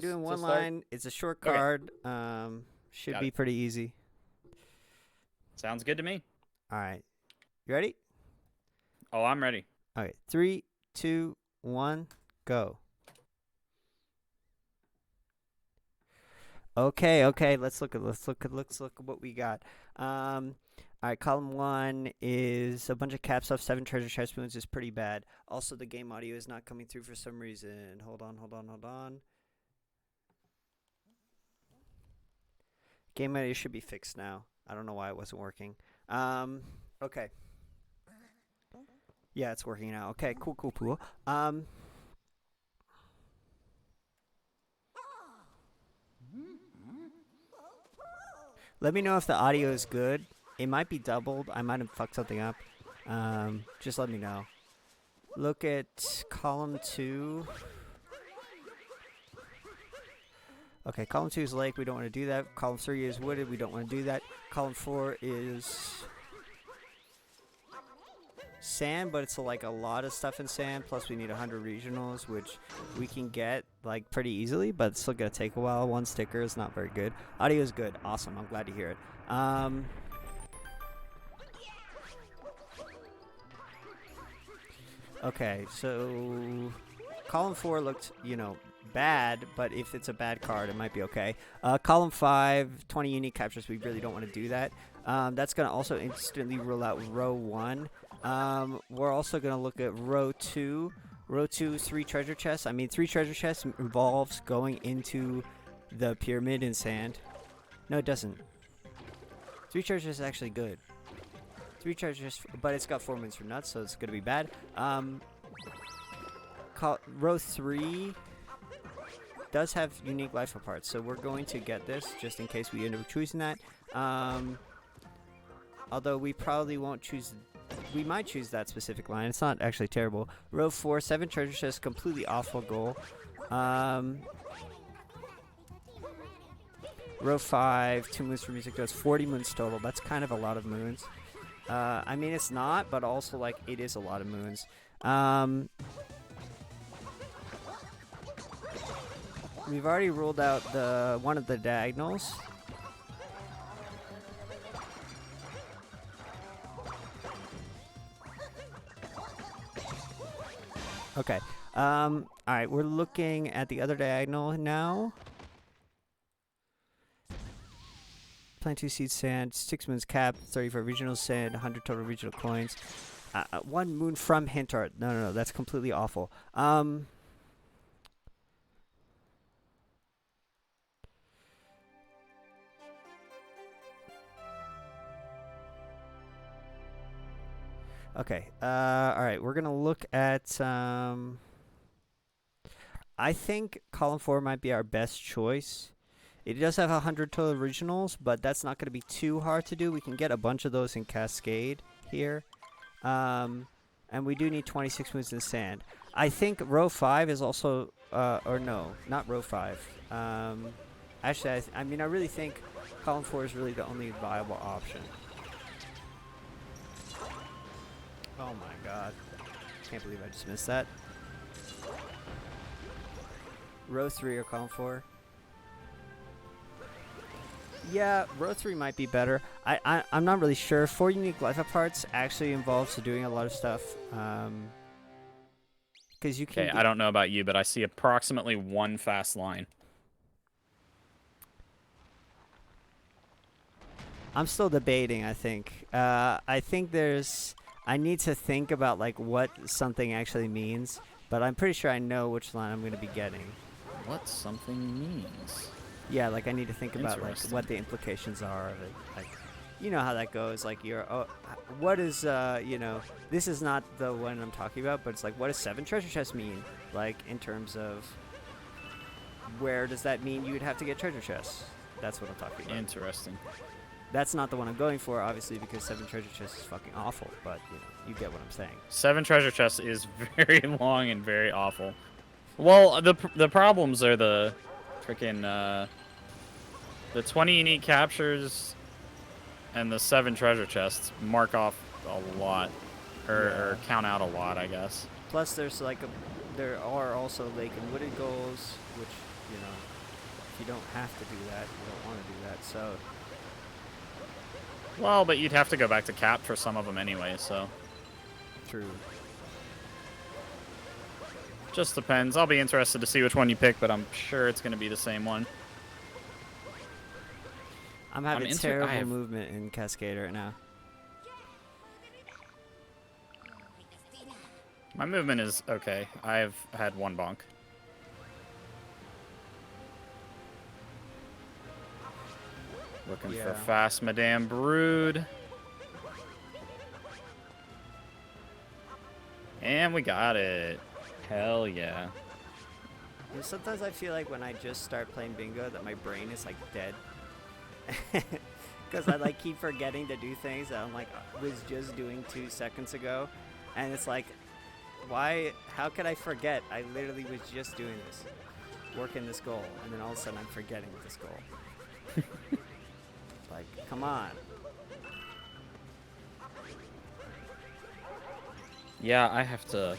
Doing to one start? line. It's a short Okay. card. Should Got be it. pretty easy. Sounds good to me. All right. You ready? Oh, I'm ready. All right. 3, 2, 1, go. Okay. Let's look at what we got. All right. Column 1 is a bunch of caps off 7 treasure chest spoons is pretty bad. Also, the game audio is not coming through for some reason. Hold on. Game audio should be fixed now. I don't know why it wasn't working. Okay. Yeah, it's working now. Okay, cool. Let me know if the audio is good. It might be doubled. I might have fucked something up. Just let me know. Look at column 2. Okay, column 2 is lake. We don't want to do that. Column 3 is wooded. We don't want to do that. Column 4 is sand, but it's like a lot of stuff in sand. Plus, we need 100 regionals, which we can get like pretty easily, but it's still gonna take a while. One sticker is not very good. Audio is good. Awesome. I'm glad to hear it. Okay, so column 4 looked, bad, but if it's a bad card, it might be okay. Column 5, 20 unique captures. We really don't want to do that. That's going to also instantly rule out row 1. We're also going to look at row 2. Row 2, 3 treasure chests. 3 treasure chests involves going into the pyramid in sand. No, it doesn't. 3 treasure chests is actually good. 3 treasure chests, but it's got 4 moons for nuts, so it's going to be bad. Row 3 does have unique life of parts, so we're going to get this just in case we end up choosing that. Although we probably won't choose. We might choose that specific line. It's not actually terrible. Row 4, 7 treasure chests, completely awful goal. Row 5, 2 moons for music does 40 moons total. That's kind of a lot of moons. It's not, but also like it is a lot of moons. We've already ruled out one of the diagonals. Okay. All right, we're looking at the other diagonal now. Plant 2 seeds sand, 6 moons cap, 34 regional sand, 100 total regional coins. 1 moon from hint art. No, that's completely awful. Okay. All right. We're gonna look at. I think column 4 might be our best choice. It does have 100 total originals, but that's not gonna be too hard to do. We can get a bunch of those in Cascade here, and we do need 26 moons in the sand. I think row 5 is also, or no, not row 5. Actually, I really think column 4 is really the only viable option. Oh my god. Can't believe I just missed that. Row 3 or column 4? Yeah, row 3 might be better. I'm not really sure. 4 unique life of parts actually involves doing a lot of stuff. Because you can. Okay, I don't know about you, but I see approximately 1 fast line. I'm still debating, I think. I think I need to think about like what something actually means, but I'm pretty sure I know which line I'm going to be getting. What something means? Yeah, like I need to think about like what the implications are of it. Like, you know how that goes. Like what is this is not the one I'm talking about, but it's like what does 7 treasure chests mean? Like in terms of where does that mean you would have to get treasure chests? That's what I'm talking about. Interesting. That's not the one I'm going for, obviously, because 7 treasure chests is fucking awful. But you get what I'm saying. 7 treasure chests is very long and very awful. Well, the problems are the freaking the 20 unique captures and the 7 treasure chests mark off a lot, or count out a lot, I guess. Plus, there are also lake and wooded goals, which you don't have to do that. You don't want to do that. So Well, but you'd have to go back to cap for some of them anyway, so. true. Just depends. I'll be interested to see which one you pick, but I'm sure it's going to be the same one. I'm having terrible movement in Cascade right now. My movement is okay. I've had one bonk. Looking for fast Madame Brood. And we got it. Hell yeah. Sometimes I feel like when I just start playing bingo that my brain is like dead. Because I like keep forgetting to do things that I'm like was just doing 2 seconds ago. And it's like, why, how could I forget? I literally was just doing this, working this goal. And then all of a sudden I'm forgetting this goal. Like, come on. Yeah, I have to...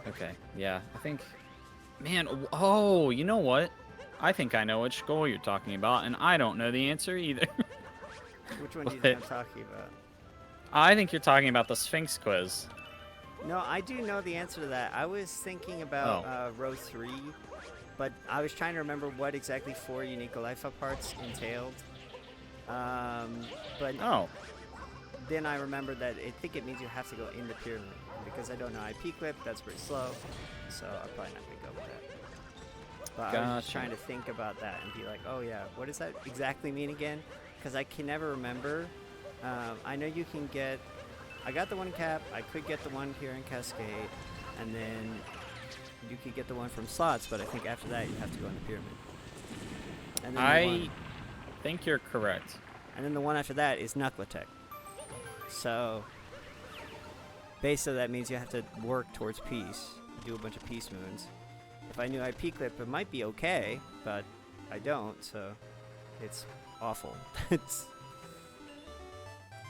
Okay, yeah, I think... Man, oh, you know what? I think I know which goal you're talking about, and I don't know the answer either. Which one do you think I'm talking about? I think you're talking about the Sphinx quiz. No, I do know the answer to that. I was thinking about row 3, but I was trying to remember what exactly 4 unique life up parts entailed. But then I remembered that I think it means you have to go in the pyramid. Because I don't know IP clip, that's pretty slow, so I'm probably not going to go with that. But I was just trying to think about that and be like, oh yeah, what does that exactly mean again? Because I can never remember. I know you can get... I got the one cap, I could get the one here in Cascade, and then you could get the one from slots, but I think after that you have to go in the pyramid. And then I think you're correct. And then the one after that is Knuckletech. So... basically that means you have to work towards peace, do a bunch of peace moons. If I knew IP clip, it might be okay, but I don't, so it's awful. It's...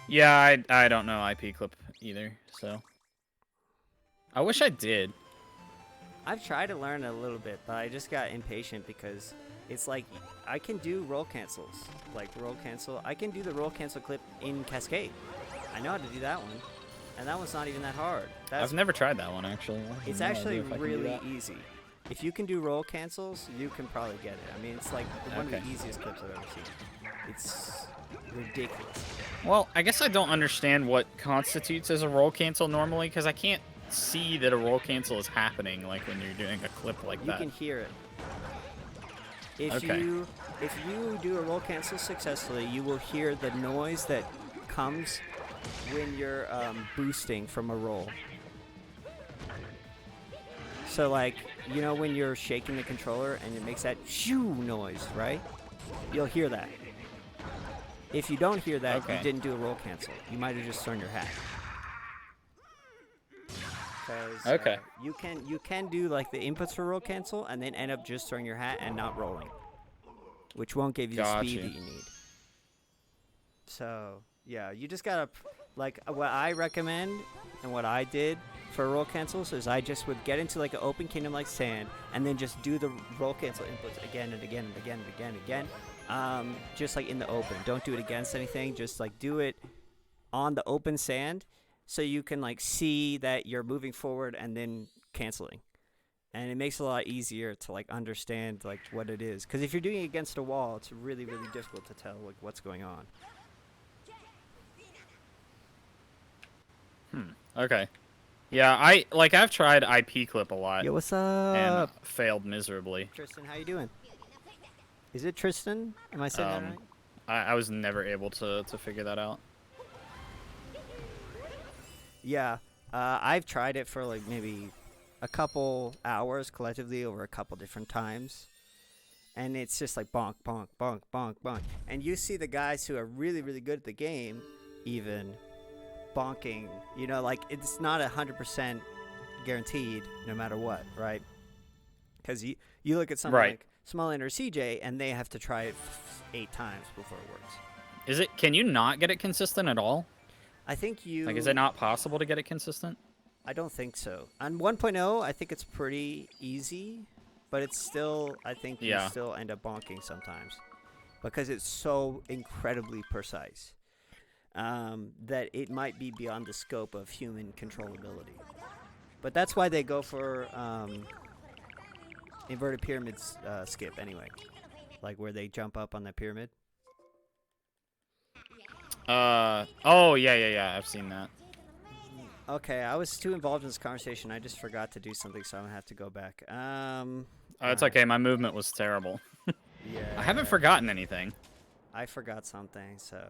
Yeah, I don't know IP clip either, so. I wish I did. I've tried to learn a little bit, but I just got impatient because it's like I can do roll cancels. Like roll cancel. I can do the roll cancel clip in Cascade. I know how to do that one. And that one's not even that hard. I've never tried that one, actually. It's actually really easy. If you can do roll cancels, you can probably get it. I mean, it's like one of the easiest clips I've ever seen. It's ridiculous. Well, I guess I don't understand what constitutes as a roll cancel normally, because I can't see that a roll cancel is happening like when you're doing a clip like that. You can hear it. If you do a roll cancel successfully, you will hear the noise that comes when you're boosting from a roll. So like, you know when you're shaking the controller and it makes that shoo noise, right? You'll hear that. If you don't hear that, you didn't do a roll cancel. You might have just thrown your hat. You can do like the inputs for roll cancel and then end up just throwing your hat and not rolling, which won't give you the speed that you need. So yeah, you just gotta, like, what I recommend and what I did for roll cancels is I just would get into like an open kingdom like sand and then just do the roll cancel inputs again and again and again and again and again, just like in the open. Don't do it against anything. Just like do it on the open sand so you can like see that you're moving forward and then canceling. And it makes it a lot easier to like understand like what it is. Because if you're doing it against a wall, it's really, really difficult to tell like what's going on. Okay. Yeah, I've tried IP clip a lot. Yo, what's up? And failed miserably. Tristan, how you doing? Is it Tristan? Am I saying that right? I was never able to figure that out. Yeah, I've tried it for like maybe a couple hours collectively over a couple different times. And it's just like bonk, bonk, bonk, bonk, bonk. And you see the guys who are really, really good at the game even bonking, you know, like it's not 100% guaranteed no matter what, right? Because you look at something like Smallland or CJ and they have to try it 8 times before it works. Can you not get it consistent at all? I think is it not possible to get it consistent? I don't think so. On 1.0, I think it's pretty easy, but it's still, I think you still end up bonking sometimes because it's so incredibly precise that it might be beyond the scope of human controllability. But that's why they go for inverted pyramids skip anyway, like where they jump up on the pyramid. Oh, yeah. I've seen that. Okay, I was too involved in this conversation. I just forgot to do something, so I'm going to have to go back. It's okay. My movement was terrible. Yeah. I haven't forgotten anything. I forgot something, so.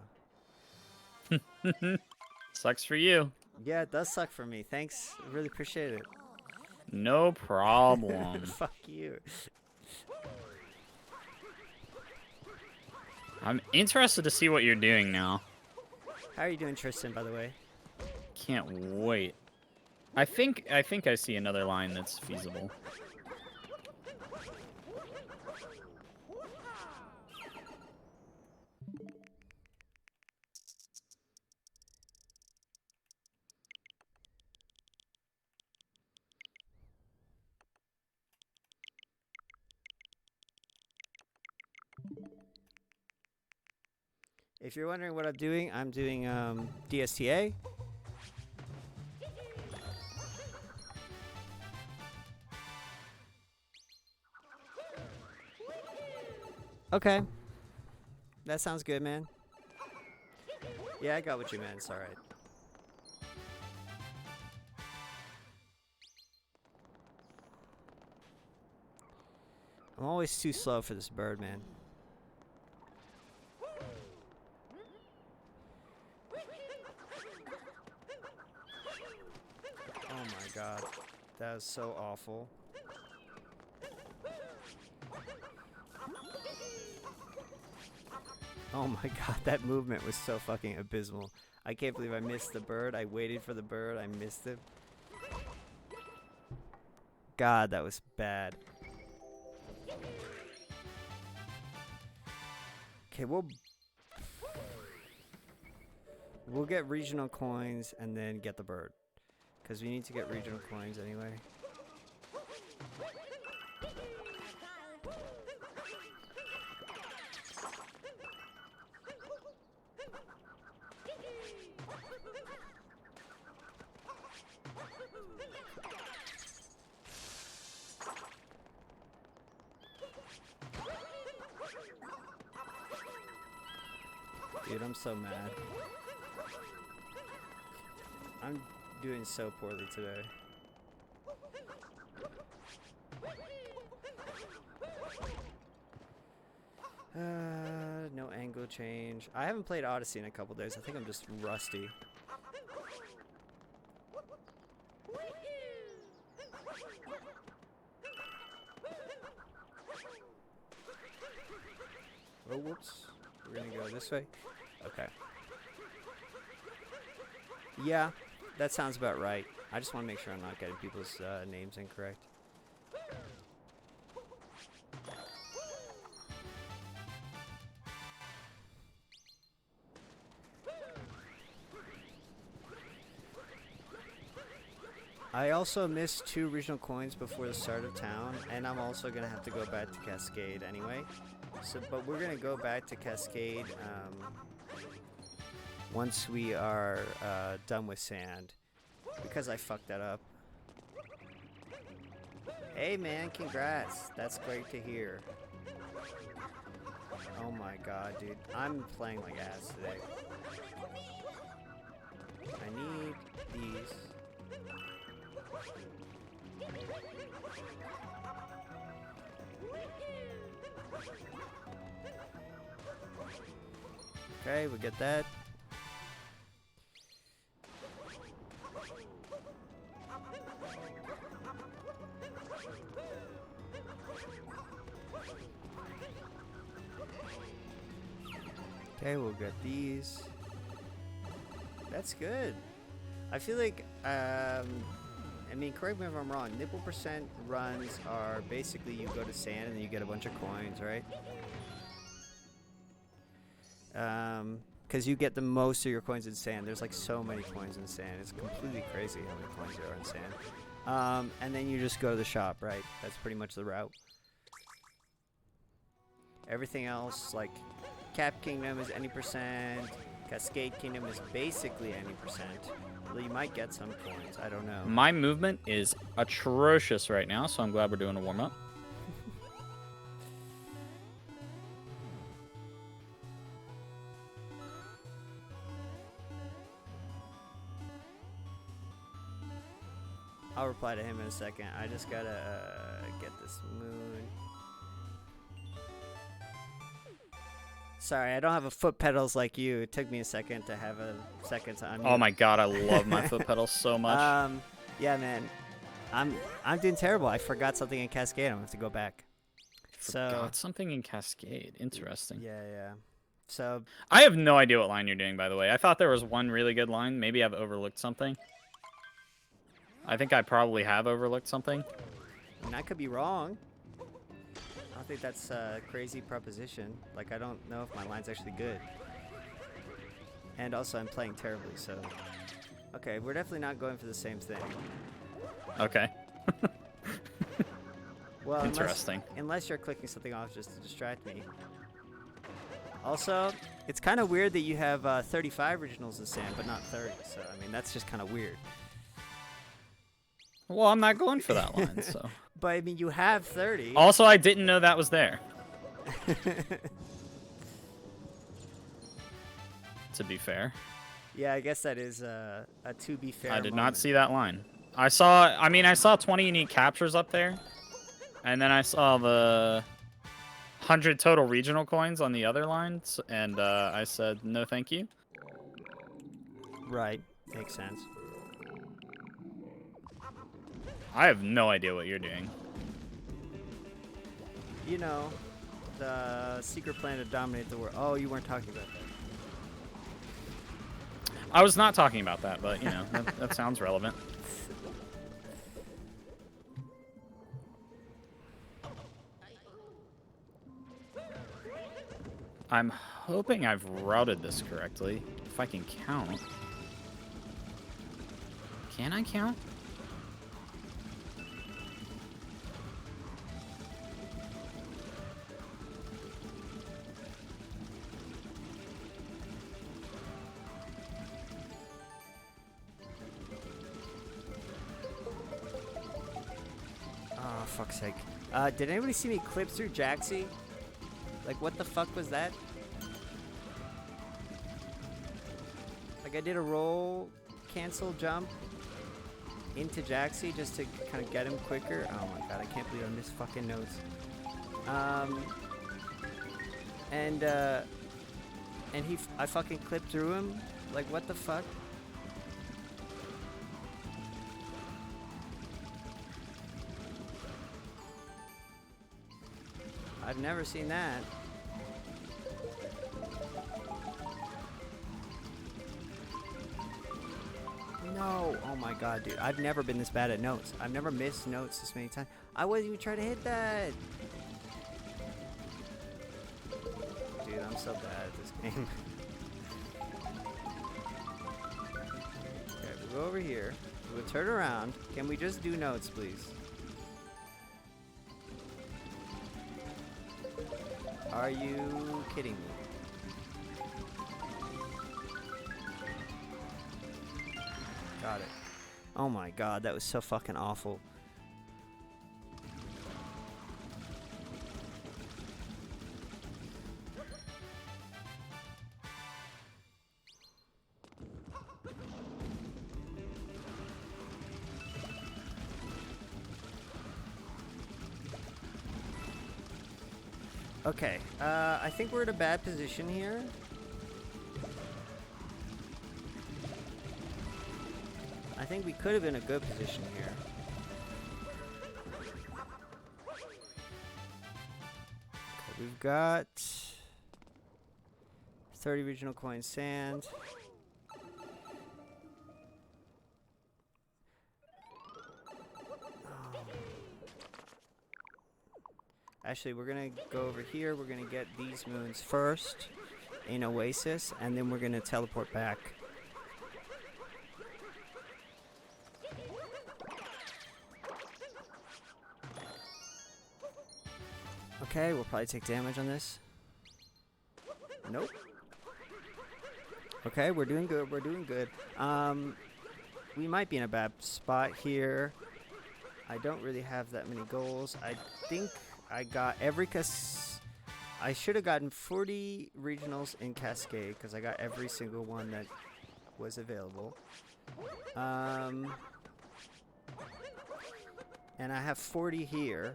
Sucks for you. Yeah, it does suck for me. Thanks. I really appreciate it. No problem. Fuck you. I'm interested to see what you're doing now. How are you doing, Tristan, by the way? Can't wait. I think I see another line that's feasible. If you're wondering what I'm doing DSTA. Okay. That sounds good, man. Yeah, I got what you meant. It's alright. I'm always too slow for this bird, man. Oh my god. That was so awful. Oh my god, that movement was so fucking abysmal. I can't believe I missed the bird. I waited for the bird. I missed it. God, that was bad. Okay, we'll get regional coins and then get the bird. Because we need to get regional coins anyway. Dude, I'm so mad. I'm doing so poorly today. No angle change. I haven't played Odyssey in a couple days. I think I'm just rusty. Oh, whoops. We're gonna go this way. Okay. Yeah, that sounds about right. I just want to make sure I'm not getting people's names incorrect. I also missed 2 regional coins before the start of town, and I'm also gonna have to go back to Cascade anyway. So, but we're gonna go back to Cascade once we are done with sand, because I fucked that up. Hey man, congrats! That's great to hear. Oh my god, dude, I'm playing like ass today. I need these. Okay, we get that. Okay, we'll get these. That's good. I feel like, I mean, correct me if I'm wrong, nipple percent runs are basically you go to sand and then you get a bunch of coins, right? because you get the most of your coins in sand. There's like so many coins in sand. It's completely crazy how many coins there are in sand. And then you just go to the shop, right? That's pretty much the route. Everything else, like Cap Kingdom is any percent. Cascade Kingdom is basically any percent. Well, you might get some coins. I don't know. My movement is atrocious right now, so I'm glad we're doing a warm-up. I'll reply to him in a second. I just gotta get this moon. Sorry, I don't have a foot pedals like you. It took me a second to have a second to unmute. Oh my god, I love my foot pedals so much. Yeah, man. I'm doing terrible. I forgot something in Cascade. I'm gonna have to go back. Forgot something in Cascade. Interesting. Yeah. So I have no idea what line you're doing, by the way. I thought there was one really good line. Maybe I've overlooked something. I think I probably have overlooked something. and I could be wrong. I don't think that's a crazy proposition. Like, I don't know if my line's actually good. And also, I'm playing terribly, so... Okay, we're definitely not going for the same thing. Okay. Well, interesting. Unless you're clicking something off just to distract me. Also, it's kind of weird that you have 35 originals in sand, but not 30. So, I mean, that's just kind of weird. Well, I'm not going for that line, so... But, I mean, you have 30. Also, I didn't know that was there. To be fair. Yeah, I guess that is a to be fair I did moment. not see that line. I saw 20 unique captures up there. And then I saw the 100 total regional coins on the other lines. And I said, no thank you. Right. Makes sense. I have no idea what you're doing. You know, the secret plan to dominate the world. Oh, you weren't talking about that. I was not talking about that, but, you know, that sounds relevant. I'm hoping I've routed this correctly, if I can count. Can I count? Oh, fuck's sake. Did anybody see me clip through Jaxie? Like, what the fuck was that? Like, I did a roll, cancel, jump into Jaxie just to kind of get him quicker. Oh my god, I can't believe I missed fucking notes. I fucking clipped through him. Like, what the fuck? I've never seen that. No. Oh my god, dude. I've never been this bad at notes. I've never missed notes this many times. I wasn't even trying to hit that. Dude, I'm so bad at this game. Okay, we'll go over here. We'll turn around. Can we just do notes, please? Are you kidding me? Got it. Oh my god, that was so fucking awful. Okay, I think we're in a bad position here. I think we could have been in a good position here. Okay, we've got 30 regional coin sand. Actually, we're gonna go over here. We're gonna get these moons first. in Oasis, and then we're going to teleport back. Okay, we'll probably take damage on this. Nope. Okay, we're doing good. We're doing good. We might be in a bad spot here. I don't really have that many goals. I think I got every I should have gotten 40 regionals in Cascade because I got every single one that was available. And I have 40 here.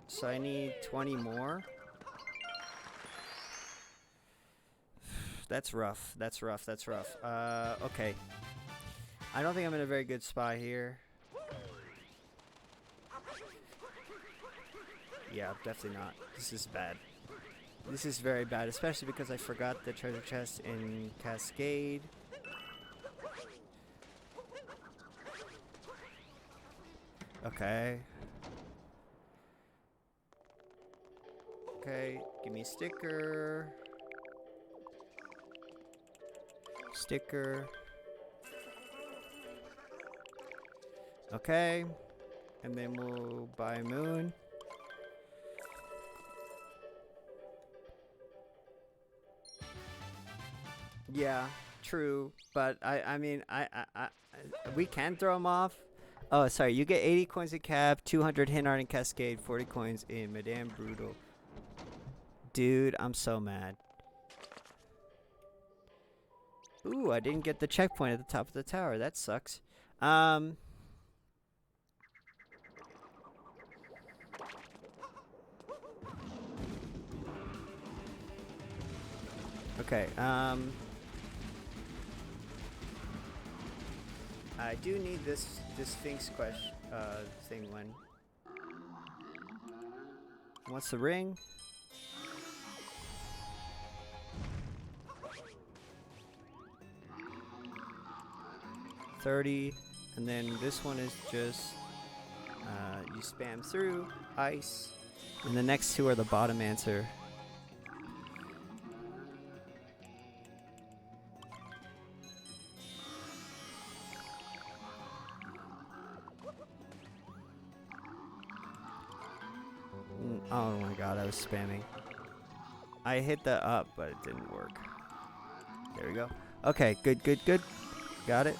So I need 20 more. That's rough. That's rough. That's rough. Okay. I don't think I'm in a very good spot here. Yeah, definitely not. This is bad. This is very bad, especially because I forgot the treasure chest in Cascade. Okay. Okay, give me a sticker. Sticker. Okay. And then we'll buy a moon. Yeah, true. But I mean, we can throw them off. Oh, sorry. You get 80 coins in Cap, 200 hit art in Cascade, 40 coins in Madame Brutal. Dude, I'm so mad. Ooh, I didn't get the checkpoint at the top of the tower. That sucks. Okay, I do need this Sphinx question thing when. What's the ring? $30, and then this one is just you spam through ice, and the next two are the bottom answer. Oh my god, I was spamming. I hit the up, but it didn't work. There we go. Okay, good, good, good. Got it.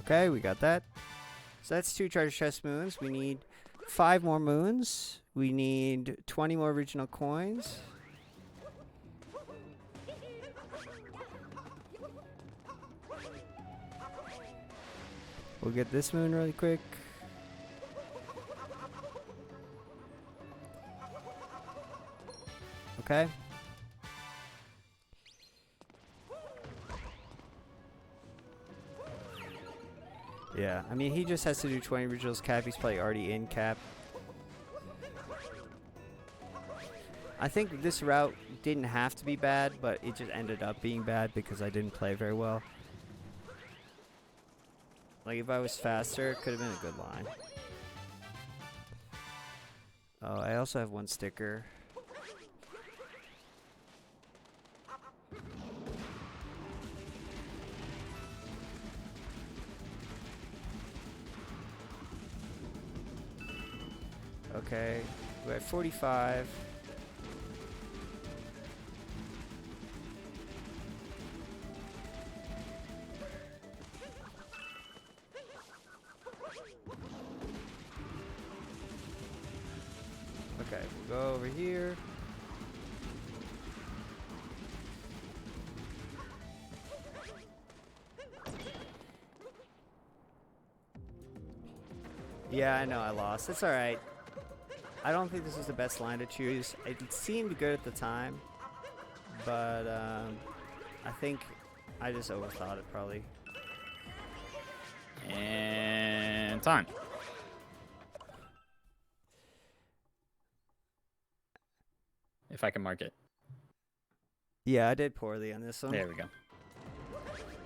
Okay, we got that. So that's 2 treasure chest moons. We need 5 more moons. We need 20 more original coins. We'll get this moon really quick. Okay. Yeah, I mean, he just has to do 20 originals Cap. He's probably already in Cap. I think this route didn't have to be bad, but it just ended up being bad because I didn't play very well. Like, if I was faster, it could have been a good line. Oh, I also have 1 sticker. Okay, we're at 45. Okay, we'll go over here. Yeah, I know I lost. It's alright. I don't think this was the best line to choose. It seemed good at the time, but I think I just overthought it probably. And time. if I can mark it. Yeah, I did poorly on this one. There we go.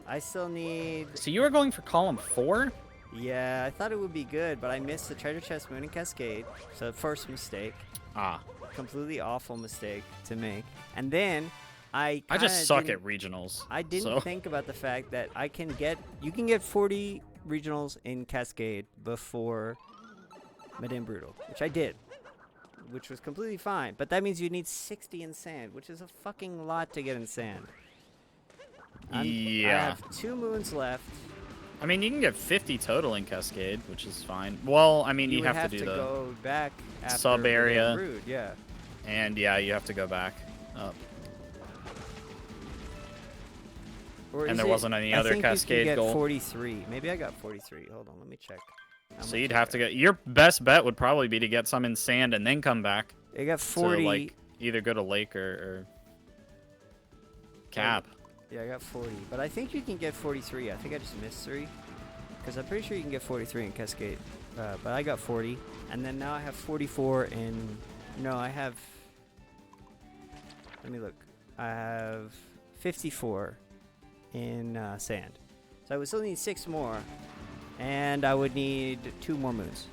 I still need... So you were going for column 4? Yeah, I thought it would be good, but I missed the treasure chest, moon, and cascade. So first mistake. Ah. Completely awful mistake to make. And then I just suck at regionals. I didn't think about the fact that you can get 40 regionals in Cascade before Madame Brutal, which I did, which was completely fine. But that means you need 60 in sand, which is a fucking lot to get in sand. Yeah. I have 2 moons left. I mean, you can get 50 total in Cascade, which is fine. Well, I mean, you have to do the go back after sub area. Rude, yeah. And yeah, you have to go back up. And there wasn't any other Cascade goal. I think you goal. get 43. Maybe I got 43. Hold on, let me check. So you'd have to get... Your best bet would probably be to get some in sand and then come back. I got 40. To, like, either go to lake or cap. Yeah, I got 40. But I think you can get 43. I think I just missed 3. Because I'm pretty sure you can get 43 in Cascade. But I got 40. And then now I have 44 in... No, I have... Let me look. I have 54 in sand. So I would still need 6 more. And I would need 2 more moons.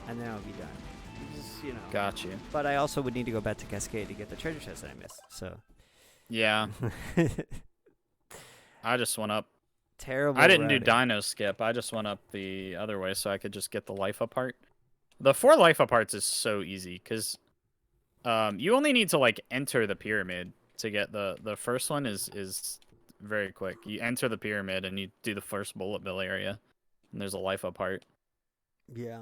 And then I would be done. Just, Got you. But I also would need to go back to Cascade to get the treasure chest that I missed. So... Yeah. I just went up. Terrible. I didn't routing. do Dino Skip. I just went up the other way so I could just get the life apart. The 4 life aparts is so easy because you only need to like enter the pyramid to get the first one is very quick. You enter the pyramid and you do the first bullet bill area, and there's a life apart. Yeah.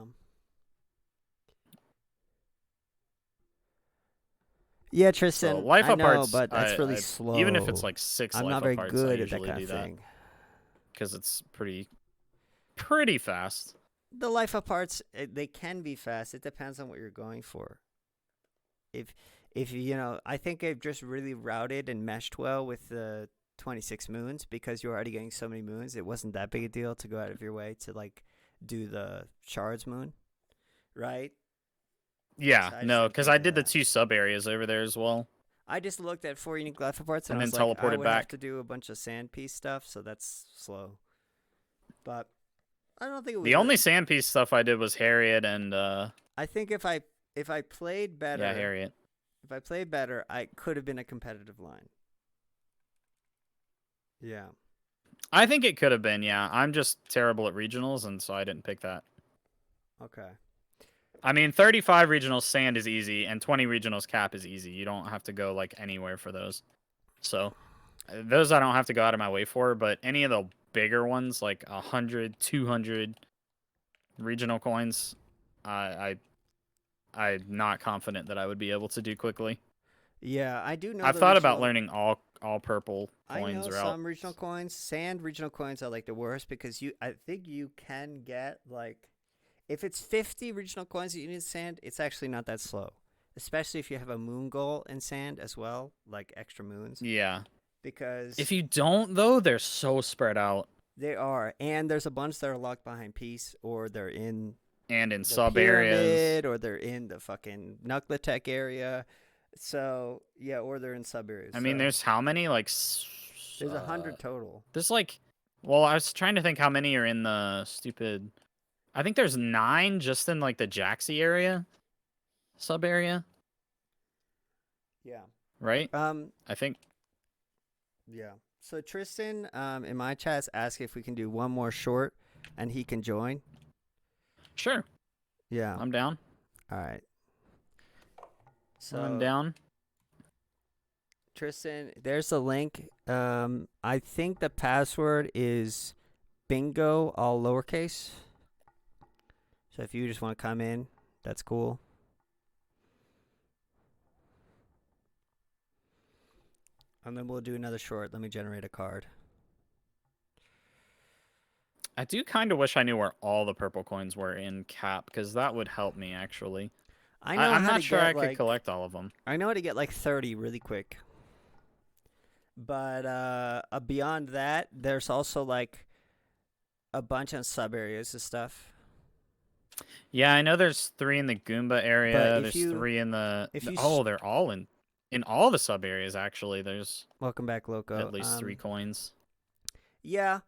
Yeah, Tristan. So life I know, aparts, but that's really slow. Even if it's like 6 I'm life not very aparts, good I at that usually kind do of that thing. because it's pretty fast. The life aparts, they can be fast. It depends on what you're going for. If I think they've just really routed and meshed well with the 26 moons because you're already getting so many moons. It wasn't that big a deal to go out of your way to like do the shards moon, right? Yeah, So no, because I did the that. 2 sub areas over there as well. I just looked at 4 unique life aparts and And I then was like, I teleported would have back. to do a bunch of sand piece stuff, so that's slow. But I don't think it was The only sand piece stuff I did was Harriet and I think if I played better, yeah, Harriet. If I played better, I could have been a competitive line. Yeah. I think it could have been, yeah. I'm just terrible at regionals, and so I didn't pick that. Okay. I mean, 35 regionals sand is easy, and 20 regionals cap is easy. You don't have to go, like, anywhere for those. So, those I don't have to go out of my way for, but any of the bigger ones, like 100, 200 regional coins, I'm not confident that I would be able to do quickly. Yeah, I do know. I've thought about learning all purple coins I know route. some regional coins. Sand regional coins are like the worst because I think you can get like, if it's 50 regional coins that you need in sand, it's actually not that slow. Especially if you have a moon goal in sand as well, like extra moons. Yeah. Because if you don't, though, they're so spread out. They are, and there's a bunch that are locked behind peace, or they're in the sub pyramid, areas, or they're in the fucking Nucleotech area. So yeah, or they're in sub areas. I mean, there's how many? Like, there's 100 total. There's like, well, I was trying to think how many are in the stupid. I think there's 9 just in like the Jaxie area, sub area. Yeah. Right. I think. Yeah. So Tristan, in my chat, asked if we can do one more short, and he can join. Sure. Yeah. I'm down. All right. So I'm down. Tristan, there's a link. I think the password is bingo, all lowercase. So if you just want to come in, that's cool. And then we'll do another short. Let me generate a card. I do kind of wish I knew where all the purple coins were in cap, because that would help me, actually. I'm not sure I could collect all of them. I know how to get like 30 really quick. But beyond that, there's also like a bunch of sub areas of stuff. Yeah, I know there's 3 in the Goomba area. There's 3 in the... if you oh, they're all in in all the sub areas actually. There's Welcome back, Loco. at least 3 coins. Yeah,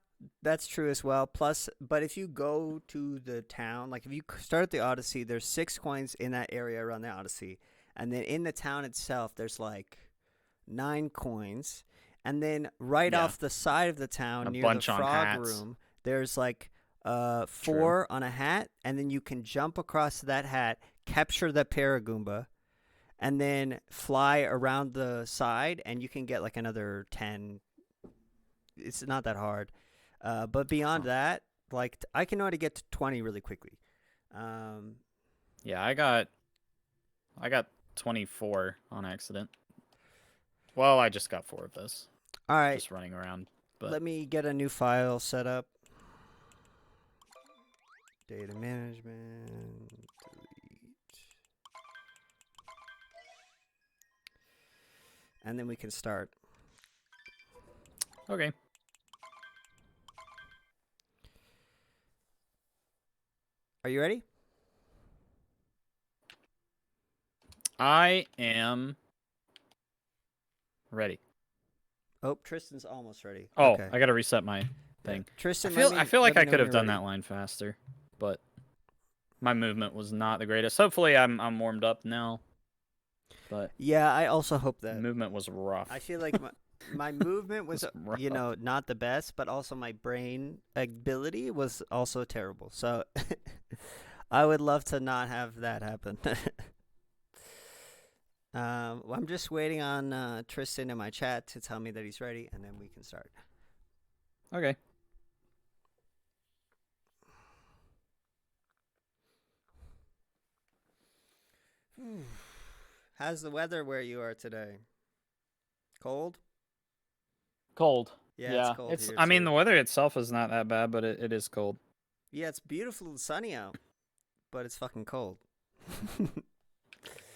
that's true as well. Plus, but if you go to the town, like if you start at the Odyssey, there's 6 coins in that area around the Odyssey, and then in the town itself, there's like 9 coins, and then right Yeah. off the side of the town A near bunch the on frog hats. room, there's like 4 on a hat, and then you can jump across that hat, capture the Paragoomba, and then fly around the side, and you can get like another 10. It's not that hard. But beyond that, like I can know how to get to 20 really quickly. Yeah, I got 24 on accident. Well, I just got 4 of this. All right, Just running around. But let me get a new file set up. Data management, delete. And then we can start. okay. Are you ready? I am ready. Oh, Tristan's almost ready. Oh, okay. I got to reset my thing. Tristan, I feel like I could have done that. that line faster, but my movement was not the greatest. Hopefully I'm warmed up now. But Yeah, I also hope that. movement was rough. I feel like my movement was, rough. not the best, but also my brain ability was also terrible. So I would love to not have that happen. I'm just waiting on Tristan in my chat to tell me that he's ready, and then we can start. Okay. How's the weather where you are today? Cold? Cold. Yeah, it's cold here I mean, too. the weather itself is not that bad, but it is cold. Yeah, it's beautiful and sunny out, but it's fucking cold.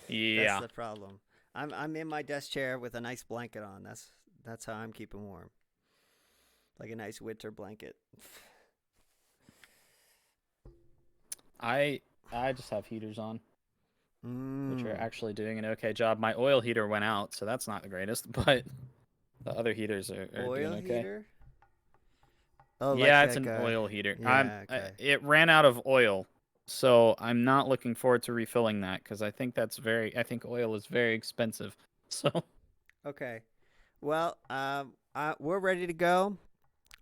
Yeah. That's the problem. I'm in my desk chair with a nice blanket on. That's how I'm keeping warm. Like a nice winter blanket. I just have heaters on, which are Mm. actually doing an okay job. My oil heater went out, so that's not the greatest, but the other heaters are Oil doing okay. heater? Oh, yeah, like it's an oil heater. Yeah, okay. It ran out of oil, so I'm not looking forward to refilling that because I think oil is very expensive. So Okay. Well, we're ready to go.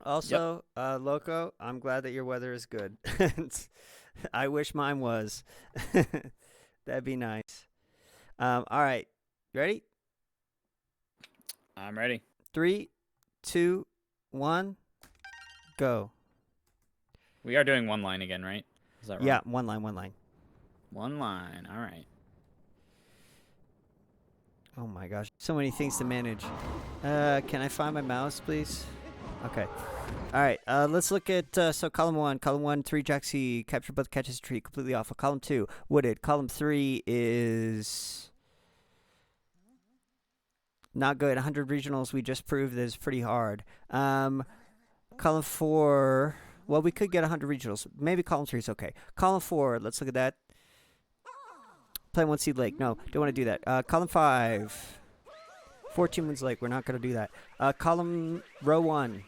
Also, Loco, I'm glad that your weather is good. I wish mine was. That'd be nice. All right. You ready? I'm ready. 3, 2, 1, go. We are doing one line again, right? Is that right? Yeah, one line. One line. All right. Oh my gosh, so many things to manage. Can I find my mouse, please? Okay. All right. Let's look at so column 1. Column 1, 3 Jaxi, capture both catches a tree, completely off. Column 2, wooded. Column 3 is not good. 100 regionals. We just proved is pretty hard. Column 4. Well, we could get 100 regionals. Maybe column 3 is okay. Column 4. Let's look at that. Play one seed lake. No, don't want to do that. Column 5. 14 wins lake. We're not going to do that. Column row 1.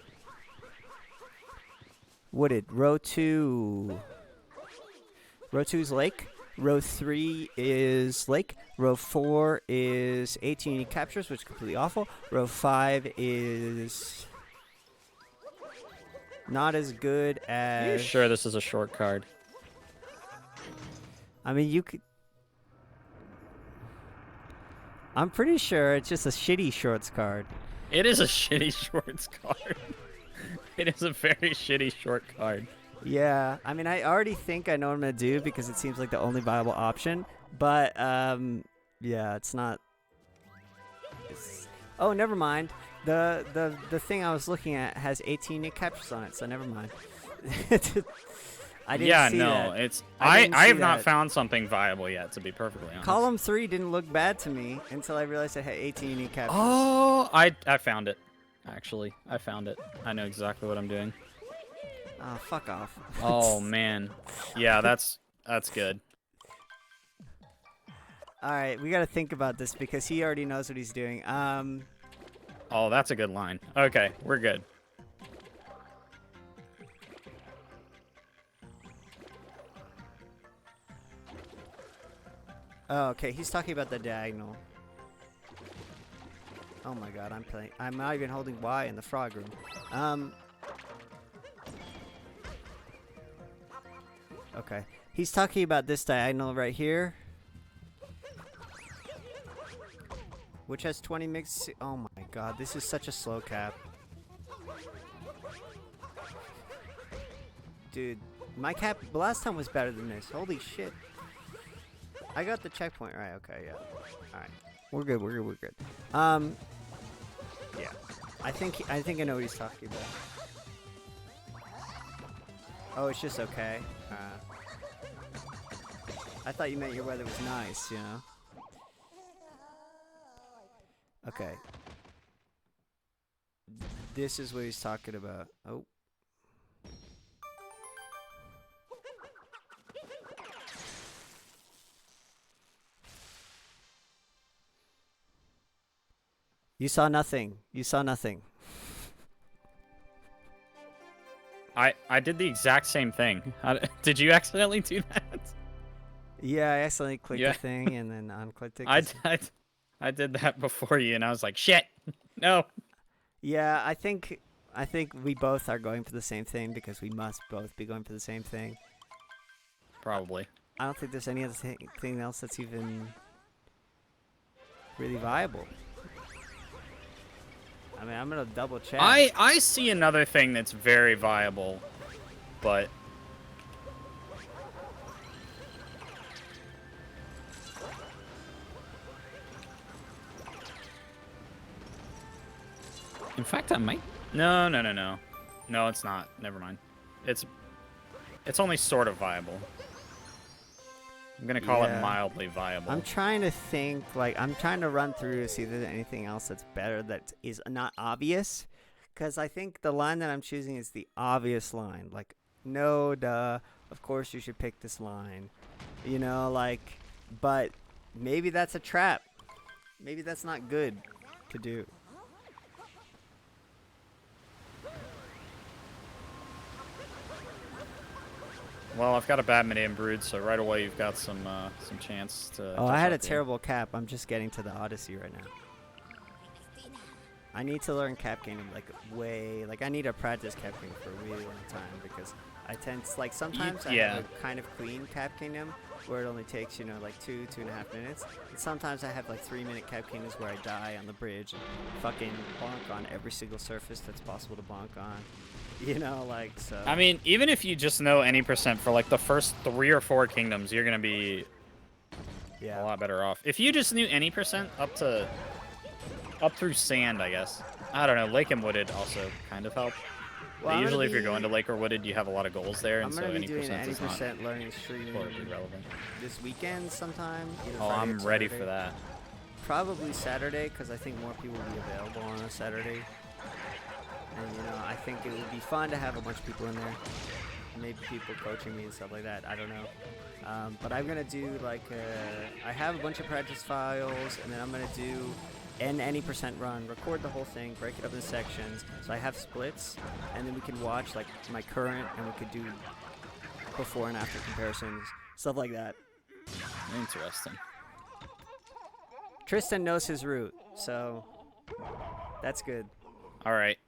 Wooded. Row 2. Row 2 is lake. Row 3 is lake. Row 4 is 18 unique captures, which is completely awful. Row 5 is not as good as... Are you sure this is a short card? I mean, you could... I'm pretty sure it's just a shitty shorts card. It is a shitty shorts card. It is a very shitty short card. Yeah, I mean, I already think I know what I'm going to do because it seems like the only viable option. But, yeah, it's not... Oh, never mind. The thing I was looking at has 18 unique captures on it, so never mind. I didn't see that. It's I have not found something viable yet, to be perfectly honest. Column 3 didn't look bad to me until I realized it had 18 unique captures. Oh, I found it. Actually, I found it. I know exactly what I'm doing. Oh, fuck off. Oh man, yeah, that's good. All right, we got to think about this because he already knows what he's doing. Oh, that's a good line. Okay, we're good. Oh, okay, he's talking about the diagonal. Oh my god, I'm not even holding Y in the frog room. Okay. He's talking about this diagonal right here. Which has 20 mix. Oh my god, this is such a slow cap. Dude, my cap last time was better than this. Holy shit. I got the checkpoint right. Okay, yeah. Alright. We're good, we're good, we're good. Yeah. I think I know what he's talking about. Oh, it's just okay. I thought you meant your weather was nice, you know? Okay. This is what he's talking about. Oh. You saw nothing. You saw nothing. I did the exact same thing. Did you accidentally do that? Yeah, I accidentally clicked Yeah. the thing and then unclicked it. I did that before you, and I was like, shit, no. Yeah, I think we both are going for the same thing because we must both be going for the same thing. Probably. I don't think there's any other thing else that's even really viable. I mean, I'm gonna double check. I see another thing that's very viable, but in fact, I might. No, it's not. Never mind. It's only sort of viable. I'm gonna call it mildly viable. I'm trying to think, like, I'm trying to run through to see if there's anything else that's better that is not obvious. Because I think the line that I'm choosing is the obvious line. Like, no, duh, of course you should pick this line. You know, like, but maybe that's a trap. Maybe that's not good to do. Well, I've got a Badminton Brood, so right away you've got some chance to. Oh, I had a terrible cap. I'm just getting to the Odyssey right now. I need to learn cap kingdom like I need to practice cap kingdom for a really long time because I tend to, like, sometimes I have a kind of clean cap kingdom where it only takes, you know, like 2.5 minutes. And sometimes I have like 3-minute cap kingdoms where I die on the bridge and fucking bonk on every single surface that's possible to bonk on. You know, like, so. I mean, even if you just know any percent for like the first 3 or 4 kingdoms, you're gonna be a lot better off. If you just knew any percent up through sand, I guess. I don't know. Lake and wooded also kind of help. Well, usually, if you're going to lake or wooded, you have a lot of goals there, and so any percent is not learning stream horribly relevant. This weekend sometime. Oh, I'm ready for that. Probably Saturday, because I think more people will be available on a Saturday. And, you know, I think it would be fun to have a bunch of people in there. Maybe people coaching me and stuff like that. I don't know. But I'm going to do, like, I have a bunch of practice files, and then I'm going to do an any percent run, record the whole thing, break it up in sections. So I have splits, and then we can watch, like, my current, and we could do before and after comparisons, stuff like that. Interesting. Tristan knows his route, so that's good. All right.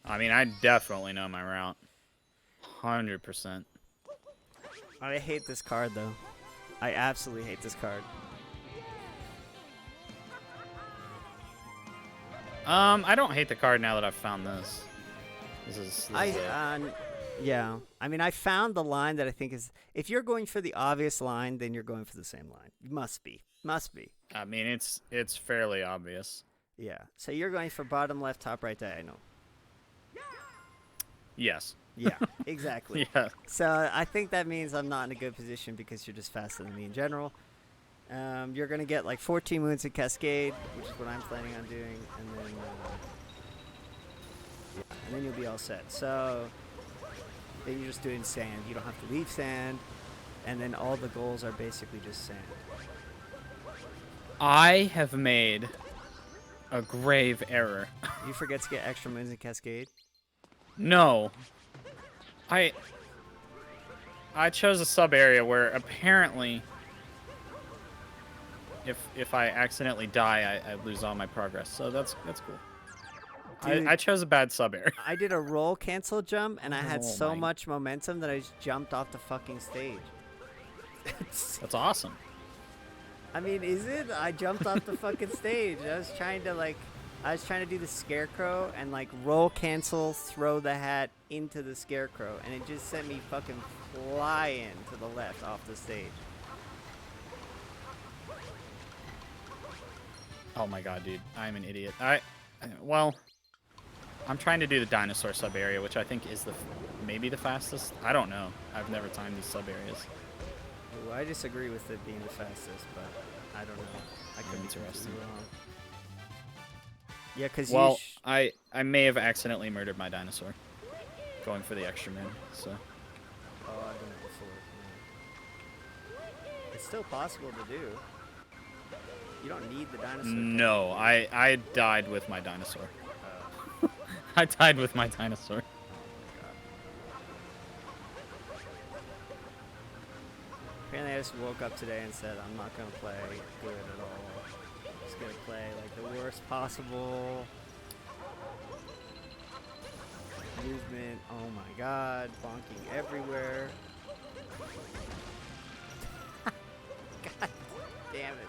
I mean, I definitely know my route. 100%. I hate this card, though. I absolutely hate this card. I don't hate the card now that I've found this. Yeah. I mean, I found the line that I think is... If you're going for the obvious line, then you're going for the same line. Must be. Must be. I mean, it's fairly obvious. Yeah. So you're going for bottom left, top right diagonal. Yes. Yeah, exactly. Yeah. So I think that means I'm not in a good position because you're just faster than me in general. You're going to get like 14 moons in Cascade, which is what I'm planning on doing, and then you'll be all set. So then you're just doing sand. You don't have to leave sand, and then all the goals are basically just sand. I have made a grave error. You forget to get extra moons in Cascade? No. I chose a sub area where apparently if I accidentally die, I lose all my progress. So that's cool. Dude, I chose a bad sub area. I did a roll cancel jump, and I had Oh so my- much momentum that I just jumped off the fucking stage. That's awesome. I mean, is it? I jumped off the fucking stage. I was trying to do the scarecrow and like roll cancel, throw the hat into the scarecrow, and it just sent me fucking flying to the left off the stage. Oh my god, dude. I'm an idiot. Well, I'm trying to do the dinosaur sub area, which I think is maybe the fastest. I don't know. I've never timed these sub areas. Ooh, I disagree with it being the fastest, but I don't know. I could be Interesting. completely wrong. Yeah, because Well, I may have accidentally murdered my dinosaur going for the extra moon. So Oh, I've done it before. Yeah. It's still possible to do. You don't need the dinosaur. no, I died with my dinosaur. I died with my dinosaur. Apparently I just woke up today and said I'm not going to play good at all. I'm just going to play like the worst possible movement. Oh my god, bonking everywhere. God damn it.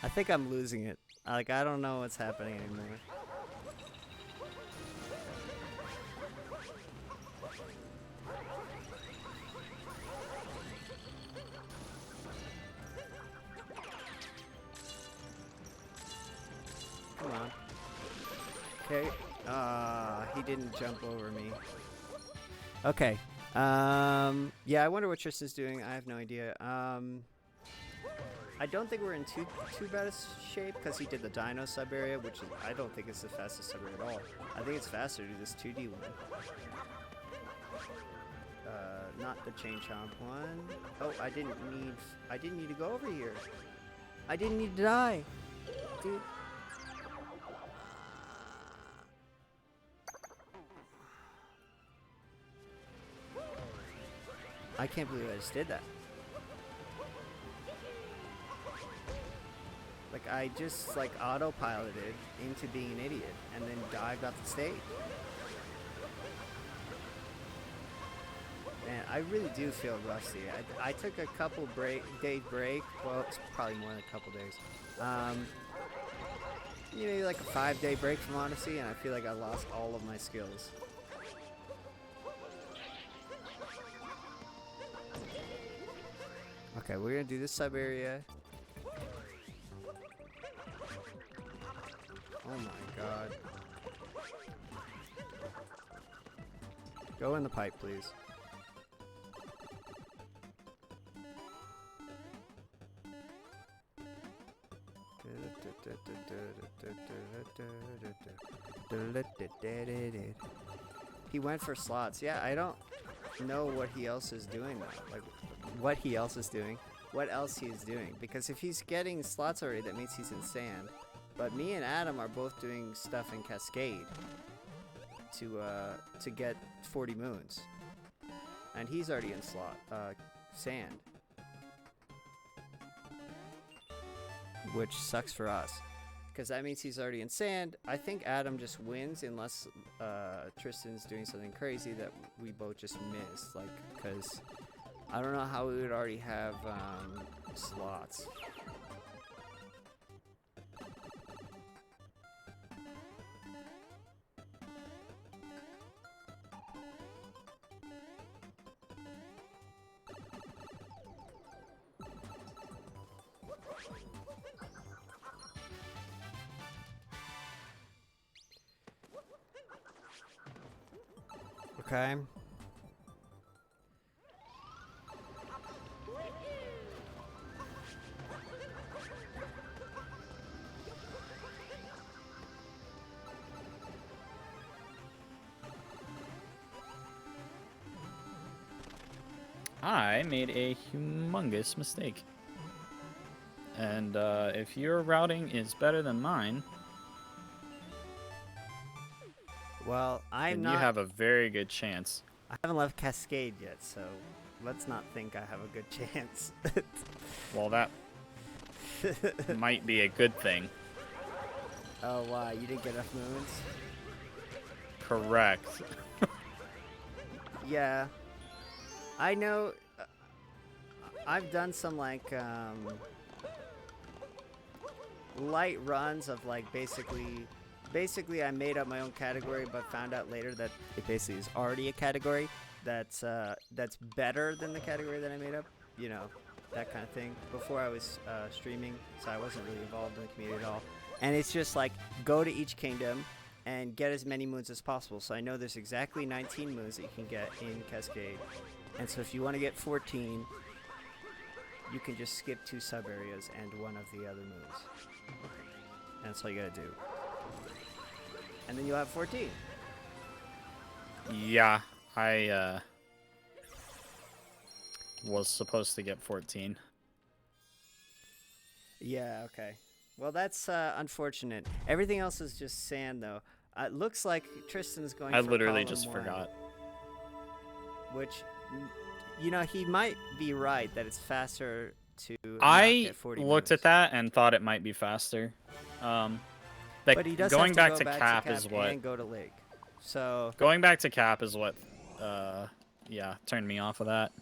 I think I'm losing it. Like, I don't know what's happening anymore. Come on. Okay. He didn't jump over me. Okay. Yeah, I wonder what Tristan's doing. I have no idea. I don't think we're in too bad a shape because he did the dino sub area, which is, I don't think is the fastest sub area at all. I think it's faster to do this 2D one. Not the chain chomp one. Oh, I didn't need to go over here. I didn't need to die, dude. I can't believe I just did that. Like, I just, like, autopiloted into being an idiot and then dived off the stage. Man, I really do feel rusty. I took a couple day break. Well, it's probably more than a couple days. You know, like a 5-day break from Odyssey, and I feel like I lost all of my skills. Okay, we're gonna do this sub area. Oh my god. Go in the pipe, please. He went for slots. Yeah, I don't know what he else is doing though. Like, what he else is doing. What else he is doing. Because if he's getting slots already, that means he's in sand. But me and Adam are both doing stuff in Cascade to get 40 moons. And he's already in sand. Which sucks for us. Because that means he's already in sand. I think Adam just wins unless Tristan's doing something crazy that we both just missed. Like, because I don't know how we would already have slots. Okay. I made a humongous mistake. And if your routing is better than mine, Well, I'm then you not. have a very good chance. I haven't left Cascade yet, so let's not think I have a good chance. Well, that might be a good thing. Oh, why? You didn't get enough moons? Correct. Yeah. I know. I've done some like light runs of like basically I made up my own category, but found out later that it basically is already a category that's better than the category that I made up. You know, that kind of thing. Before I was streaming, so I wasn't really involved in the community at all. And it's just like go to each kingdom and get as many moons as possible. So I know there's exactly 19 moons that you can get in Cascade. And so if you want to get 14, you can just skip 2 sub areas and one of the other moons. And that's all you gotta do. And then you'll have 14. Yeah, I was supposed to get 14. Yeah, okay. Well, that's unfortunate. Everything else is just sand, though. It looks like Tristan's going I for literally column just 1, forgot. Which, you know, he might be right that it's faster to not I get 40 looked moons. at that and thought it might be faster. But he does going have to back go to back cap to is what and go to lake. So going back to cap is what yeah, turned me off of that.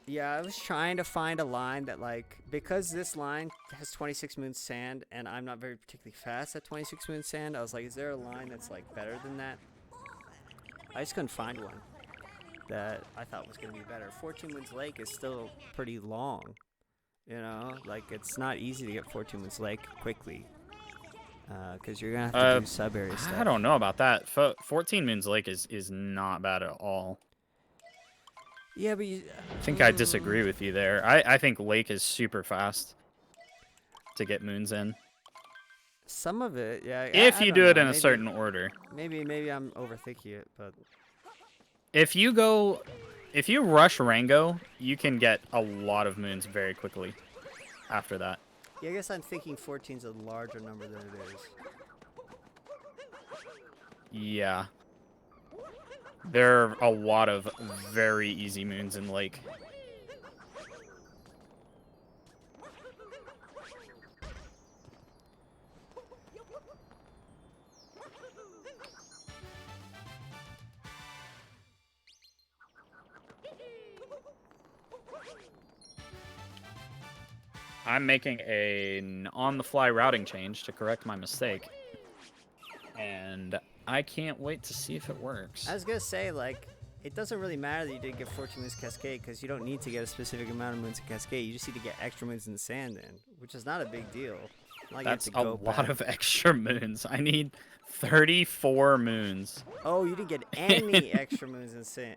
yeah, I was trying to find a line that like because this line has 26 moons sand and I'm not very particularly fast at 26 moons sand. I was like, is there a line that's like better than that? I just couldn't find one that I thought was gonna be better. 14 moons lake is still pretty long. You know, like it's not easy to get 14 moons lake quickly. Because you're gonna have to do sub area stuff. I don't know about that. 14 Moons Lake is not bad at all. Yeah, but you, I think I disagree with you there. I think Lake is super fast to get moons in. some of it, yeah. If I you don't do it know, in a maybe- certain order. Maybe I'm overthinking it, but If you rush Rango, you can get a lot of moons very quickly after that. yeah, I guess I'm thinking 14's a larger number than it is. Yeah. There are a lot of very easy moons in Lake. I'm making an on-the-fly routing change to correct my mistake. And I can't wait to see if it works. I was gonna say, like, it doesn't really matter that you didn't get 14 moons Cascade, because you don't need to get a specific amount of moons in Cascade. You just need to get extra moons in the sand, then, which is not a big deal. Like That's you have a to go lot back. of extra moons. I need 34 moons. Oh, you didn't get any extra moons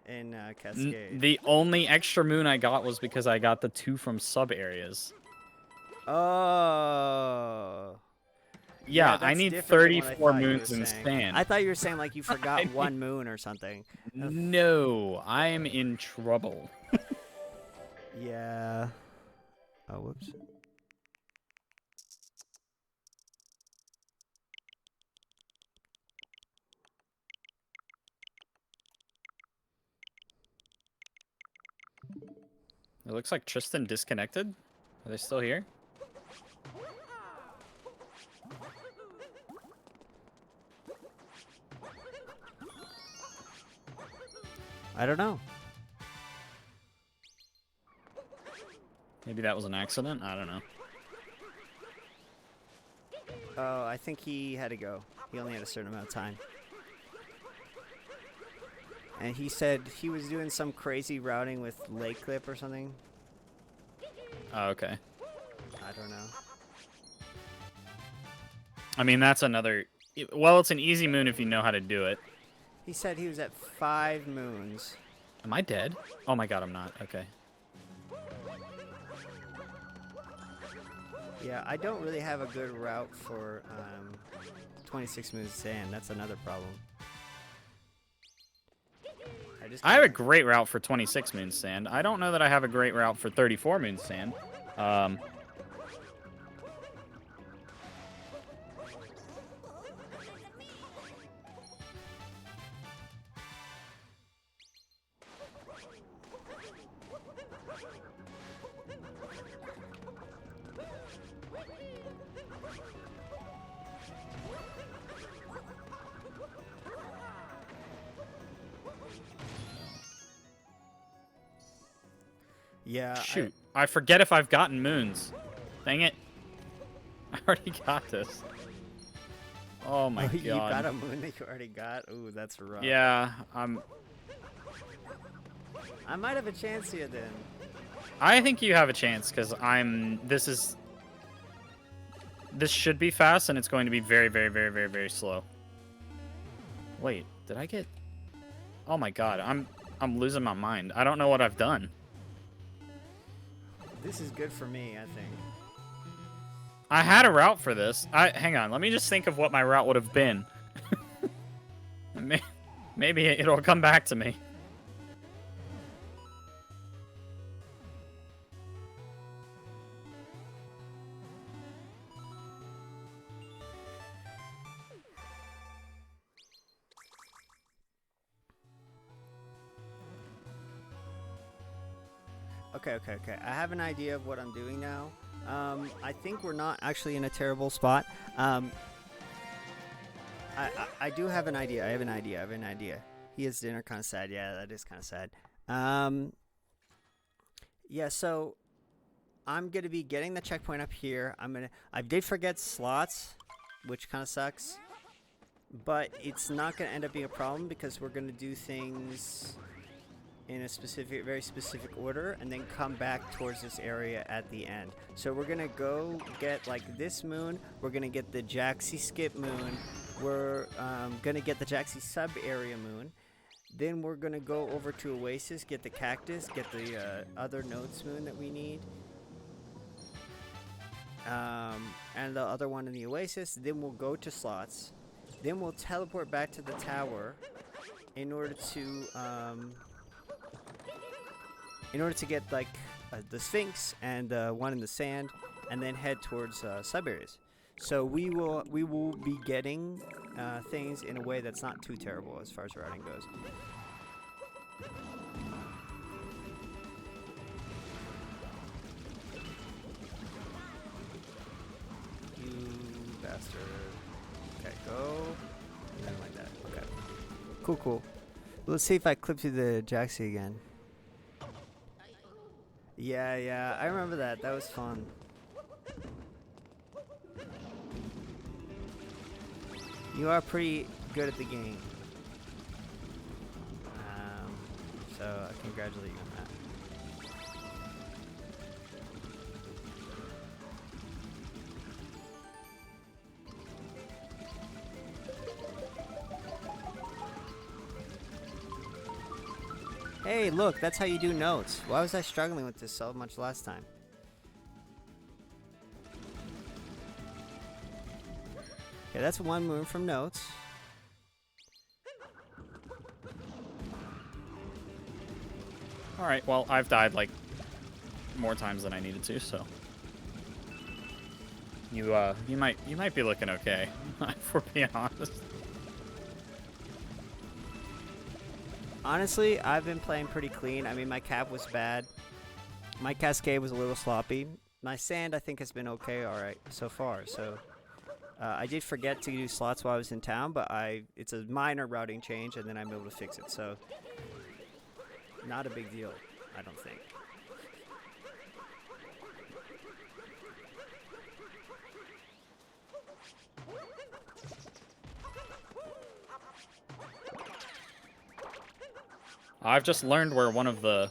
in Cascade. The only extra moon I got was because I got the 2 from sub areas. Oh. Yeah, that's I need different than what I 34 thought you were moons in saying. sand. I thought you were saying like you forgot one moon or something. No, I am in trouble. Yeah. Oh, whoops. It looks like Tristan disconnected. Are they still here? I don't know. Maybe that was an accident? I don't know. Oh, I think he had to go. He only had a certain amount of time. And he said he was doing some crazy routing with Lake Clip or something. Oh, okay. I don't know. I mean, that's another... Well, it's an easy moon if you know how to do it. He said he was at 5 moons. Am I dead? Oh my god, I'm not. Okay. Yeah, I don't really have a good route for 26 moons sand. That's another problem. I have a great route for 26 Moon Sand. I don't know that I have a great route for 34 Moon Sand. Yeah. Shoot. I forget if I've gotten moons. Dang it. I already got this. Oh my god. You got a moon that you already got? Ooh, that's rough. Yeah, I might have a chance here then. I think you have a chance, because this should be fast, and it's going to be very, very, very, very, very slow. Wait, did I get... Oh my god, I'm losing my mind. I don't know what I've done. This is good for me, I think. I had a route for this. Hang on, let me just think of what my route would have been. Maybe it'll come back to me. Okay. I have an idea of what I'm doing now. I think we're not actually in a terrible spot. I do have an idea. I have an idea. He has dinner, kind of sad. Yeah, that is kind of sad. Yeah, so I'm gonna be getting the checkpoint up here. I did forget slots, which kind of sucks. But it's not gonna end up being a problem because we're gonna do things in a very specific order, and then come back towards this area at the end. So we're gonna go get like this moon. We're gonna get the Jaxi skip moon. We're gonna get the Jaxi sub area moon. Then we're gonna go over to Oasis, get the cactus, get the other notes moon that we need, and the other one in the Oasis. Then we'll go to slots. Then we'll teleport back to the tower in order to get like the Sphinx and one in the sand, and then head towards sub areas. So we will be getting things in a way that's not too terrible as far as routing goes. You bastard. Okay, go. And then like that. Okay. Cool. Let's see if I clip through the Jaxi again. Yeah, I remember that. That was fun. You are pretty good at the game. So I congratulate you on that. Hey, look, that's how you do notes. Why was I struggling with this so much last time? Okay, that's one moon from notes. Alright, well, I've died, like, more times than I needed to, so... You might be looking okay, if we're being honest. Honestly, I've been playing pretty clean. I mean, my cap was bad. My cascade was a little sloppy. My sand, I think, has been okay, alright, so far. So, I did forget to do slots while I was in town, but it's a minor routing change, and then I'm able to fix it. So, not a big deal, I don't think. I've just learned where one of the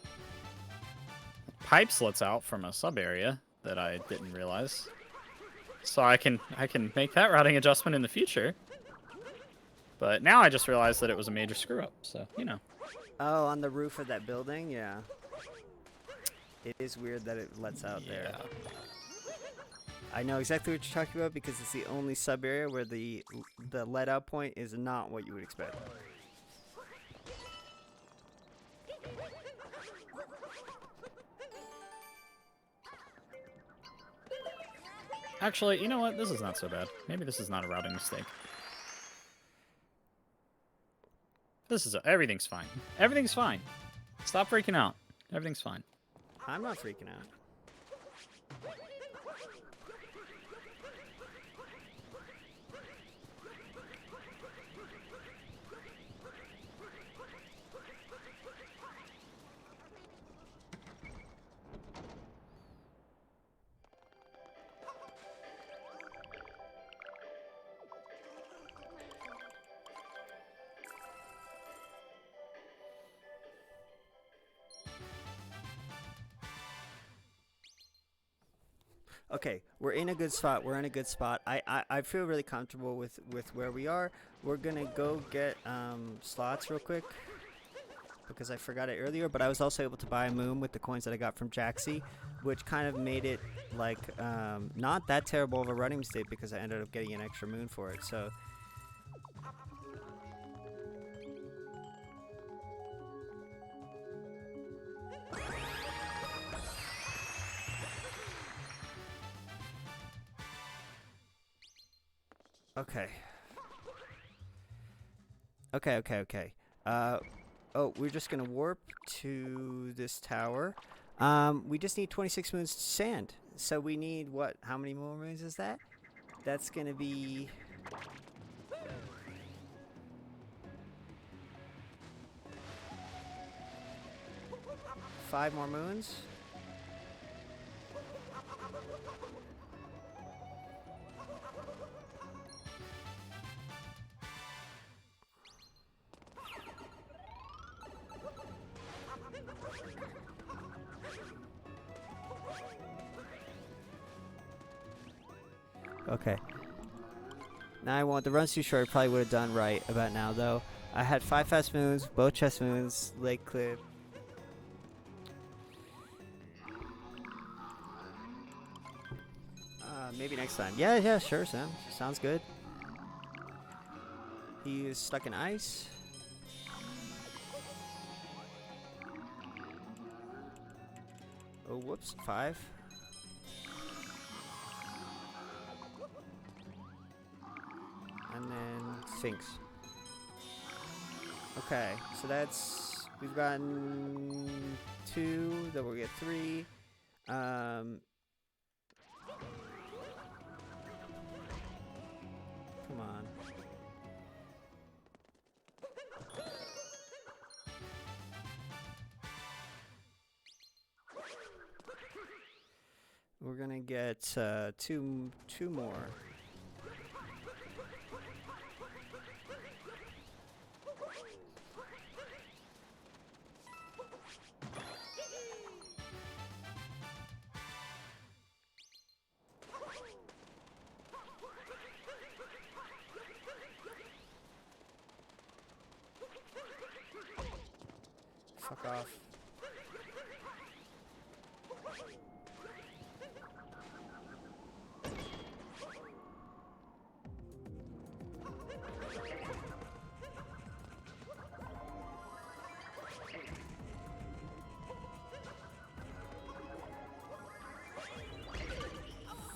pipes lets out from a sub area that I didn't realize. So I can make that routing adjustment in the future. But now I just realized that it was a major screw up, so, you know. Oh, on the roof of that building? Yeah. It is weird that it lets out there. I know exactly what you're talking about because it's the only sub area where the let out point is not what you would expect. Actually, you know what? This is not so bad. Maybe this is not a routing mistake. Everything's fine. Everything's fine. Stop freaking out. Everything's fine. I'm not freaking out. Okay, we're in a good spot. We're in a good spot. I feel really comfortable with where we are. We're gonna go get slots real quick because I forgot it earlier. But I was also able to buy a moon with the coins that I got from Jaxie, which kind of made it like not that terrible of a running mistake because I ended up getting an extra moon for it. So. Okay. Okay. Oh, we're just gonna warp to this tower. We just need 26 moons sand. So we need what? How many more moons is that? That's gonna be... five more moons. Okay. Now I want the run's too short. I probably would have done right about now, though. I had 5 fast moons, both chest moons, Lake Clip. Maybe next time. Yeah, sure, Sam. Sounds good. He is stuck in ice. Oh, whoops. 5. And then Sphinx. Okay, so that's... we've gotten 2, then we'll get 3. Come on. We're gonna get two more. Fuck off.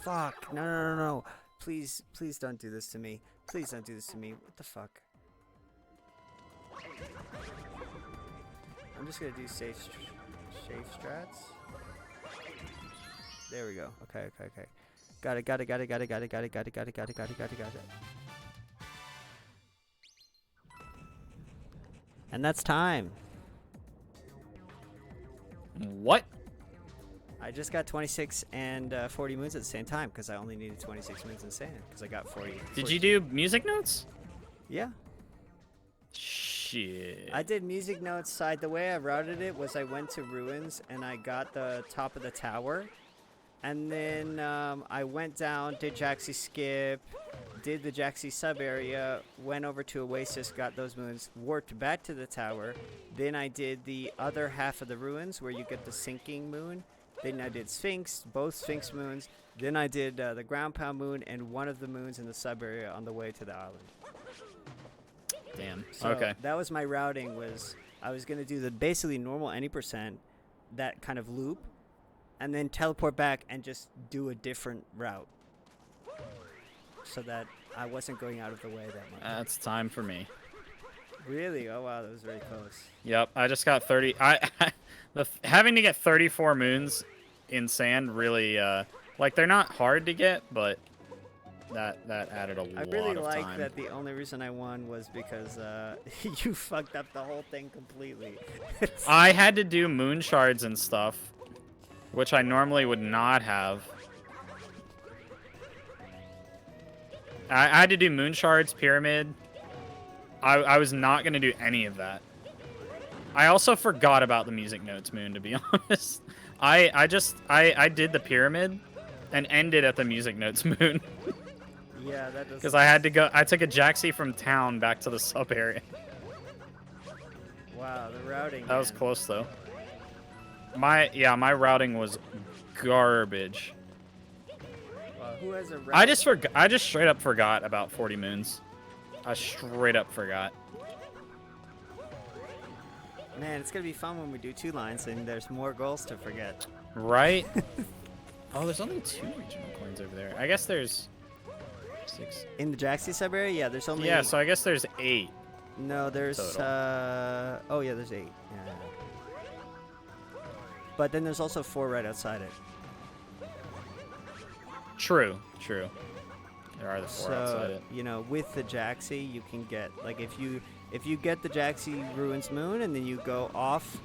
Fuck. No. Please don't do this to me. Please don't do this to me. What the fuck? I'm just gonna do safe strats. There we go. Okay. Got it. And that's time. What? I just got 26 and 40 moons at the same time because I only needed 26 moons in sand because I got 40. Did you do music notes? Yeah. Shit. I did music notes side. The way I routed it was I went to ruins and I got the top of the tower. And then I went down, did Jaxie skip, did the Jaxie sub area, went over to Oasis, got those moons, warped back to the tower. Then I did the other half of the ruins where you get the sinking moon. Then I did Sphinx, both Sphinx moons. Then I did the ground pound moon and one of the moons in the sub area on the way to the island. Damn. So okay. That was my routing. Was I was gonna do the basically normal any percent, that kind of loop, and then teleport back and just do a different route. so that I wasn't going out of the way that much. It's time for me. Really? Oh wow, that was very close. Yep, I just got 30. Having to get 34 moons in sand really, like they're not hard to get, but that added a I lot really of like time. that the only reason I won was because you fucked up the whole thing completely. I had to do moon shards and stuff, which I normally would not have. I had to do moon shards, pyramid. I was not going to do any of that. I also forgot about the music notes moon, to be honest. I did the pyramid and ended at the music notes moon. Yeah, that does. Because I had to go. I took a jacksie from town back to the sub area. Wow, the routing. That was close though. My routing was garbage. Who has a route? I just straight up forgot about 40 moons. I straight up forgot. Man, it's gonna be fun when we do 2 lines and there's more goals to forget. Right? Oh, there's only 2 regional coins over there. I guess there's 6. In the Jaxie sub area, yeah, there's only. Yeah, so I guess there's 8. No, there's. Total. Oh yeah, there's 8. Yeah. But then there's also 4 right outside it. True. There are the 4 outside it. You know, with the Jaxie, you can get like if you get the Jaxie Ruins Moon and then you go off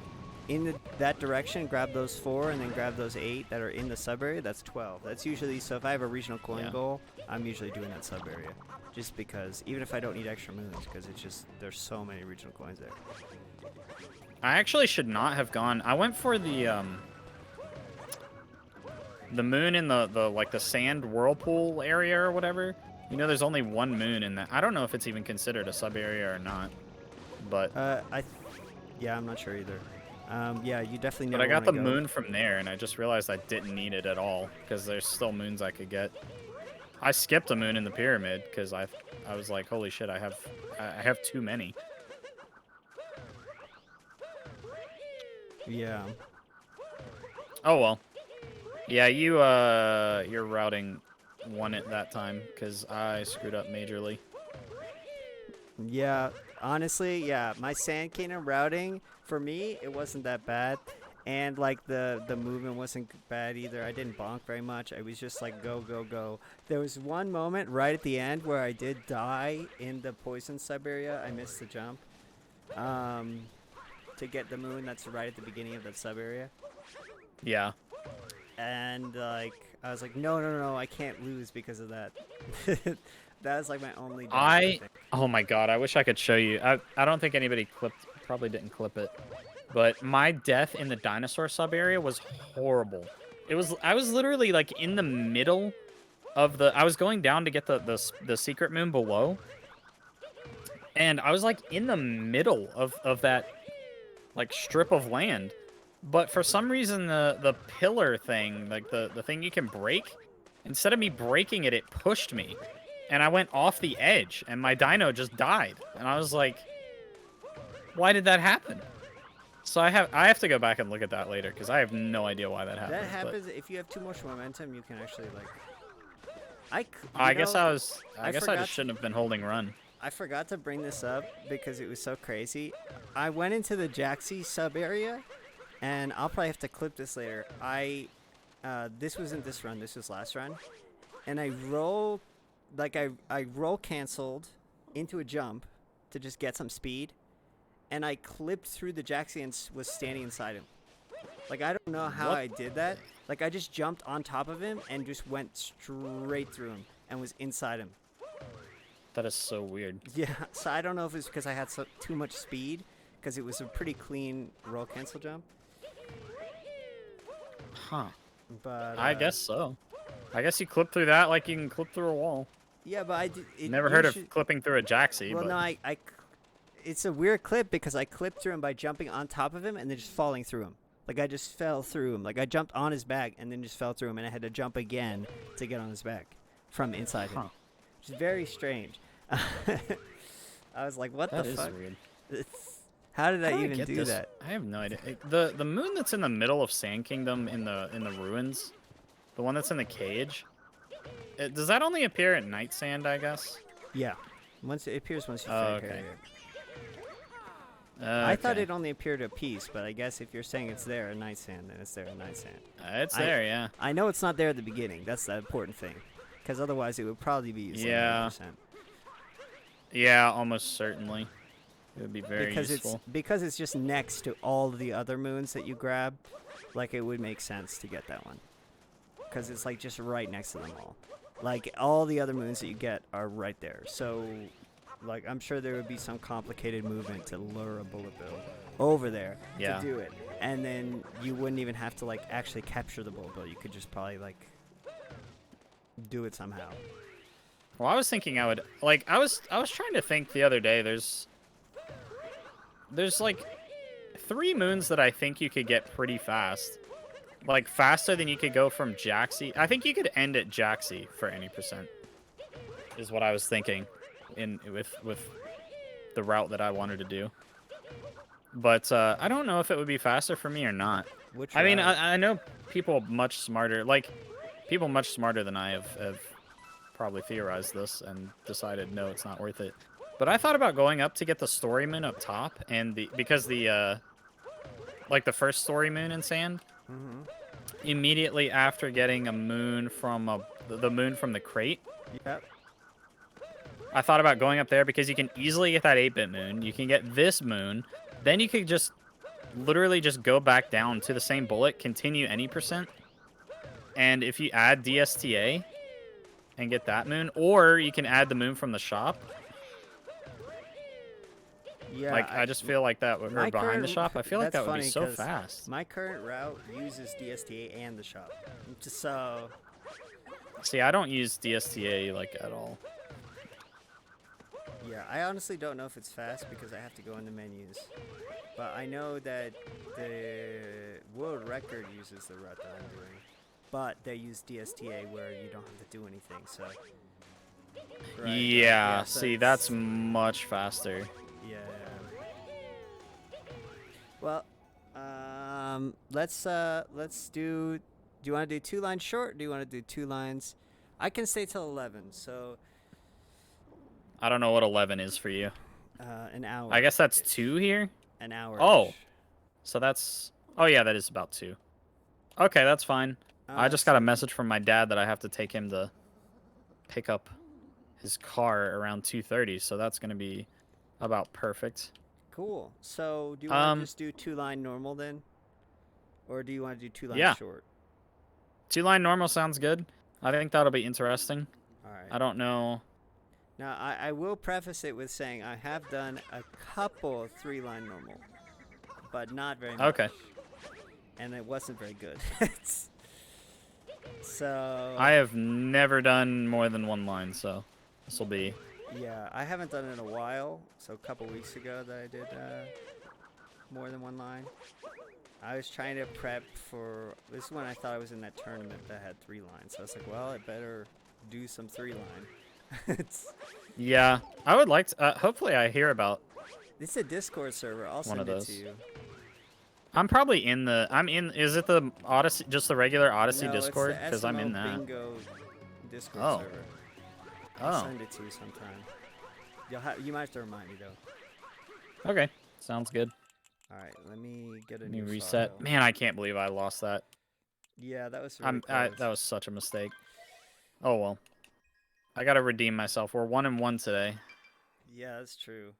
in that direction, grab those 4 and then grab those 8 that are in the sub area. That's 12. That's usually so. If I have a regional coin goal, I'm usually doing that sub area, just because even if I don't need extra moons, because it's just there's so many regional coins there. I actually should not have gone. I went for the moon in the like the sand whirlpool area or whatever. You know, there's only 1 moon in that. I don't know if it's even considered a sub area or not, but yeah, I'm not sure either. Yeah, you definitely. But I got the moon from there, and I just realized I didn't need it at all because there's still moons I could get. I skipped a moon in the pyramid because I was like, holy shit, I have too many. Yeah. Oh well. Yeah, your routing won it that time because I screwed up majorly. Yeah, honestly, yeah, my Sand Kingdom routing, for me, it wasn't that bad. And, like, the movement wasn't bad either. I didn't bonk very much. I was just like, go, go, go. There was one moment right at the end where I did die in the poison sub area. I missed the jump. To get the moon, that's right at the beginning of that sub area. Yeah. And, like, I was like, no, I can't lose because of that. That was, like, my only death, oh my god, I wish I could show you. I don't think anybody probably didn't clip it. But my death in the dinosaur sub area was horrible. I was literally, like, in the middle of I was going down to get the secret moon below. And I was, like, in the middle of that, like, strip of land. But for some reason, the pillar thing, like the thing you can break, instead of me breaking it, it pushed me. And I went off the edge, and my dino just died. And I was like, why did that happen? So I have to go back and look at that later, because I have no idea why that happened. That happens if you have too much momentum, you can actually, like... I guess I just shouldn't have been holding run. I forgot to bring this up because it was so crazy. I went into the Jaxie sub area, and I'll probably have to clip this later. This wasn't this run, this was last run. And I roll canceled into a jump to just get some speed. And I clipped through the Jaxie and was standing inside him. Like, I don't know how I did that. Like, I just jumped on top of him and just went straight through him and was inside him. That is so weird. Yeah, so I don't know if it's because I had too much speed, because it was a pretty clean roll cancel jump. Huh. But I guess so. I guess you clip through that like you can clip through a wall. Yeah, but I did. Never heard of clipping through a Jaxie. Well, but... no, it's a weird clip because I clipped through him by jumping on top of him and then just falling through him. Like, I just fell through him. Like, I jumped on his back and then just fell through him, and I had to jump again to get on his back from inside him. Which is very strange. I was like, what the fuck? That is weird. How did I even do that? I have no idea. The moon that's in the middle of Sand Kingdom in the ruins, the one that's in the cage, Does that only appear at night sand, I guess? Yeah. Once it appears once you Oh, finish okay. it. Okay. I thought it only appeared a piece, but I guess if you're saying it's there at night sand, then it's there at night sand. It's there, yeah. I know it's not there at the beginning. That's the important thing. Because otherwise it would probably be used like 90%. Yeah, almost certainly. It would be very useful. Because it's just next to all the other moons that you grab, like it would make sense to get that one. Because it's like just right next to them all. Like all the other moons that you get are right there. So like I'm sure there would be some complicated movement to lure a bullet bill over there to do it. And then you wouldn't even have to like actually capture the bullet bill. You could just probably like do it somehow. Well, I was thinking I would like I was trying to think the other day. There's like 3 moons that I think you could get pretty fast. Like faster than you could go from Jaxi. I think you could end at Jaxi for any percent. Is what I was thinking with the route that I wanted to do. But I don't know if it would be faster for me or not. I mean, I know people much smarter than I have probably theorized this and decided no, it's not worth it. But I thought about going up to get the story moon up top, and because the like the first story moon in sand, immediately after getting a moon from the moon from the crate. Yep. I thought about going up there because you can easily get that 8-bit moon. You can get this moon. Then you could just literally just go back down to the same bullet, continue any percent. And if you add DSTA and get that moon, or you can add the moon from the shop. Yeah, like I just feel like that would or behind the shop. I feel like that would be so fast. My current route uses DSTA and the shop. So see, I don't use DSTA like at all. Yeah, I honestly don't know if it's fast because I have to go in the menus. But I know that the world record uses the route that I'm doing. But they use DSTA where you don't have to do anything, so. Right. Yeah, so see, that's much faster. Yeah. Well, let's do you want to do 2 lines short, or do you want to do 2 lines? I can stay till 11, so. I don't know what 11 is for you. An hour. I guess that's 2 here? An hour. Oh. So that's... Oh, yeah, that is about 2. Okay, that's fine. I just got a message from my dad that I have to take him to pick up his car around 2:30, so that's going to be about perfect. Cool. So, do you want to just do 2-line normal then? Or do you want to do 2 lines short? 2-line normal sounds good. I think that'll be interesting. All right. I don't know... Now, I will preface it with saying I have done a couple of 3-line normal, but not very much. Okay. And it wasn't very good. So... I have never done more than 1 line, so this will be... Yeah, I haven't done it in a while, so a couple weeks ago that I did more than 1 line. I was trying to prep for... This is when I thought I was in that tournament that had 3 lines, so I was like, well, I better do some 3-line. Yeah, I would like to. Hopefully, I hear about. This is a Discord server. I'll send it to you. I'm probably in the. I'm in. Is it the Odyssey? Just the regular Odyssey no, Discord? Because I'm in that. Bingo Discord server. I'll send it to you sometime. You might have to remind me though. Okay, sounds good. All right, let me get a new reset. Photo. Man, I can't believe I lost that. Yeah, that was. Really that was such a mistake. Oh well. I gotta redeem myself. We're 1-1 today. Yeah, that's true.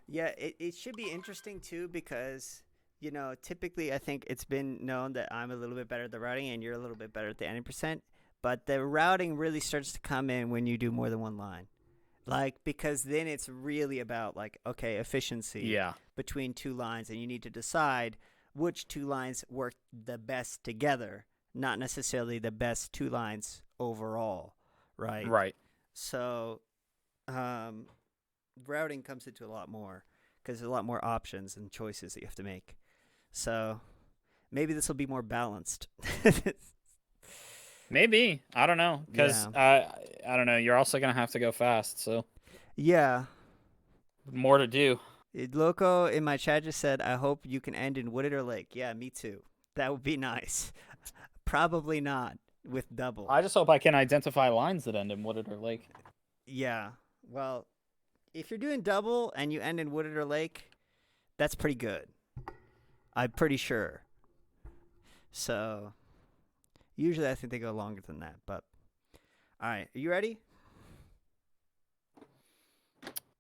Yeah, it should be interesting too because, you know, typically I think it's been known that I'm a little bit better at the routing and you're a little bit better at the 90%. But the routing really starts to come in when you do more than 1 line. Like, because then it's really about like, okay, efficiency between 2 lines, and you need to decide which 2 lines work the best together. Not necessarily the best 2 lines overall, right? Right. So, routing comes into a lot more because there's a lot more options and choices that you have to make. So, maybe this will be more balanced. Maybe. I don't know. Because, I don't know. You're also going to have to go fast, so. Yeah. More to do. Loco in my chat just said, I hope you can end in Wooded or Lake. Yeah, me too. That would be nice. Probably not with double. I just hope I can identify lines that end in Wooded or Lake. Yeah. Well, if you're doing double and you end in Wooded or Lake, that's pretty good. I'm pretty sure. So, usually I think they go longer than that. But, all right. Are you ready?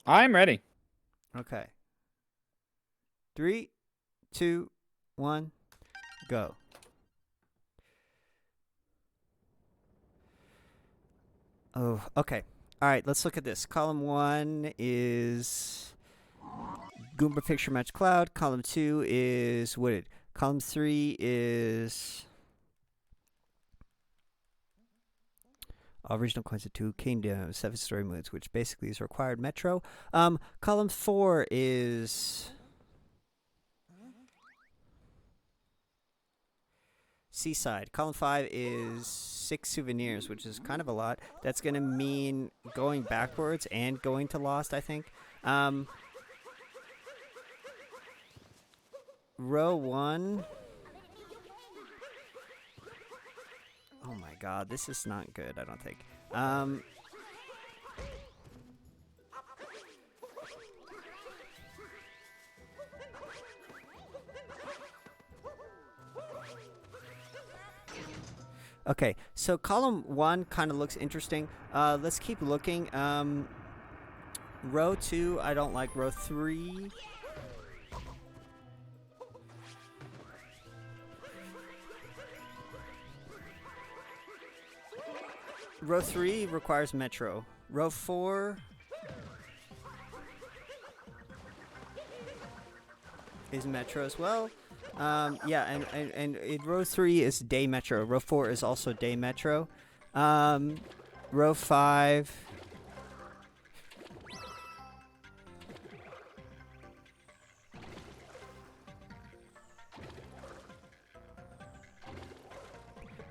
I'm ready. Okay. 3, 2, 1, go. Oh, okay. All right, let's look at this. Column 1 is Goomba Picture Match Cloud. Column 2 is Wooded. Column 3 is original coins of 2 Kingdoms, 7-story moons, which basically is required Metro. Column 4 is Seaside. Column 5 is 6 souvenirs, which is kind of a lot. That's going to mean going backwards and going to Lost, I think. Row 1. Oh my god, this is not good, I don't think. Okay, so column 1 kind of looks interesting. Let's keep looking. Row 2, I don't like. Row 3. Row 3 requires Metro. Row 4 is Metro as well. Yeah, and row 3 is day Metro. Row 4 is also day Metro. Row 5.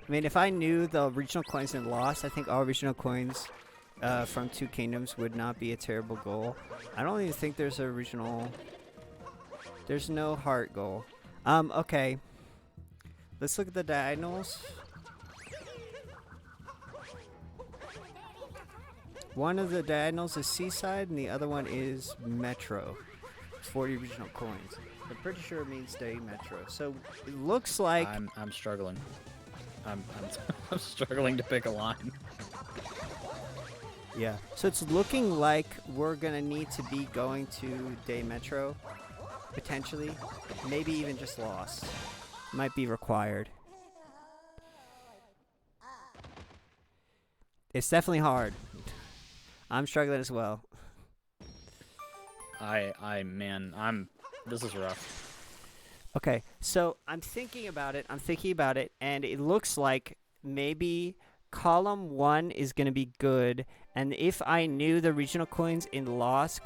I mean, if I knew the regional coins in Lost, I think all regional coins from 2 Kingdoms would not be a terrible goal. I don't even think there's a regional... There's no heart goal. Okay. Let's look at the diagonals. One of the diagonals is Seaside, and the other one is Metro. 40 regional coins. I'm pretty sure it means day Metro. So it looks like... I'm struggling. I'm struggling to pick a line. Yeah. So it's looking like we're going to need to be going to day Metro. Potentially. Maybe even just Lost. Might be required. It's definitely hard. I'm struggling as well. This is rough. Okay, so I'm thinking about it, and it looks like maybe column 1 is going to be good, and if I knew the regional coins in Lost,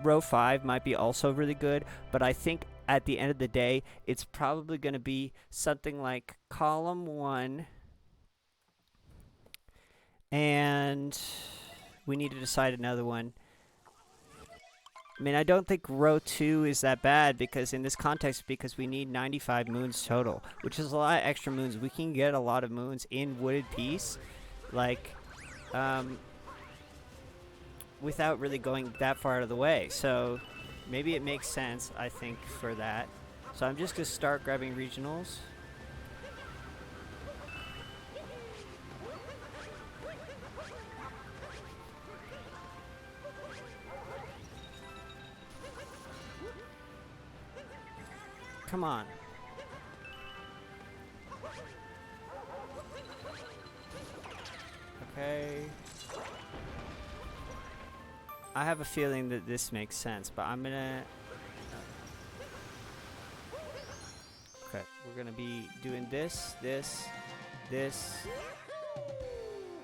row 5 might be also really good, but I think at the end of the day, it's probably going to be something like column 1, and we need to decide another one. I mean, I don't think row 2 is that bad because in this context, because we need 95 moons total, which is a lot of extra moons. We can get a lot of moons in Wooded Peace, like, without really going that far out of the way. So maybe it makes sense, I think, for that. So I'm just going to start grabbing regionals. Come on. Okay. I have a feeling that this makes sense, but I'm gonna... Okay, we're gonna be doing this,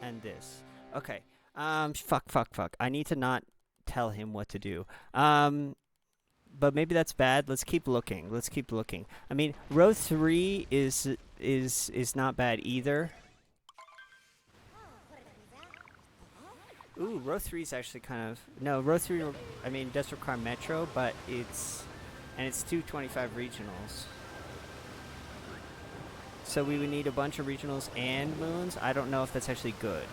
and this. Okay. Fuck. I need to not tell him what to do. But maybe that's bad. Let's keep looking. I mean, row 3 is not bad either. Ooh, row 3 is actually kind of... No, row 3, I mean, does require Metro, but it's 225 regionals. so we would need a bunch of regionals and moons. I don't know if that's actually good.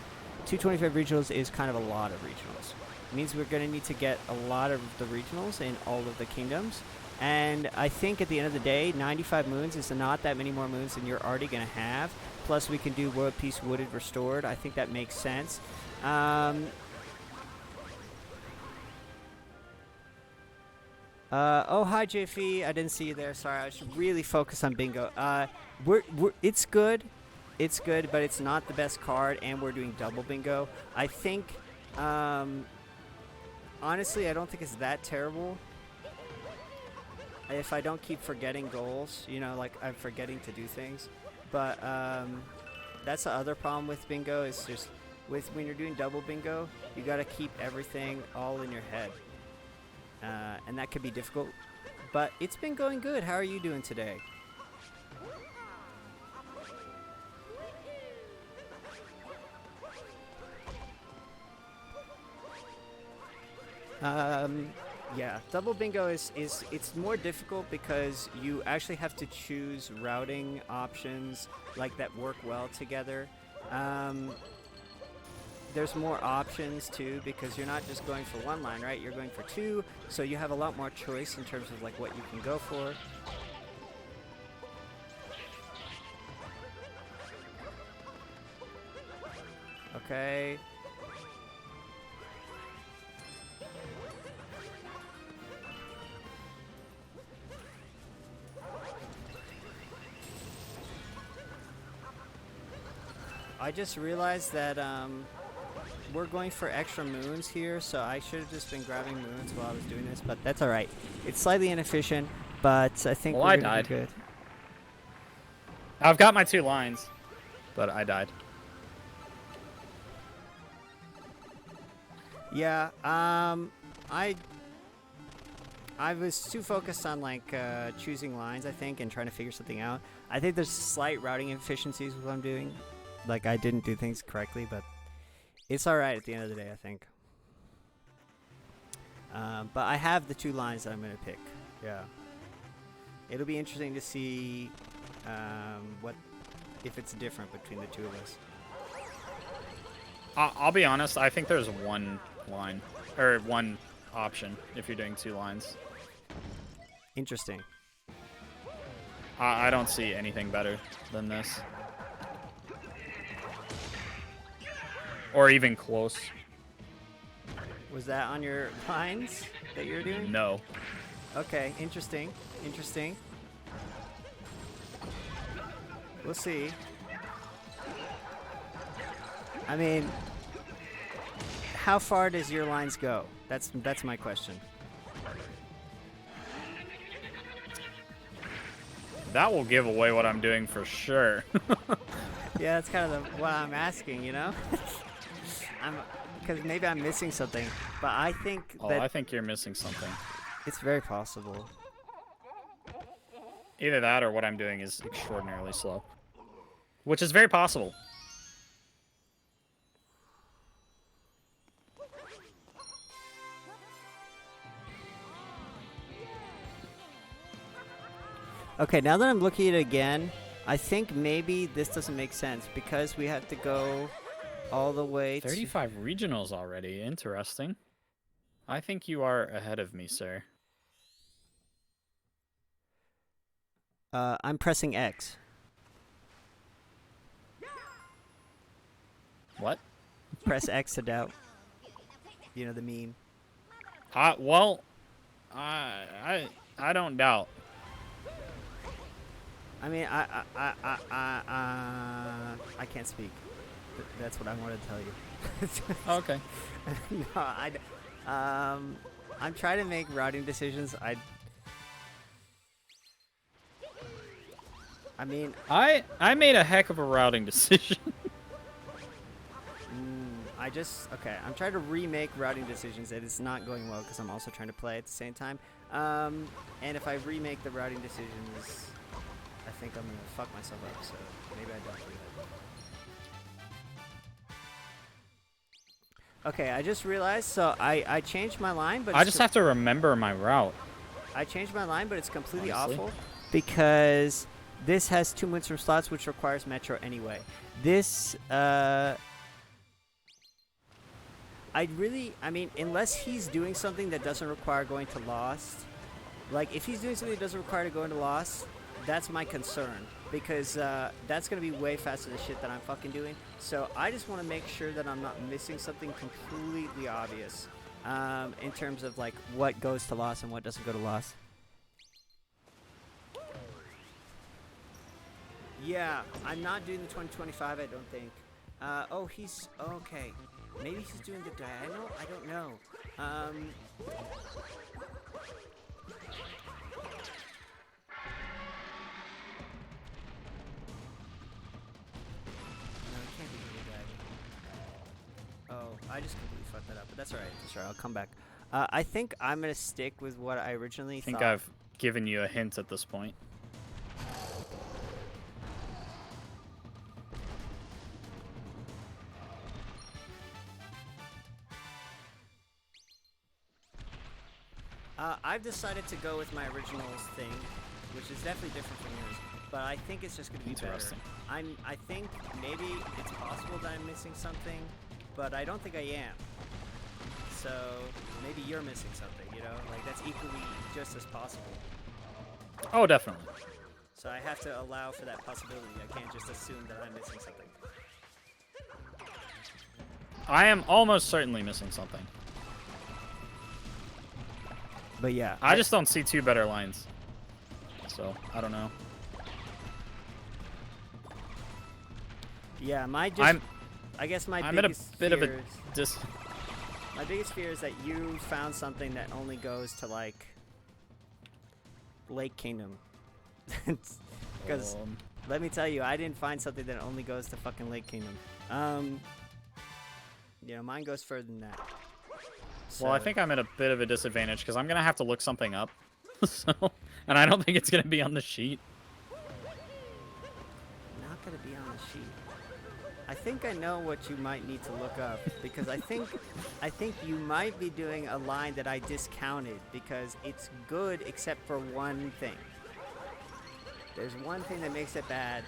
225 regionals is kind of a lot of regionals. It means we're going to need to get a lot of the regionals in all of the kingdoms. And I think at the end of the day, 95 moons is not that many more moons than you're already going to have. Plus, we can do World Peace Wooded Restored. I think that makes sense. Oh, hi, JFE. I didn't see you there. Sorry, I should really focus on bingo. It's good. It's good, but it's not the best card, and we're doing double bingo. I think, honestly, I don't think it's that terrible. If I don't keep forgetting goals, you know, like I'm forgetting to do things. But that's the other problem with bingo is just when you're doing double bingo, you got to keep everything all in your head. And that could be difficult, but it's been going good. How are you doing today? Yeah, double bingo is it's more difficult because you actually have to choose routing options like that work well together. There's more options too because you're not just going for one line, right? You're going for two, so you have a lot more choice in terms of like what you can go for. Okay. I just realized that we're going for extra moons here, so I should have just been grabbing moons while I was doing this, but that's alright. It's slightly inefficient, but I think we're gonna be good. I've got my 2 lines, but I died. Yeah, I was too focused on like choosing lines, I think, and trying to figure something out. I think there's slight routing inefficiencies with what I'm doing. Like I didn't do things correctly, but it's alright at the end of the day, I think. But I have the 2 lines that I'm going to pick. Yeah. It'll be interesting to see if it's different between the 2 of us. I'll be honest, I think there's one line, or one option if you're doing 2 lines. Interesting. I don't see anything better than this. Or even close. Was that on your lines that you're doing? No. Okay, interesting. Interesting. We'll see. I mean, how far does your lines go? That's my question. That will give away what I'm doing for sure. Yeah, that's kind of what I'm asking, you know? Because maybe I'm missing something, but I think that... I think you're missing something. It's very possible. Either that or what I'm doing is extraordinarily slow. Which is very possible. Okay, now that I'm looking at it again, I think maybe this doesn't make sense because we have to go all the way 35 regionals already. Interesting. I think you are ahead of me, sir. I'm pressing X. What? Press X to doubt. You know the meme. Well, I don't doubt. I mean, I can't speak. That's what I wanted to tell you. Okay. No, I'm trying to make routing decisions. I mean, I made a heck of a routing decision. okay, I'm trying to remake routing decisions, and it's not going well because I'm also trying to play at the same time. And if I remake the routing decisions, I think I'm gonna fuck myself up. So maybe I don't do that. Okay, I just realized. So I changed my line, but I just have to remember my route. I changed my line, but it's completely Honestly. awful because This has 2 moons from slots, which requires Metro anyway. This, I mean, unless he's doing something that doesn't require going to Lost, like, if he's doing something that doesn't require to go into Lost, that's my concern, because that's going to be way faster than shit that I'm fucking doing. So I just want to make sure that I'm not missing something completely obvious in terms of, like, what goes to Lost and what doesn't go to Lost. Yeah, I'm not doing the 2025, I don't think. Oh, he's... Okay. Maybe he's doing the diagonal? I don't know. No, he can't be doing the diagonal. Oh, I just completely fucked that up, but that's alright. That's alright, I'll come back. I think I'm going to stick with what I originally thought. I think I've given you a hint at this point. I've decided to go with my originals thing, which is definitely different from yours, but I think it's just going to be better. Interesting. I think maybe it's possible that I'm missing something, but I don't think I am. So maybe you're missing something, you know? Like, that's equally just as possible. Oh, definitely. So I have to allow for that possibility. I can't just assume that I'm missing something. I am almost certainly missing something. But yeah. I just don't see 2 better lines. So, I don't know. Yeah, I guess I'm at a bit of a my biggest fear is that you found something that only goes to, like, Lake Kingdom. Because let me tell you, I didn't find something that only goes to fucking Lake Kingdom. You know, mine goes further than that. So. Well, I think I'm at a bit of a disadvantage because I'm gonna have to look something up. And I don't think it's gonna be on the sheet. Not gonna be on the sheet. I think I know what you might need to look up, because I think you might be doing a line that I discounted because it's good except for one thing. There's one thing that makes it bad,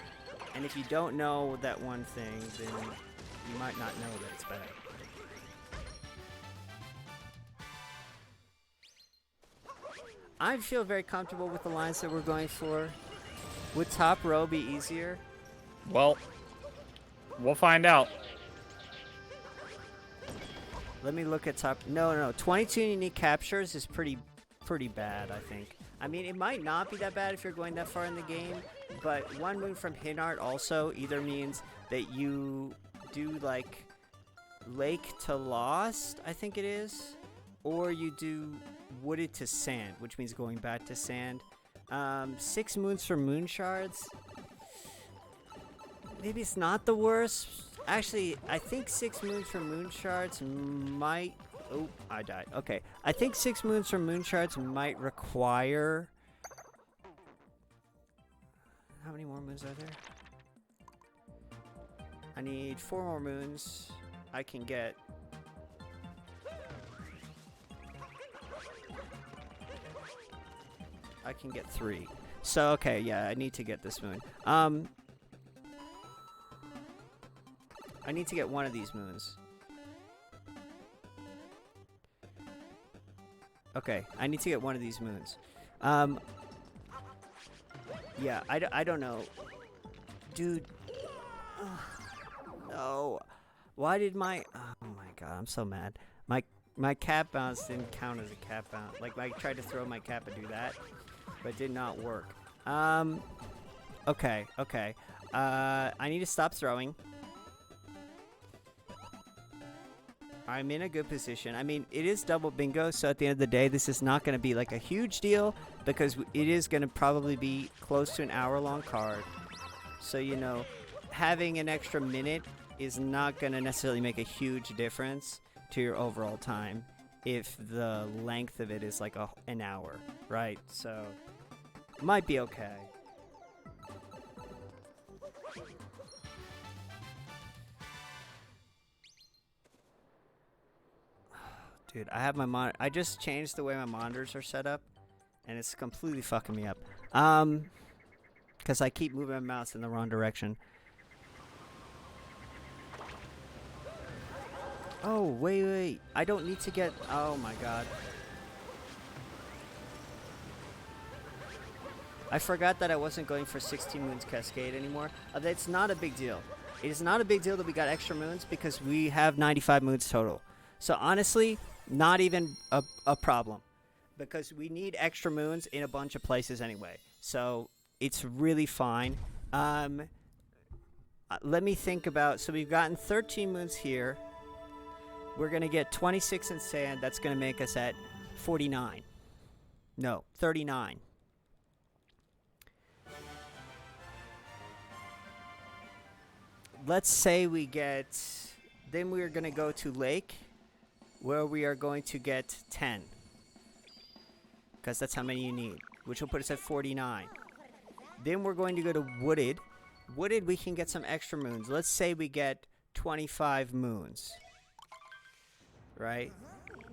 and if you don't know that one thing, then you might not know that it's bad. I feel very comfortable with the lines that we're going for. Would top row be easier? Well, we'll find out. Let me look at top. No. 22 unique captures is pretty bad, I think. I mean, it might not be that bad if you're going that far in the game, but 1 moon from Hinart also either means that you do, like, Lake to Lost, I think it is, or you do Wooded to Sand, which means going back to Sand. 6 moons for Moon Shards. Maybe it's not the worst. Actually, I think 6 moons for Moon Shards might... Oh, I died. Okay. I think 6 moons for Moon Shards might require... How many more moons are there? I need 4 more moons. I can get... I can get 3. So, okay, yeah, I need to get this moon. I need to get one of these moons. Okay, I need to get one of these moons. Yeah, I don't know. Dude. No. Why did my... Oh my god, I'm so mad. My cap bounce didn't count as a cap bounce. Like, I tried to throw my cap and do that, but it did not work. Okay. I need to stop throwing. I'm in a good position. I mean, it is double bingo, so at the end of the day, this is not going to be like a huge deal because it is going to probably be close to an hour-long card. So, you know, having an extra minute is not going to necessarily make a huge difference to your overall time if the length of it is like an hour, right? So, might be okay. Dude, I have my I just changed the way my monitors are set up, and it's completely fucking me up. Because I keep moving my mouse in the wrong direction. Oh, wait. I don't need to get... Oh, my God. I forgot that I wasn't going for 16 Moons Cascade anymore. It's not a big deal. It is not a big deal that we got extra moons because we have 95 moons total. So, honestly, not even a problem. Because we need extra moons in a bunch of places anyway. So, it's really fine. Let me think about... So, we've gotten 13 moons here. We're going to get 26 in sand. That's going to make us at 49. No, 39. Let's say we get... Then we're going to go to lake, where we are going to get 10. Because that's how many you need, which will put us at 49. Then we're going to go to wooded. Wooded, we can get some extra moons. Let's say we get 25 moons. Right?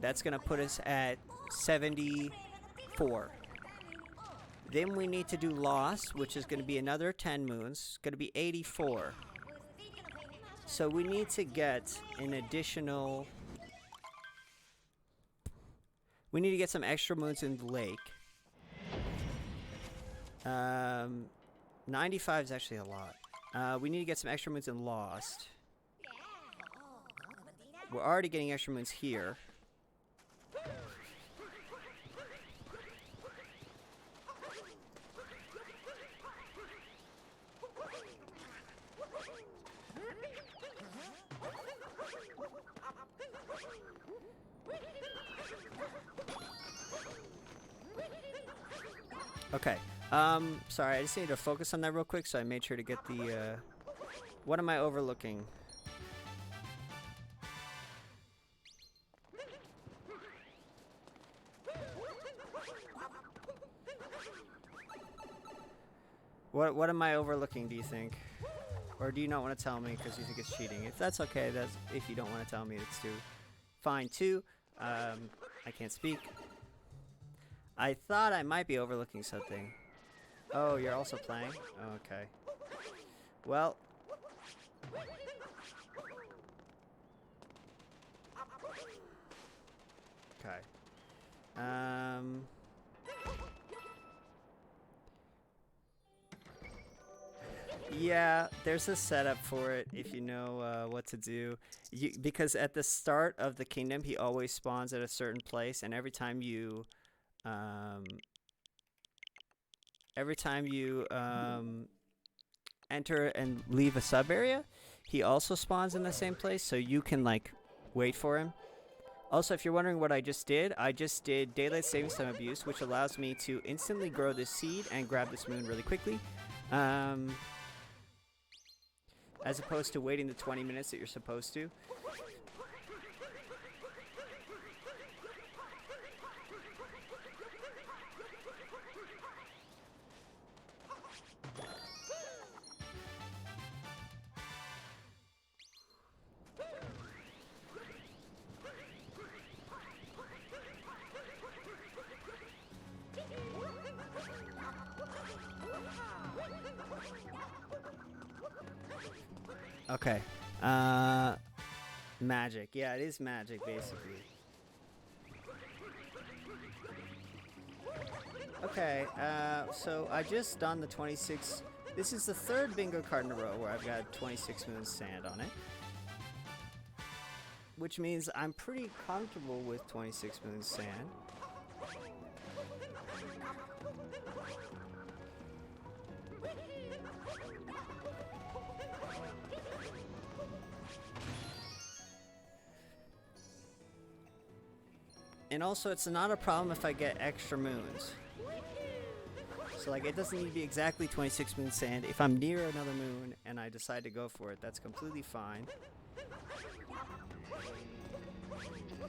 That's going to put us at 74. Then we need to do lost, which is going to be another 10 moons. It's going to be 84. So we need to get an additional... We need to get some extra moons in the lake. 95 is actually a lot. We need to get some extra moons in lost. We're already getting extra moons here. Okay. Sorry, I just need to focus on that real quick, so I made sure to get the, What am I overlooking? What am I overlooking, do you think? Or do you not want to tell me because you think it's cheating? If that's okay, that's if you don't want to tell me, it's too fine too. I can't speak. I thought I might be overlooking something. Oh, you're also playing? Okay. Well. Okay. Yeah, there's a setup for it if you know what to do. Because at the start of the kingdom, he always spawns at a certain place, and every time you enter and leave a sub area, he also spawns in the same place, so you can like wait for him. Also, if you're wondering what I just did Daylight Savings Time Abuse, which allows me to instantly grow this seed and grab this moon really quickly. As opposed to waiting the 20 minutes that you're supposed to. Okay. Magic. Yeah, it is magic, basically. Okay, so I just done the 26... This is the third bingo card in a row where I've got 26 moons sand on it. Which means I'm pretty comfortable with 26 moons sand. And also, it's not a problem if I get extra moons. So, like, it doesn't need to be exactly 26 moon sand. If I'm near another moon and I decide to go for it, that's completely fine.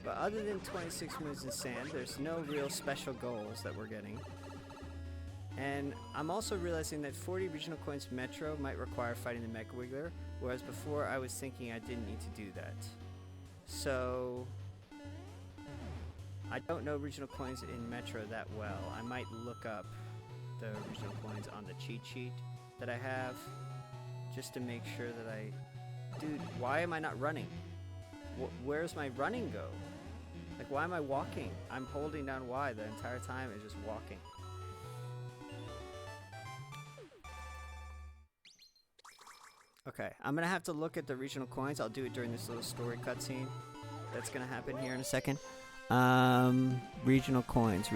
But other than 26 moons in sand, there's no real special goals that we're getting. And I'm also realizing that 40 regional coins Metro might require fighting the Mecha Wiggler, whereas before I was thinking I didn't need to do that. So... I don't know regional coins in Metro that well. I might look up the regional coins on the cheat sheet that I have, just to make sure that I... Dude, why am I not running? Where's my running go? Like, why am I walking? I'm holding down Y the entire time and just walking. Okay, I'm gonna have to look at the regional coins. I'll do it during this little story cutscene that's gonna happen here in a second. Regional coins.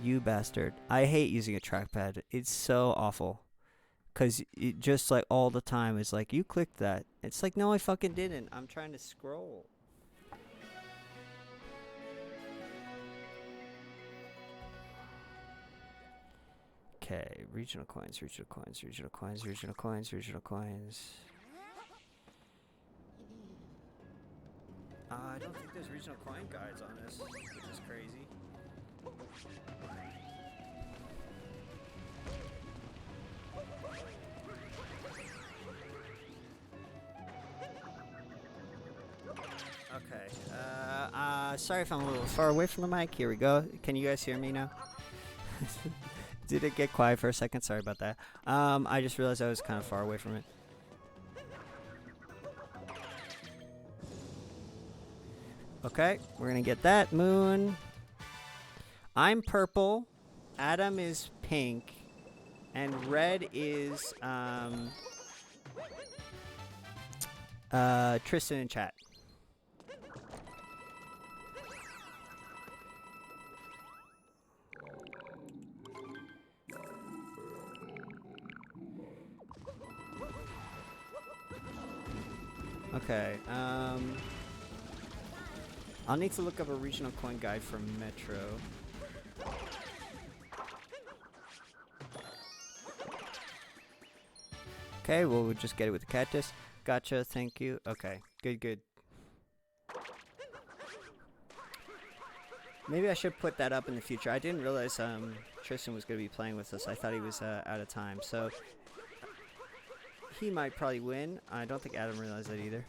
You bastard. I hate using a trackpad. It's so awful. Because it just like all the time is like, you clicked that. It's like, no, I fucking didn't. I'm trying to scroll. Okay, regional coins. I don't think there's regional coin guides on this, which is crazy. Okay. Sorry if I'm a little far away from the mic. Here we go. Can you guys hear me now? Did it get quiet for a second? Sorry about that. I just realized I was kind of far away from it. Okay, we're gonna get that moon. I'm purple. Adam is pink. And red is Tristan in chat. Okay, I'll need to look up a regional coin guide for Metro. Okay, well, we'll just get it with the cactus. Gotcha, thank you. Okay, good. Maybe I should put that up in the future. I didn't realize Tristan was going to be playing with us. I thought he was out of time, so he might probably win. I don't think Adam realized that either.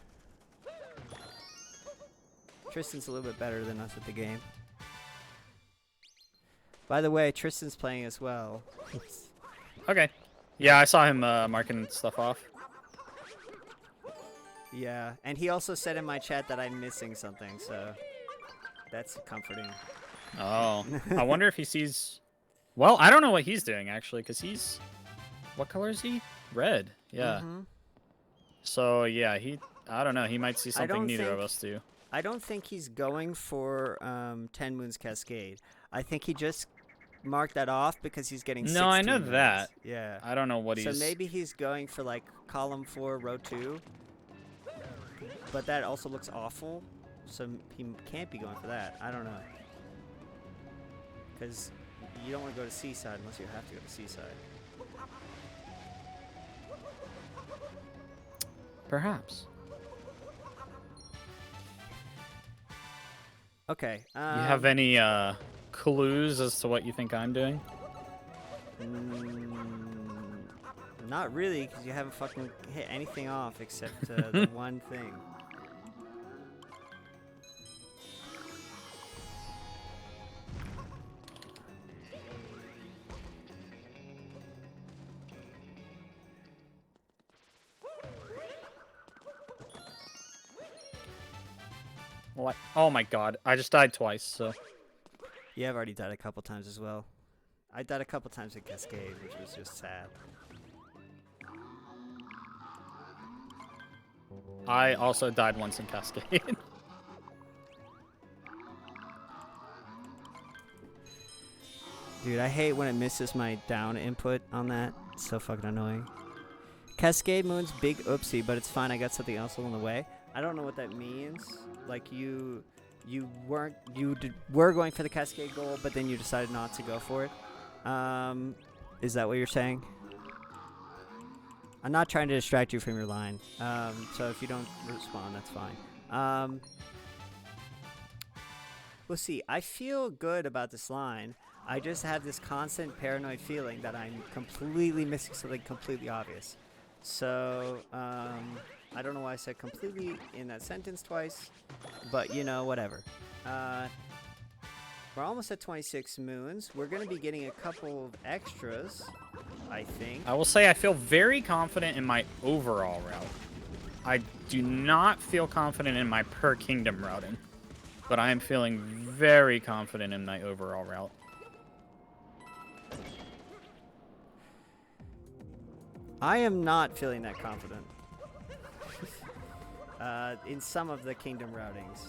Tristan's a little bit better than us at the game. By the way, Tristan's playing as well. Okay. Yeah, I saw him marking stuff off. Yeah, and he also said in my chat that I'm missing something, so that's comforting. Oh, I wonder if he sees... Well, I don't know what he's doing, actually, because he's... What color is he? Red. Yeah. Mm-hmm. So, yeah, I don't know. He might see something neither of us do. I don't think he's going for 10 Moons Cascade. I think he just marked that off because he's getting 16 No, I know moons. that. Yeah. I don't know what he's... So maybe he's going for, like, column 4, row 2. But that also looks awful. So he can't be going for that. I don't know. Because you don't want to go to Seaside unless you have to go to Seaside. Perhaps. Okay. You have any clues as to what you think I'm doing? Not really, because you haven't fucking hit anything off except the one thing. What? Oh my god, I just died twice, so... Yeah, I've already died a couple times as well. I died a couple times at Cascade, which was just sad. I also died once in Cascade. Dude, I hate when it misses my down input on that. It's so fucking annoying. Cascade Moon's big oopsie, but it's fine. I got something else along the way. I don't know what that means. Like you were going for the Cascade goal, but then you decided not to go for it. Is that what you're saying? I'm not trying to distract you from your line. So if you don't respond, that's fine. We'll see. I feel good about this line. I just have this constant paranoid feeling that I'm completely missing something completely obvious. So, I don't know why I said completely in that sentence twice, but you know, whatever. We're almost at 26 moons. We're going to be getting a couple of extras, I think. I will say I feel very confident in my overall route. I do not feel confident in my per kingdom routing, but I am feeling very confident in my overall route. I am not feeling that confident in some of the kingdom routings.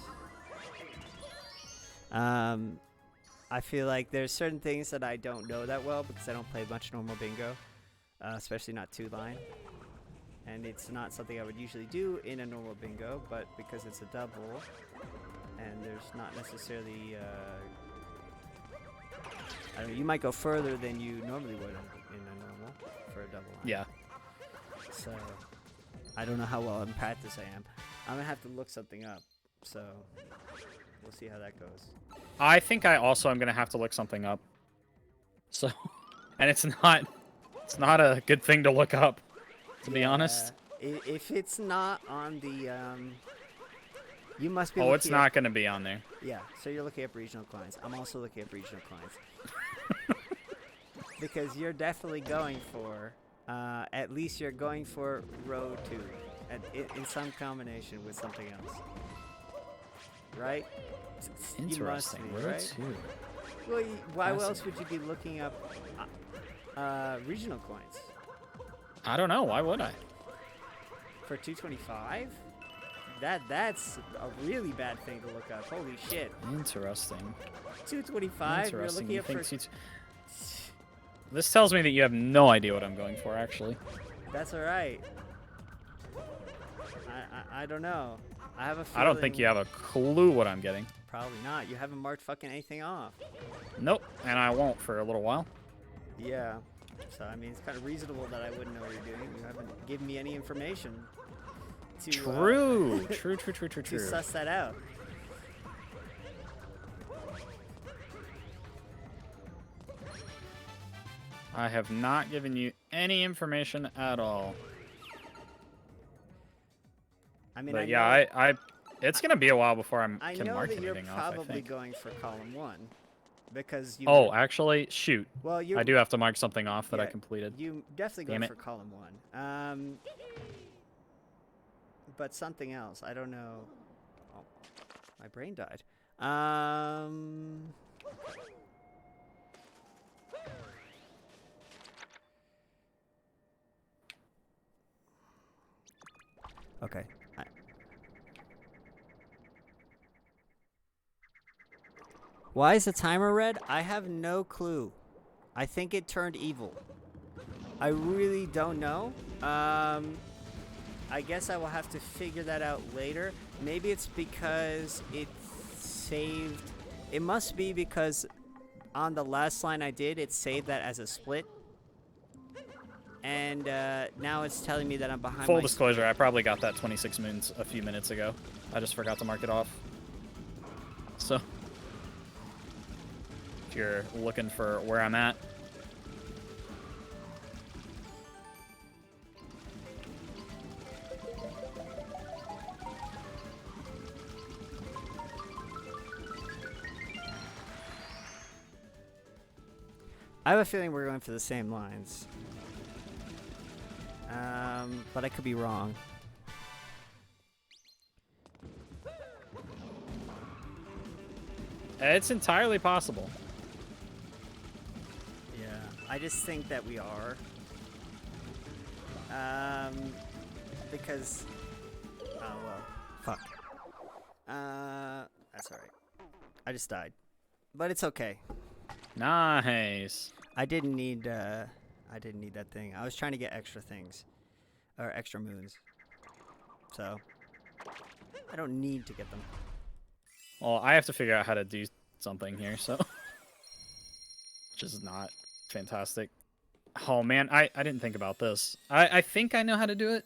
I feel like there's certain things that I don't know that well because I don't play much normal bingo, especially not two-line. And it's not something I would usually do in a normal bingo, but because it's a double, and there's not necessarily, I don't know, you might go further than you normally would in a normal for a double line. Yeah. So, I don't know how well in practice I am. I'm gonna have to look something up, so we'll see how that goes. I think I also am gonna have to look something up. So, and it's not a good thing to look up, to be honest. If it's not on the, you must be. Oh, it's not gonna be on there. Yeah, so you're looking up regional clients. I'm also looking up regional clients. Because you're definitely going for, at least you're going for row 2, in some combination with something else. Right? Interesting. You must be, Row right? 2. Well, why else would you be looking up regional coins? I don't know. Why would I? For 225? That's a really bad thing to look up. Holy shit. Interesting. 225? You're looking up for... This tells me that you have no idea what I'm going for, actually. That's alright. I don't know. I have a feeling... I don't think you have a clue what I'm getting. Probably not. You haven't marked fucking anything off. Nope, and I won't for a little while. Yeah. So, I mean, it's kind of reasonable that I wouldn't know what you're doing. You haven't given me any information to... True. True. To suss that out. I have not given you any information at all. I mean, but yeah, it's gonna be a while before I can know mark that you're anything off. I probably think. going for column 1 because you. Oh, actually, shoot. Well, I do have to mark something off that I yeah, completed. You definitely Damn go it. for column 1. But something else. I don't know. Oh, my brain died. Okay. Why is the timer red? I have no clue. I think it turned evil. I really don't know. I guess I will have to figure that out later. Maybe it's because it saved... It must be because on the last line I did, it saved that as a split. And now it's telling me that I'm behind. Full disclosure, I probably got that 26 moons a few minutes ago. I just forgot to mark it off. So, if you're looking for where I'm at. I have a feeling we're going for the same lines. But I could be wrong. It's entirely possible. Yeah, I just think that we are. Because... Oh, well. Fuck. That's alright. I just died. But it's okay. Nice. I didn't need that thing. I was trying to get extra things. Or extra moons. So, I don't need to get them. Well, I have to figure out how to do something here, so... Which is not fantastic. Oh, man, I didn't think about this. I think I know how to do it.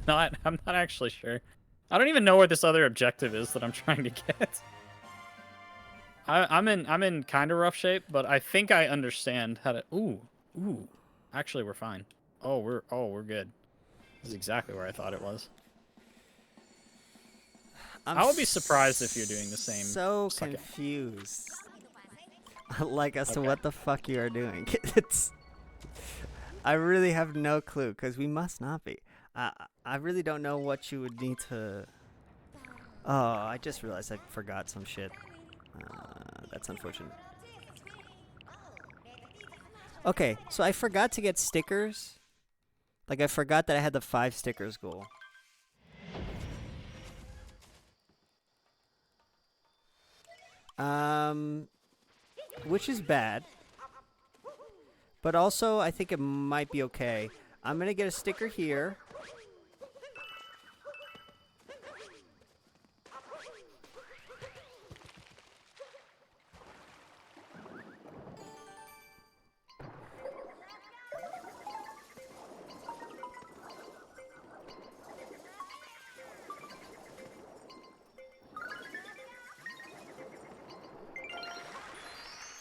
I'm not actually sure. I don't even know where this other objective is that I'm trying to get. I'm in kind of rough shape, but I think I understand how to... Ooh. Actually, we're fine. We're good. This is exactly where I thought it was. I would be surprised if you're doing the same. So second. confused. Like as to Okay. what the fuck you are doing. It's. I really have no clue because we must not be. I really don't know what you would need to. Oh, I just realized I forgot some shit. That's unfortunate. Okay, so I forgot to get stickers. Like I forgot that I had the 5 stickers goal. Which is bad. But also, I think it might be okay. I'm gonna get a sticker here.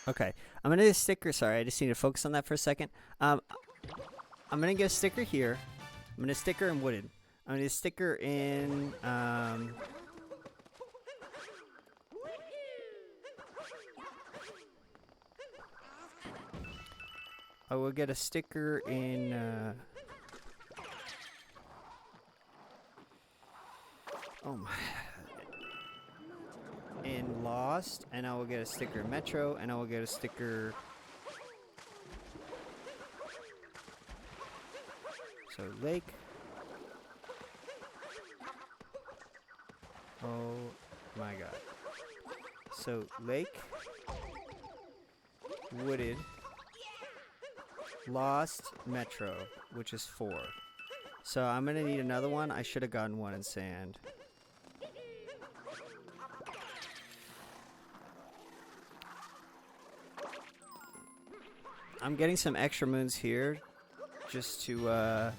Okay, I'm gonna get a sticker. Sorry, I just need to focus on that for a second. I'm gonna get a sticker here. I'm gonna sticker in wooded. I'm gonna sticker in. I will get a sticker in. Oh my. In Lost, and I will get a sticker in Metro, and I will get a sticker. So Lake. Oh my god. So Lake, Wooded, Lost, Metro, which is 4. So I'm gonna need another one. I should have gotten one in Sand. I'm getting some extra moons here, just to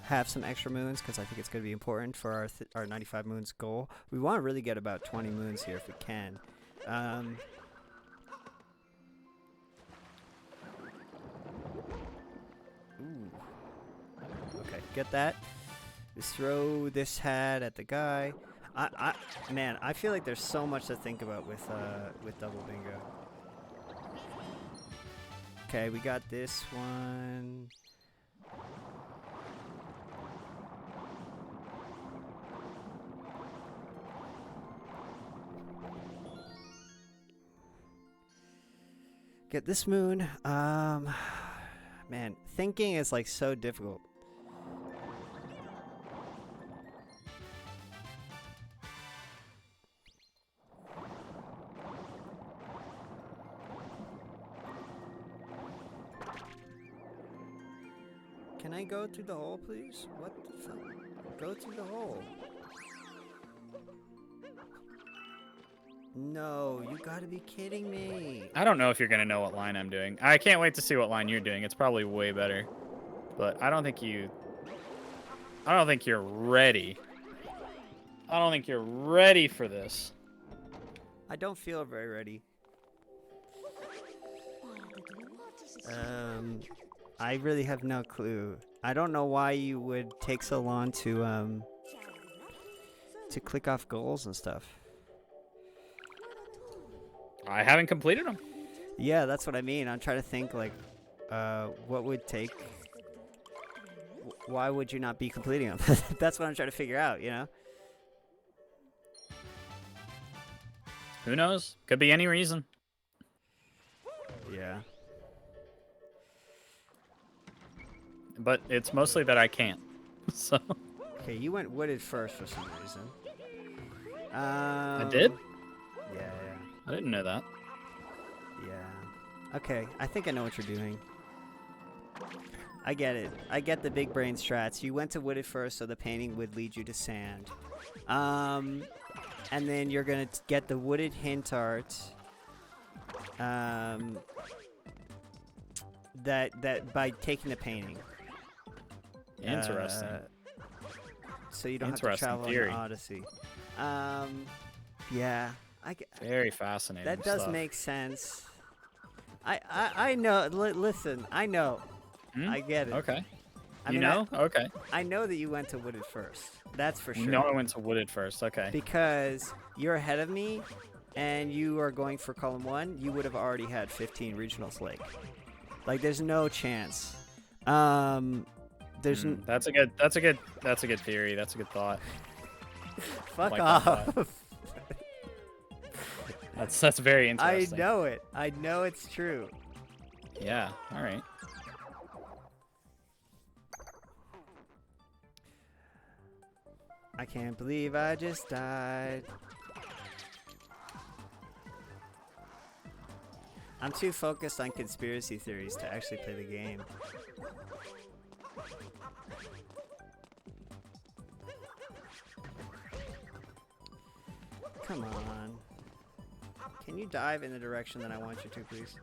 have some extra moons, because I think it's going to be important for our 95 moons goal. We want to really get about 20 moons here if we can. Ooh. Okay, get that. Just throw this hat at the guy. Man, I feel like there's so much to think about with double bingo. Okay, we got this one. Get this moon. Man, thinking is like so difficult. Can I go through the hole, please? What the fuck? Go through the hole. No, you gotta be kidding me. I don't know if you're gonna know what line I'm doing. I can't wait to see what line you're doing. It's probably way better, but I don't think you're ready. I don't think you're ready for this. I don't feel very ready. I really have no clue. I don't know why you would take so long to click off goals and stuff. I haven't completed them. Yeah, that's what I mean. I'm trying to think like, what would take. Why would you not be completing them? That's what I'm trying to figure out. You know. Who knows? Could be any reason. Yeah. But it's mostly that I can't. So. Okay, you went wooded first for some reason. I did? Yeah. I didn't know that. Yeah. Okay, I think I know what you're doing. I get it. I get the big brain strats. You went to wooded first, so the painting would lead you to sand. And then you're gonna get the wooded hint art. That by taking the painting. Interesting. So you don't have to travel on the Odyssey. Yeah. Very fascinating. That does make sense. I know. Listen, I know. I get it. Okay. I You mean, know? Okay. I know that you went to wooded first. That's for sure. You know I went to wooded first. Okay. Because you're ahead of me, and you are going for column 1. You would have already had 15 regionals lake. Like, there's no chance. There's That's a good theory. That's a good thought. fuck like off. That's very interesting. I know it. I know it's true. Yeah. All right. I can't believe I just died. I'm too focused on conspiracy theories to actually play the game. Come on. Can you dive in the direction that I want you to, please?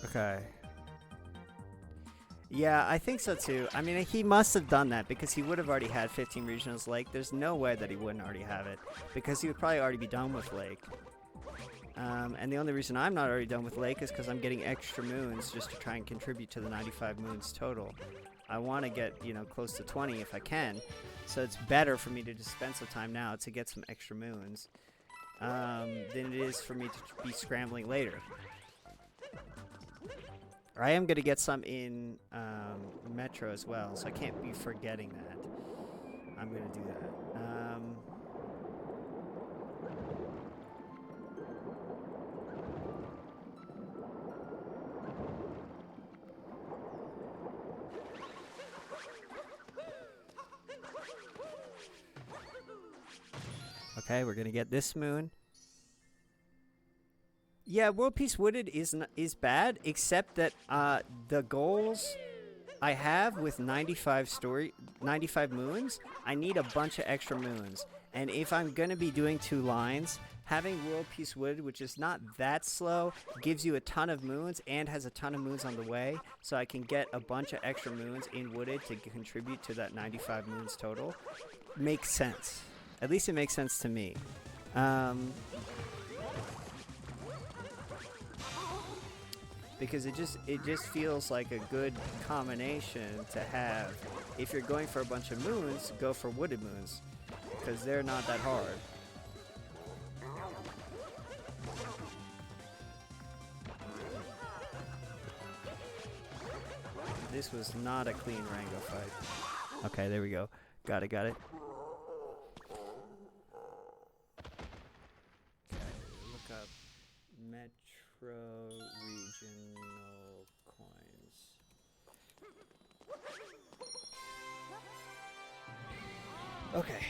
Okay. Yeah, I think so too. I mean, he must have done that because he would have already had 15 regionals lake. There's no way that he wouldn't already have it because he would probably already be done with lake. And the only reason I'm not already done with lake is because I'm getting extra moons just to try and contribute to the 95 moons total. I want to get, you know, close to 20 if I can. So it's better for me to just spend some time now to get some extra moons than it is for me to be scrambling later. I am going to get some in Metro as well, so I can't be forgetting that. I'm going to do that. Okay, we're going to get this moon. Yeah, World Peace Wooded is bad, except that the goals I have with 95 moons, I need a bunch of extra moons. And if I'm going to be doing 2 lines, having World Peace Wooded, which is not that slow, gives you a ton of moons and has a ton of moons on the way, so I can get a bunch of extra moons in Wooded to contribute to that 95 moons total. Makes sense. At least it makes sense to me. Because it just feels like a good combination to have. If you're going for a bunch of moons, go for wooded moons, because they're not that hard. This was not a clean Rango fight. Okay, there we go. Got it. Okay, look up Metro regional coins. Okay.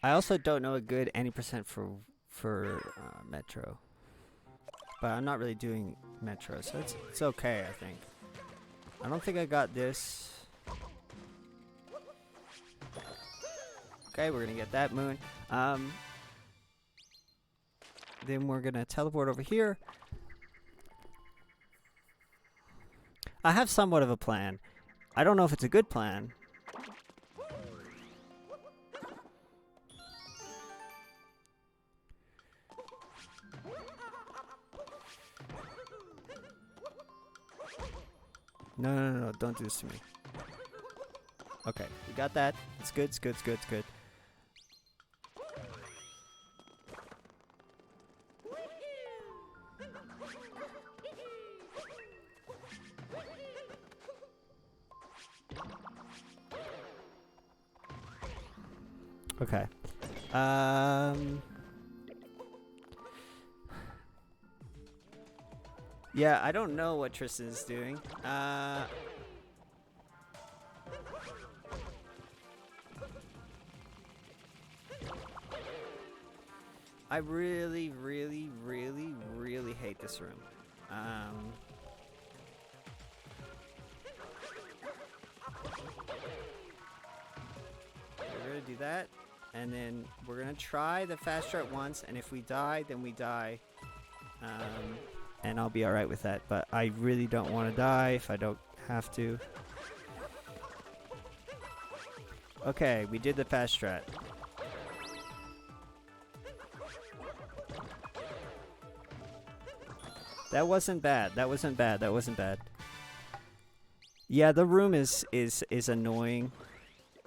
I also don't know a good any percent for Metro, but I'm not really doing Metro, so it's okay. I think. I don't think I got this. Okay, we're gonna get that moon. Then we're gonna teleport over here. I have somewhat of a plan. I don't know if it's a good plan. No, don't do this to me. Okay, we got that. It's good. Okay. Yeah, I don't know what Tristan is doing. I really hate this room. that, and then we're gonna try the fast strat once, and if we die, then we die. And I'll be alright with that, but I really don't want to die if I don't have to. Okay, we did the fast strat. That wasn't bad. That wasn't bad. That wasn't bad. Yeah, the room is annoying,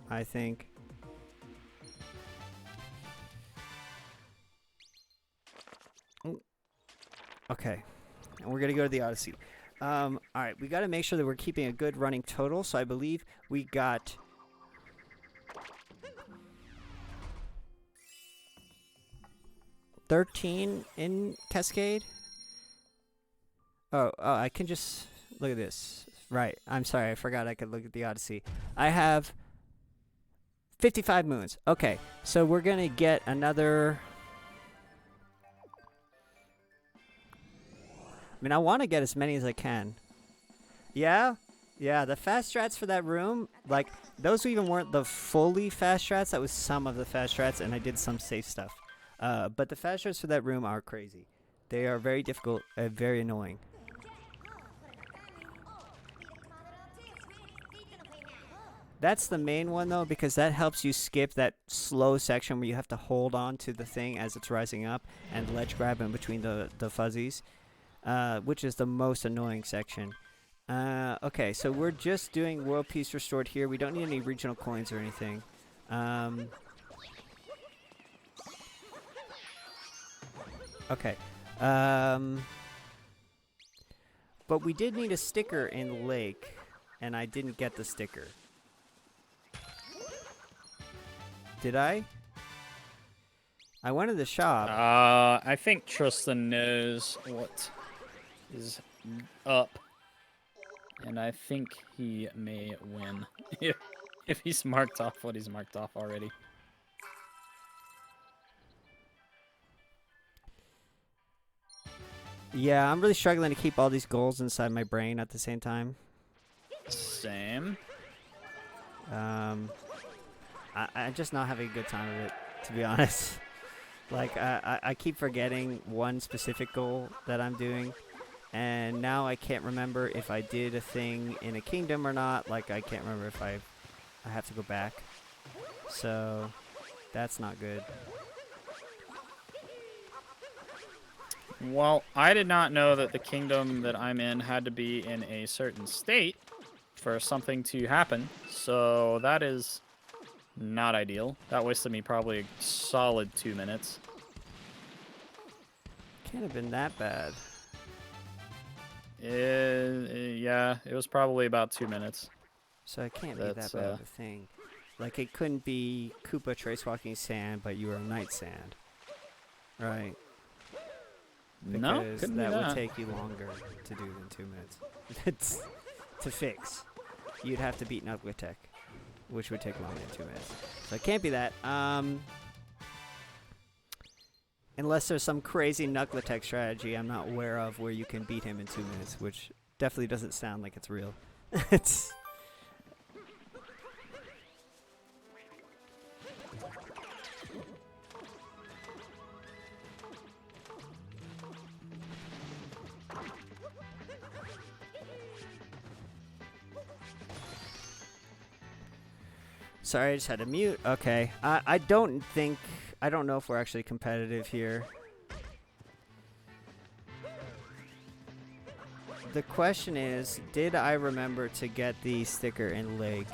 I think. Ooh. Okay. And we're going to go to the Odyssey. All right, we got to make sure that we're keeping a good running total. So I believe we got 13 in Cascade. Oh, I can just look at this. Right. I'm sorry. I forgot I could look at the Odyssey. I have 55 moons. Okay. So we're going to get another. I mean, I want to get as many as I can. Yeah? Yeah, the fast strats for that room, like, those even weren't the fully fast strats. That was some of the fast strats, and I did some safe stuff. But the fast strats for that room are crazy. They are very difficult and very annoying. That's the main one, though, because that helps you skip that slow section where you have to hold on to the thing as it's rising up and ledge grab in between the fuzzies, which is the most annoying section. Okay, so we're just doing World Peace Restored here. We don't need any regional coins or anything. Okay. But we did need a sticker in Lake, and I didn't get the sticker. Did I? I went to the shop. I think Tristan knows what is up. And I think he may win if he's marked off what he's marked off already. Yeah, I'm really struggling to keep all these goals inside my brain at the same time. Same. I'm just not having a good time with it, to be honest. Like, I keep forgetting one specific goal that I'm doing. And now I can't remember if I did a thing in a kingdom or not. Like, I can't remember if I have to go back. So, that's not good. Well, I did not know that the kingdom that I'm in had to be in a certain state for something to happen. So, that is not ideal. That wasted me probably a solid 2 minutes. Can't have been that bad. Yeah, it was probably about 2 minutes. So it can't be that bad of a thing. Like, it couldn't be Koopa Trace Walking Sand, but you were Night Sand. Right. No, Because couldn't be that that. would take you longer to do than 2 minutes. To fix. You'd have to beat Nuggetech, which would take longer than 2 minutes. So it can't be that. Unless there's some crazy Nuggetech strategy I'm not aware of where you can beat him in 2 minutes, which definitely doesn't sound like it's real. It's... Sorry, I just had to mute. Okay. I don't know if we're actually competitive here. The question is, did I remember to get the sticker in Lake?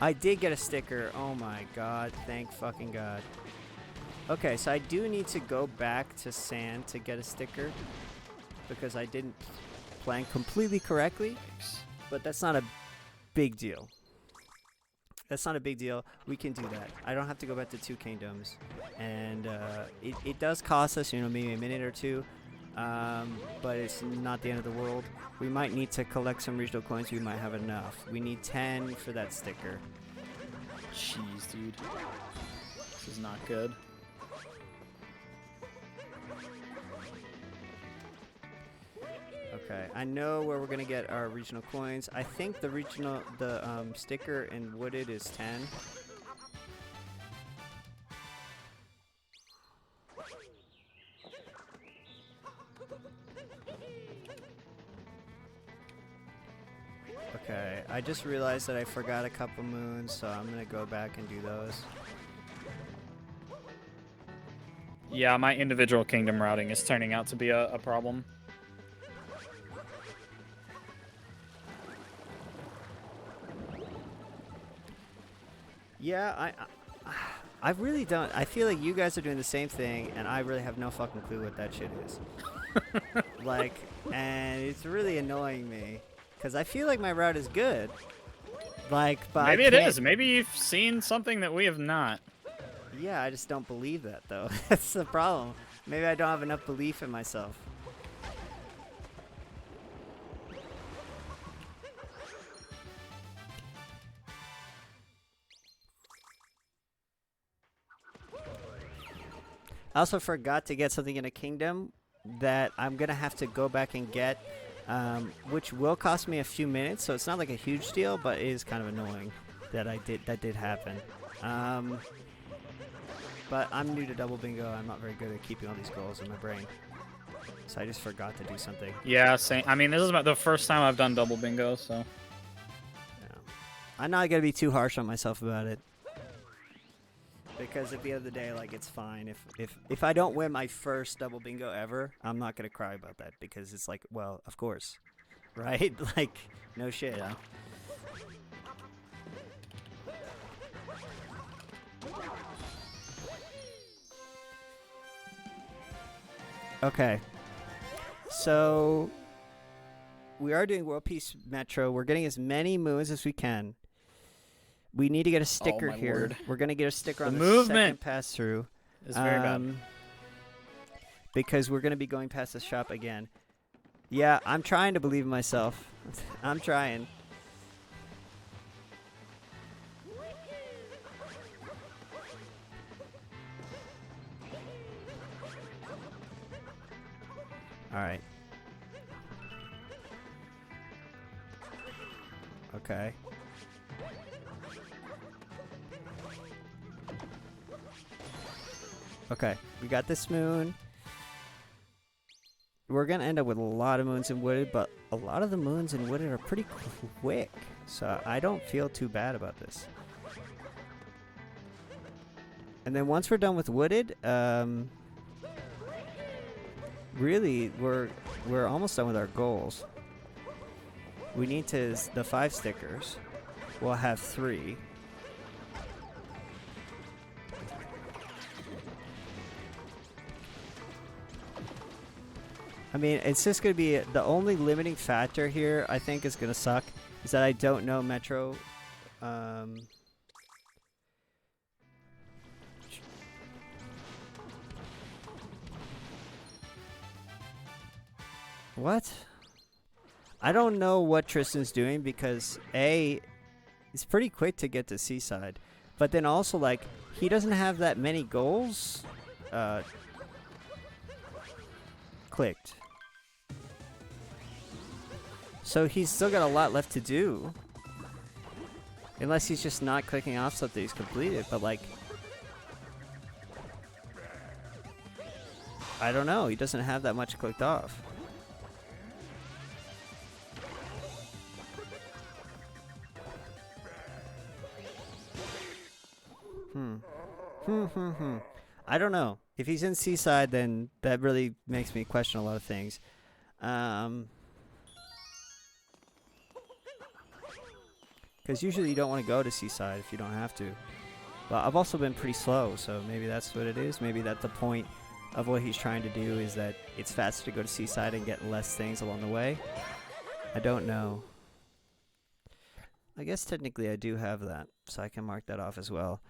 I did get a sticker. Oh my god. Thank fucking god. Okay, so I do need to go back to Sand to get a sticker because I didn't plan completely correctly, but that's not a big deal. That's not a big deal. We can do that. I don't have to go back to 2 kingdoms. And it does cost us, maybe a minute or two. But it's not the end of the world. We might need to collect some regional coins. We might have enough. We need 10 for that sticker. Jeez, dude. This is not good. Okay, I know where we're gonna get our regional coins. I think the sticker in Wooded is 10. Okay, I just realized that I forgot a couple moons, so I'm gonna go back and do those. Yeah, my individual kingdom routing is turning out to be a problem. Yeah, I really don't. I feel like you guys are doing the same thing, and I really have no fucking clue what that shit is. Like, and it's really annoying me, because I feel like my route is good. Like, but Maybe I it can't, is. Maybe you've seen something that we have not. Yeah, I just don't believe that, though. That's the problem. Maybe I don't have enough belief in myself. I also forgot to get something in a kingdom that I'm going to have to go back and get, which will cost me a few minutes, so it's not like a huge deal, but it is kind of annoying that that did happen. But I'm new to Double Bingo. I'm not very good at keeping all these goals in my brain. So I just forgot to do something. Yeah, same. I mean, this is about the first time I've done double bingo, so. Yeah. I'm not going to be too harsh on myself about it. Because at the end of the day, like, it's fine. If I don't win my first Double Bingo ever, I'm not going to cry about that. Because it's like, well, of course. Right? Like, no shit. Yeah. Okay. So, we are doing World Peace Metro. We're getting as many moons as we can. We need to get a sticker here. Lord. We're going to get a sticker The on the movement second pass through. It's very bad. Because we're going to be going past the shop again. Yeah, I'm trying to believe in myself. I'm trying. All right. Okay. Okay, we got this moon. We're going to end up with a lot of moons in Wooded, but a lot of the moons in Wooded are pretty quick. So I don't feel too bad about this. And then once we're done with Wooded, really, we're almost done with our goals. We need the 5 stickers. We'll have 3. I mean, it's just going to be the only limiting factor here, I think, is going to suck, is that I don't know Metro. What? I don't know what Tristan's doing because, A, it's pretty quick to get to Seaside. But then also, like, he doesn't have that many goals clicked. So he's still got a lot left to do. Unless he's just not clicking off something he's completed. But, like, I don't know. He doesn't have that much clicked off. I don't know. If he's in Seaside, then that really makes me question a lot of things. Because usually you don't want to go to Seaside if you don't have to. But I've also been pretty slow, so maybe that's what it is. Maybe that's the point of what he's trying to do, is that it's faster to go to Seaside and get less things along the way. I don't know. I guess technically I do have that, so I can mark that off as well.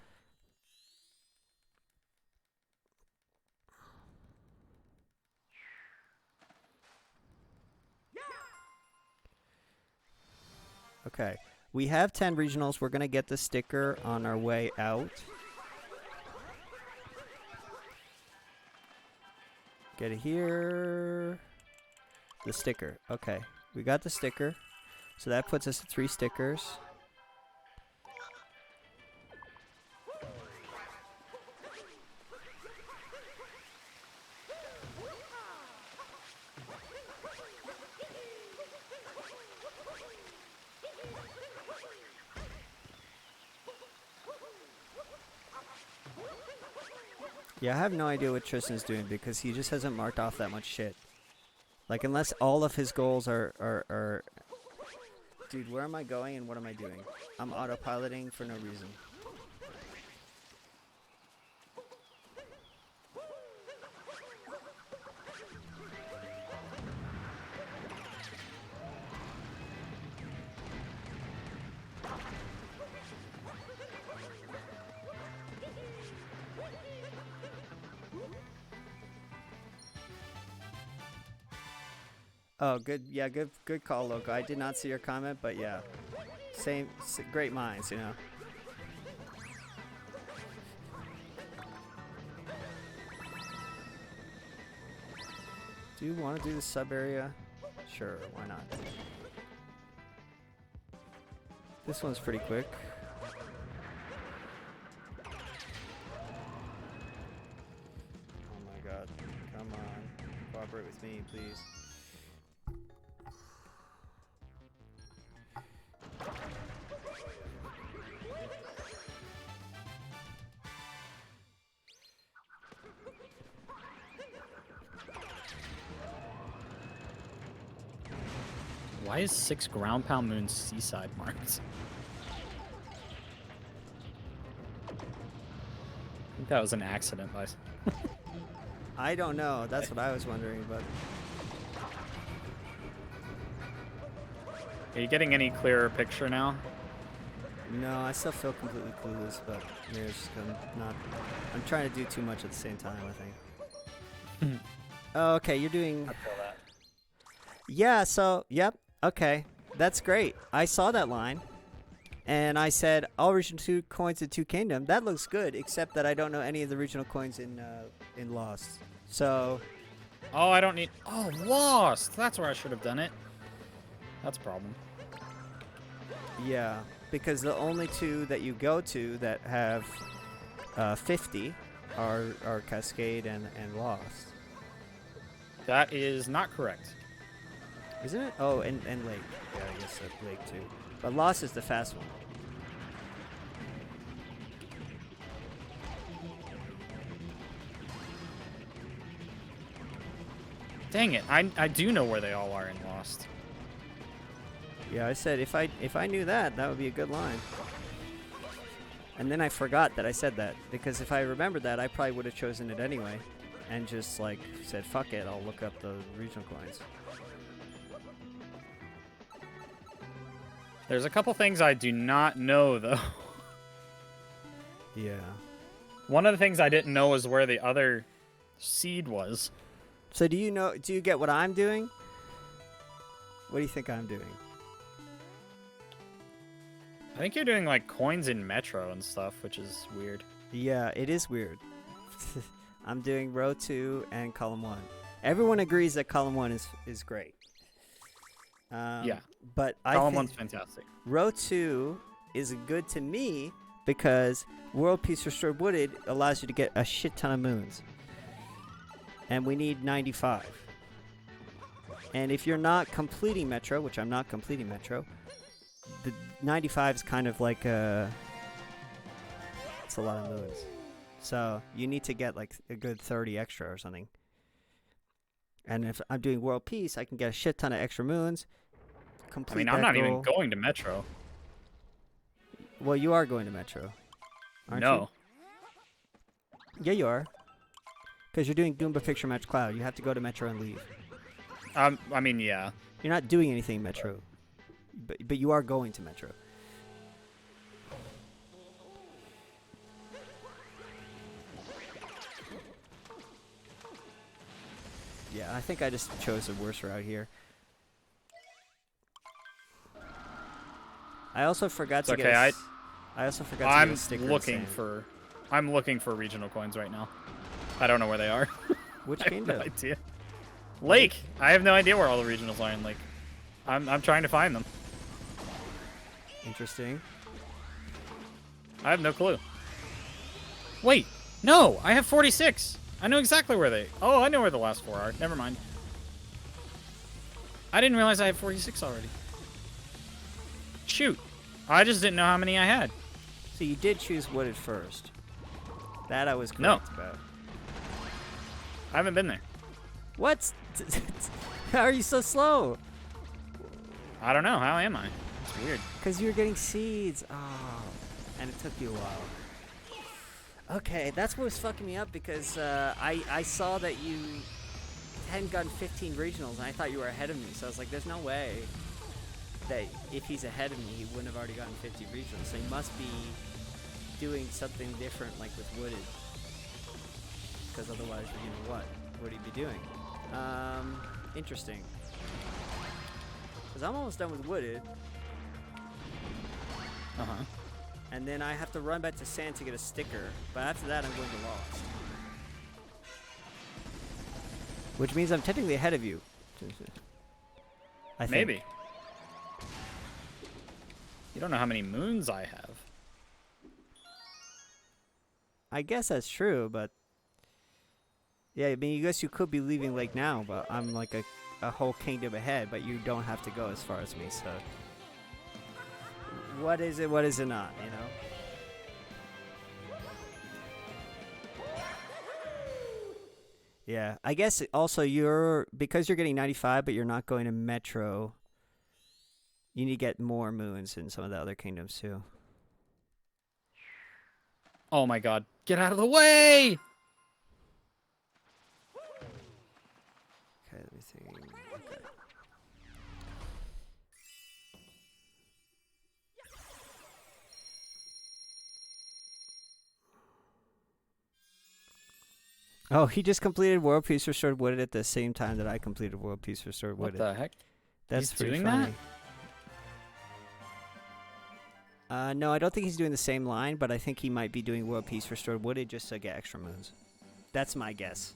Okay, we have 10 regionals. We're going to get the sticker on our way out. Get it here. The sticker. Okay. We got the sticker. So that puts us at 3 stickers. Yeah, I have no idea what Tristan's doing because he just hasn't marked off that much shit. Like, unless all of his goals are... Dude, where am I going and what am I doing? I'm autopiloting for no reason. Oh, good. Yeah, good call, Loco. I did not see your comment, but yeah. Great minds, you know. Do you want to do the sub area? Sure, why not? This one's pretty quick. Oh my god. Come on. Cooperate with me, please. Why is 6 ground pound moons seaside marked? I think that was an accident, guys. I don't know. That's what I was wondering, but... Are you getting any clearer picture now? No, I still feel completely clueless, but I'm trying to do too much at the same time, I think. Oh, okay, you're doing... I feel that. Yeah, so, yep, okay. That's great. I saw that line, and I said, all regional 2 coins in 2 Kingdom. That looks good, except that I don't know any of the regional coins in Lost. So... Oh, I don't need... Oh, Lost! That's where I should have done it. That's a problem. Yeah, because the only 2 that you go to that have 50 are Cascade and Lost. That is not correct. Isn't it? Oh, and Lake. Yeah, I guess Lake too. But Lost is the fast one. Dang it, I do know where they all are in Lost. Yeah, I said if I knew that would be a good line. And then I forgot that I said that, because if I remembered that, I probably would have chosen it anyway, and just like said, fuck it, I'll look up the regional coins. There's a couple things I do not know, though. Yeah. One of the things I didn't know was where the other seed was. So do you get what I'm doing? What do you think I'm doing? I think you're doing like coins in Metro and stuff, which is weird. Yeah, it is weird. I'm doing row 2 and column 1. Everyone agrees that column 1 is great. Yeah. But Column 1's fantastic. Row 2 is good to me because World Peace Restored Wooded allows you to get a shit ton of moons. And we need 95. And if you're not completing Metro, which I'm not completing Metro, the 95 is kind of like it's a lot of moons. So you need to get like a good 30 extra or something. And if I'm doing World Peace, I can get a shit ton of extra moons. I mean, I'm not even going to Metro. Well, you are going to Metro, aren't you? No. Yeah, you are. Because you're doing Goomba Picture Match Cloud. You have to go to Metro and leave. I mean, yeah. You're not doing anything Metro. But you are going to Metro. Yeah, I think I just chose the worst route here. I also forgot to get I also forgot to get a sticker. I'm looking for regional coins right now. I don't know where they are. Which I have kingdom? no idea. Lake. I have no idea where all the regionals are in Lake. I'm trying to find them. Interesting. I have no clue. Wait, no, I have 46. I know exactly where they. Oh, I know where the last 4 are. Never mind. I didn't realize I had 46 already. Shoot, I just didn't know how many I had. So you did choose wooded first. That I was correct No. about. I haven't been there. What? How are you so slow? I don't know. How am I? It's weird. Because you were getting seeds. Oh, and it took you a while. Okay, that's what was fucking me up because I saw that you hadn't gotten 15 regionals and I thought you were ahead of me. So I was like, there's no way that if he's ahead of me, he wouldn't have already gotten 50 regionals. So he must be doing something different like with wooded. Because otherwise, you know what would he be doing? Interesting. Because I'm almost done with wooded. Uh-huh. And then I have to run back to sand to get a sticker. But after that, I'm going to lost. Which means I'm technically ahead of you. I think. Maybe. You don't know how many moons I have. I guess that's true, but... Yeah, I mean, I guess you could be leaving Lake now, but I'm like a whole kingdom ahead, but you don't have to go as far as me, so... What is it not, you know? Yeah, I guess also because you're getting 95, but you're not going to Metro, you need to get more moons in some of the other kingdoms, too. Oh my god. Get out of the way! Okay, let me think. Okay. Oh, he just completed World Peace Restored Wooded at the same time that I completed World Peace Restored What Wooded. the heck? That's He's pretty doing funny. No, I don't think he's doing the same line, but I think he might be doing World Peace Restored Wooded just to get extra moons. That's my guess.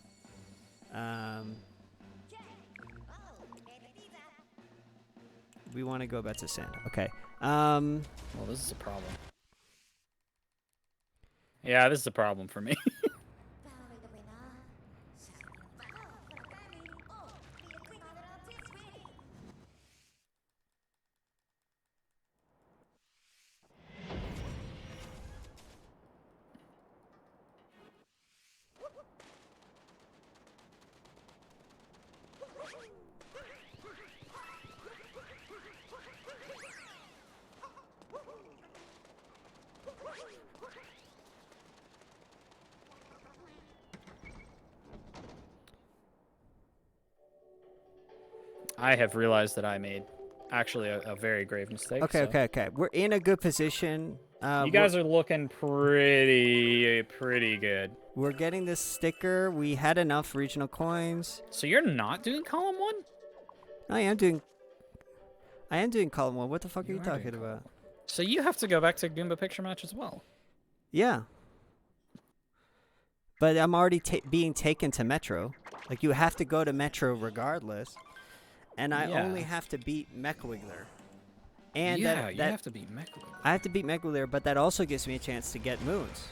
We want to go back to sand. Okay. Well, this is a problem. Yeah, this is a problem for me. I have realized that I made actually a very grave mistake. Okay, so. okay. We're in a good position. You guys are looking pretty good. We're getting this sticker. We had enough regional coins. So you're not doing column 1? I am doing column 1. What the fuck are you talking about? So you have to go back to Goomba Picture Match as well. Yeah. But I'm already being taken to Metro. Like, you have to go to Metro regardless. And I only have to beat Mechwiggler. And you have to beat Mechwiggler. I have to beat Mechwiggler, but that also gives me a chance to get moons.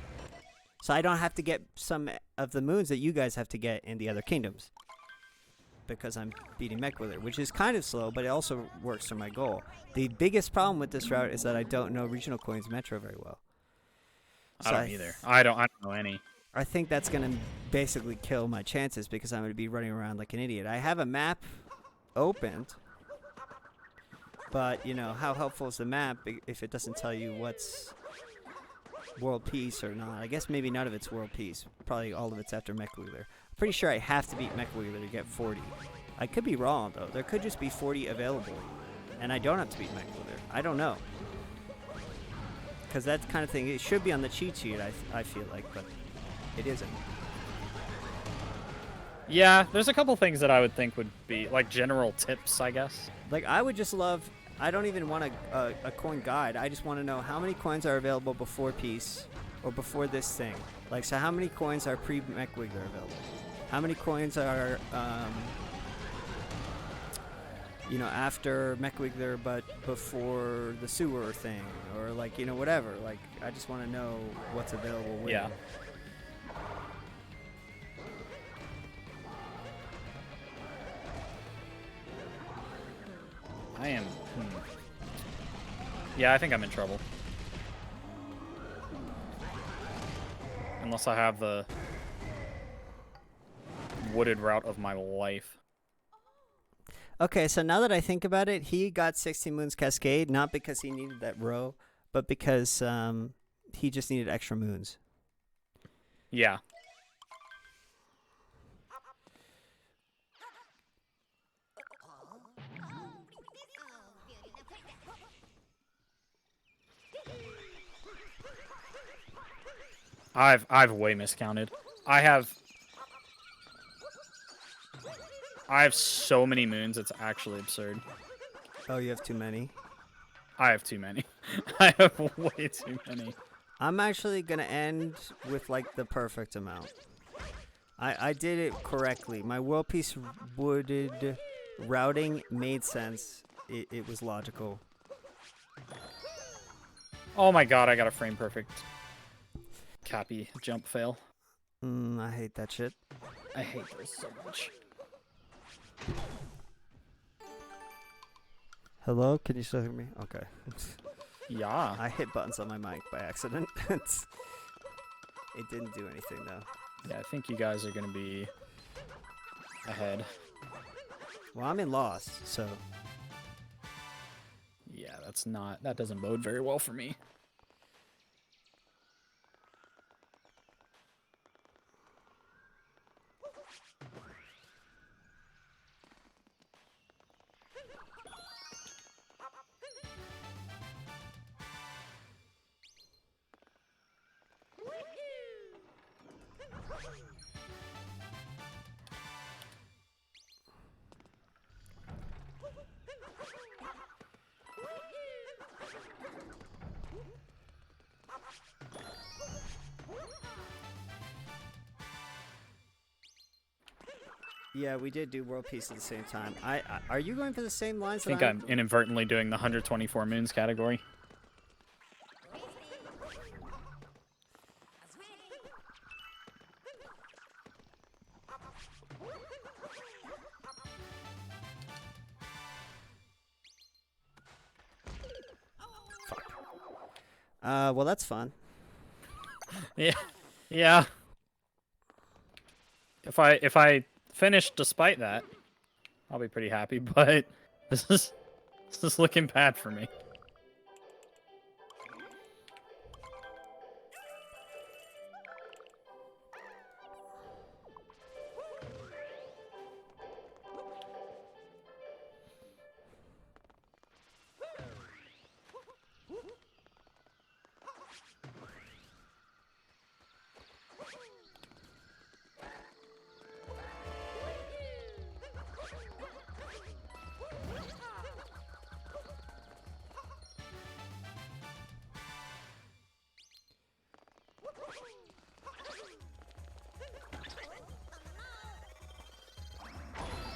So I don't have to get some of the moons that you guys have to get in the other kingdoms. Because I'm beating Mechwiggler, which is kind of slow, but it also works for my goal. The biggest problem with this route is that I don't know regional coins Metro very well. I don't either. I don't know any. I think that's going to basically kill my chances because I'm going to be running around like an idiot. I have a map opened, but, you know, how helpful is the map if it doesn't tell you what's world peace or not? I guess maybe none of it's world peace. Probably all of it's after Mechwiggler. I'm pretty sure I have to beat Mechwiggler to get 40. I could be wrong, though. There could just be 40 available, and I don't have to beat Mechwiggler. I don't know. Because that kind of thing, it should be on the cheat sheet, I feel like, but it isn't. Yeah, there's a couple things that I would think would be, like, general tips, I guess. Like, I would just love... I don't even want a coin guide. I just want to know how many coins are available before peace or before this thing. Like, so how many coins are pre-Mechwiggler available? How many coins are you know, after Mechwiggler but before the sewer thing, or like, you know, whatever. Like, I just want to know what's available when. Yeah. I am. Yeah, I think I'm in trouble. Unless I have the wooded route of my life. Okay, so now that I think about it, he got 16 Moons Cascade not because he needed that row, but because he just needed extra moons. Yeah. I've way miscounted. I have so many moons, it's actually absurd. Oh, you have too many? I have too many. I have way too many. I'm actually going to end with, like, the perfect amount. I did it correctly. My world piece wooded routing made sense. It was logical. Oh my god, I got a frame perfect Cappy jump fail. I hate that shit. I hate this so much. Hello? Can you still hear me? Okay. Yeah. I hit buttons on my mic by accident. It didn't do anything, though. Yeah, I think you guys are going to be ahead. Well, I'm in Lost, so... Yeah, that doesn't bode very well for me. Yeah, we did do world peace at the same time. Are you going for the same lines? I think I'm inadvertently doing the 124 moons category. Fuck. Well, that's fun. Yeah. Yeah. If I finish despite that, I'll be pretty happy, but this is looking bad for me.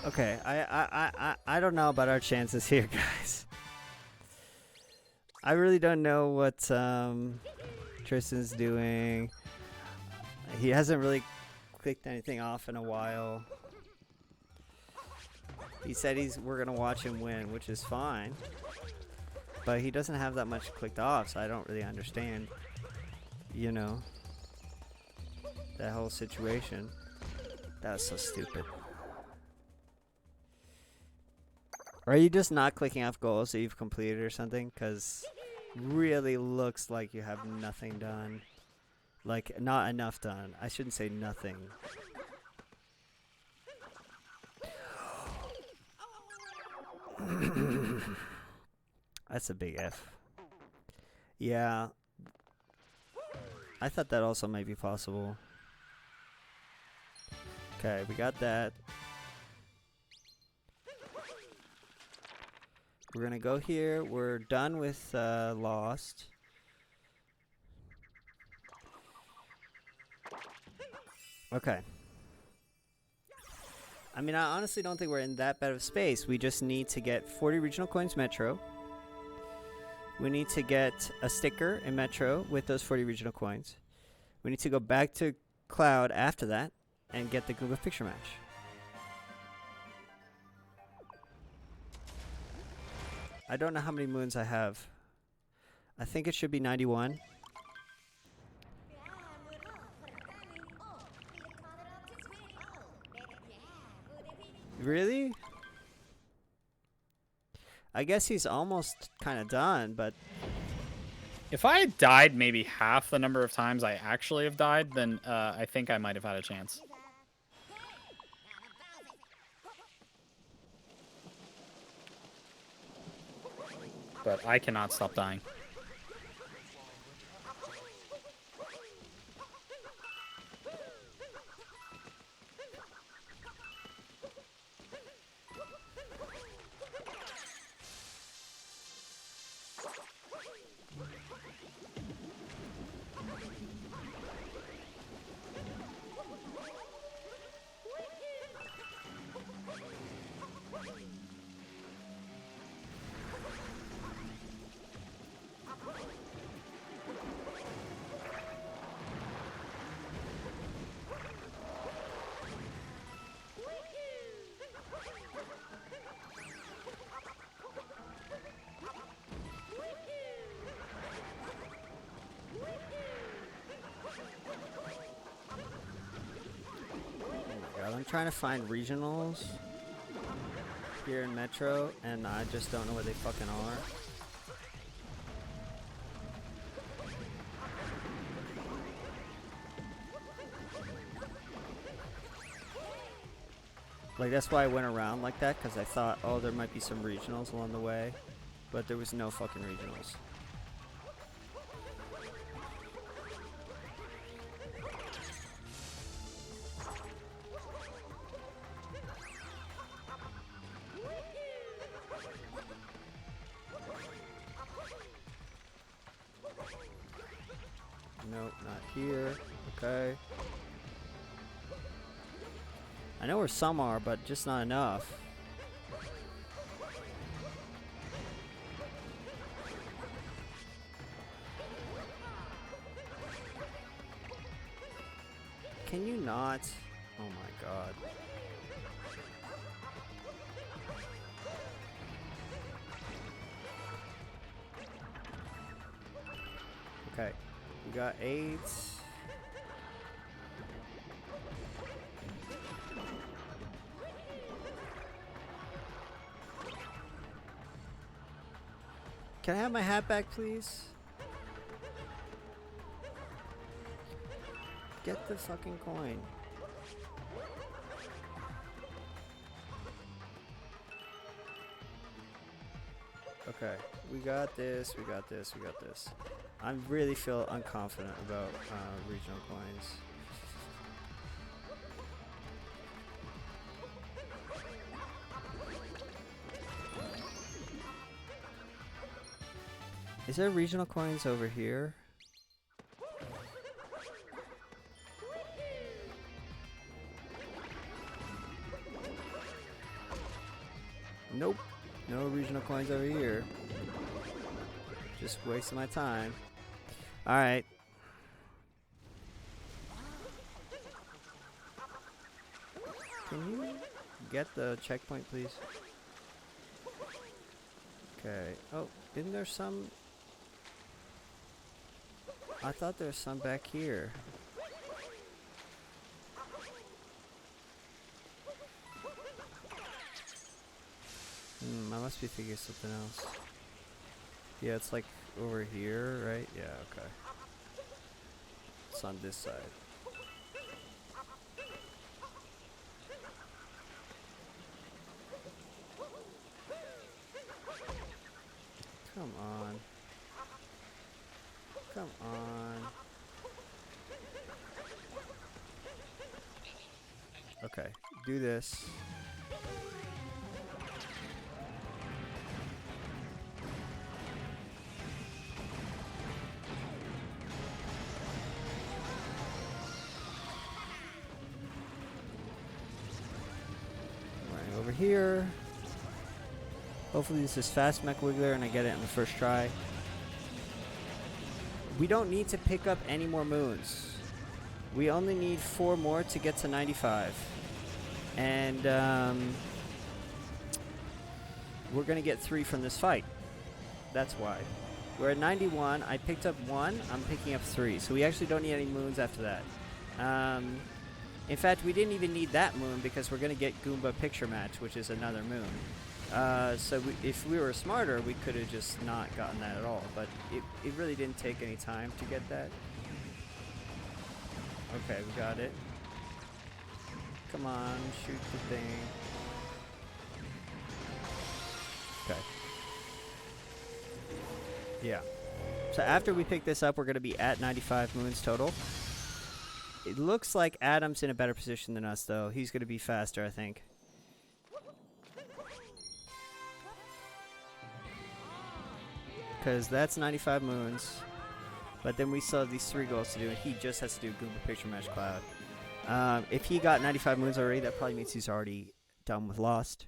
Okay, I don't know about our chances here, guys. I really don't know what Tristan's doing. He hasn't really clicked anything off in a while. He said we're gonna watch him win, which is fine. But he doesn't have that much clicked off, so I don't really understand, you know, that whole situation. That was so stupid. Are you just not clicking off goals that you've completed or something? Because really looks like you have nothing done. Like, not enough done. I shouldn't say nothing. That's a big F. Yeah. I thought that also might be possible. Okay, we got that. We're gonna go here. We're done with Lost. Okay. I mean, I honestly don't think we're in that bad of space. We just need to get 40 regional coins Metro. We need to get a sticker in Metro with those 40 regional coins. We need to go back to Cloud after that and get the Google Picture Match. I don't know how many moons I have. I think it should be 91. Really? I guess he's almost kind of done, but... If I had died maybe half the number of times I actually have died, then I think I might have had a chance. But I cannot stop dying. I'm trying to find regionals here in Metro, and I just don't know where they fucking are. Like, that's why I went around like that, because I thought, oh, there might be some regionals along the way, but there was no fucking regionals. Nope, not here. Okay. I know where some are, but just not enough. Can you not? Oh my god. Okay. We got 8. Can I have my hat back, please? Get the fucking coin. Okay, we got this, we got this, we got this. I really feel unconfident about regional coins. Is there regional coins over here? Nope. No regional coins over here. Just wasting my time. Alright. Can you get the checkpoint, please? Okay. Oh, isn't there some... I thought there was some back here. I must be thinking something else. Yeah, it's like over here, right? Yeah, okay. It's on this side. Come on. Come on. Okay, do this. over here. Hopefully this is fast Mech Wiggler and I get it on the first try. We don't need to pick up any more moons. We only need 4 more to get to 95. And we're going to get 3 from this fight. That's why. We're at 91. I picked up 1. I'm picking up 3. So we actually don't need any moons after that. In fact, we didn't even need that moon because we're going to get Goomba Picture Match, which is another moon. So if we were smarter, we could have just not gotten that at all. But it really didn't take any time to get that. Okay, we got it. Come on, shoot the thing. Okay. Yeah. So after we pick this up, we're going to be at 95 moons total. It looks like Adam's in a better position than us, though. He's going to be faster, I think. Because that's 95 moons. But then we still have these 3 goals to do, and he just has to do Goomba Picture Match Cloud. If he got 95 moons already, that probably means he's already done with Lost.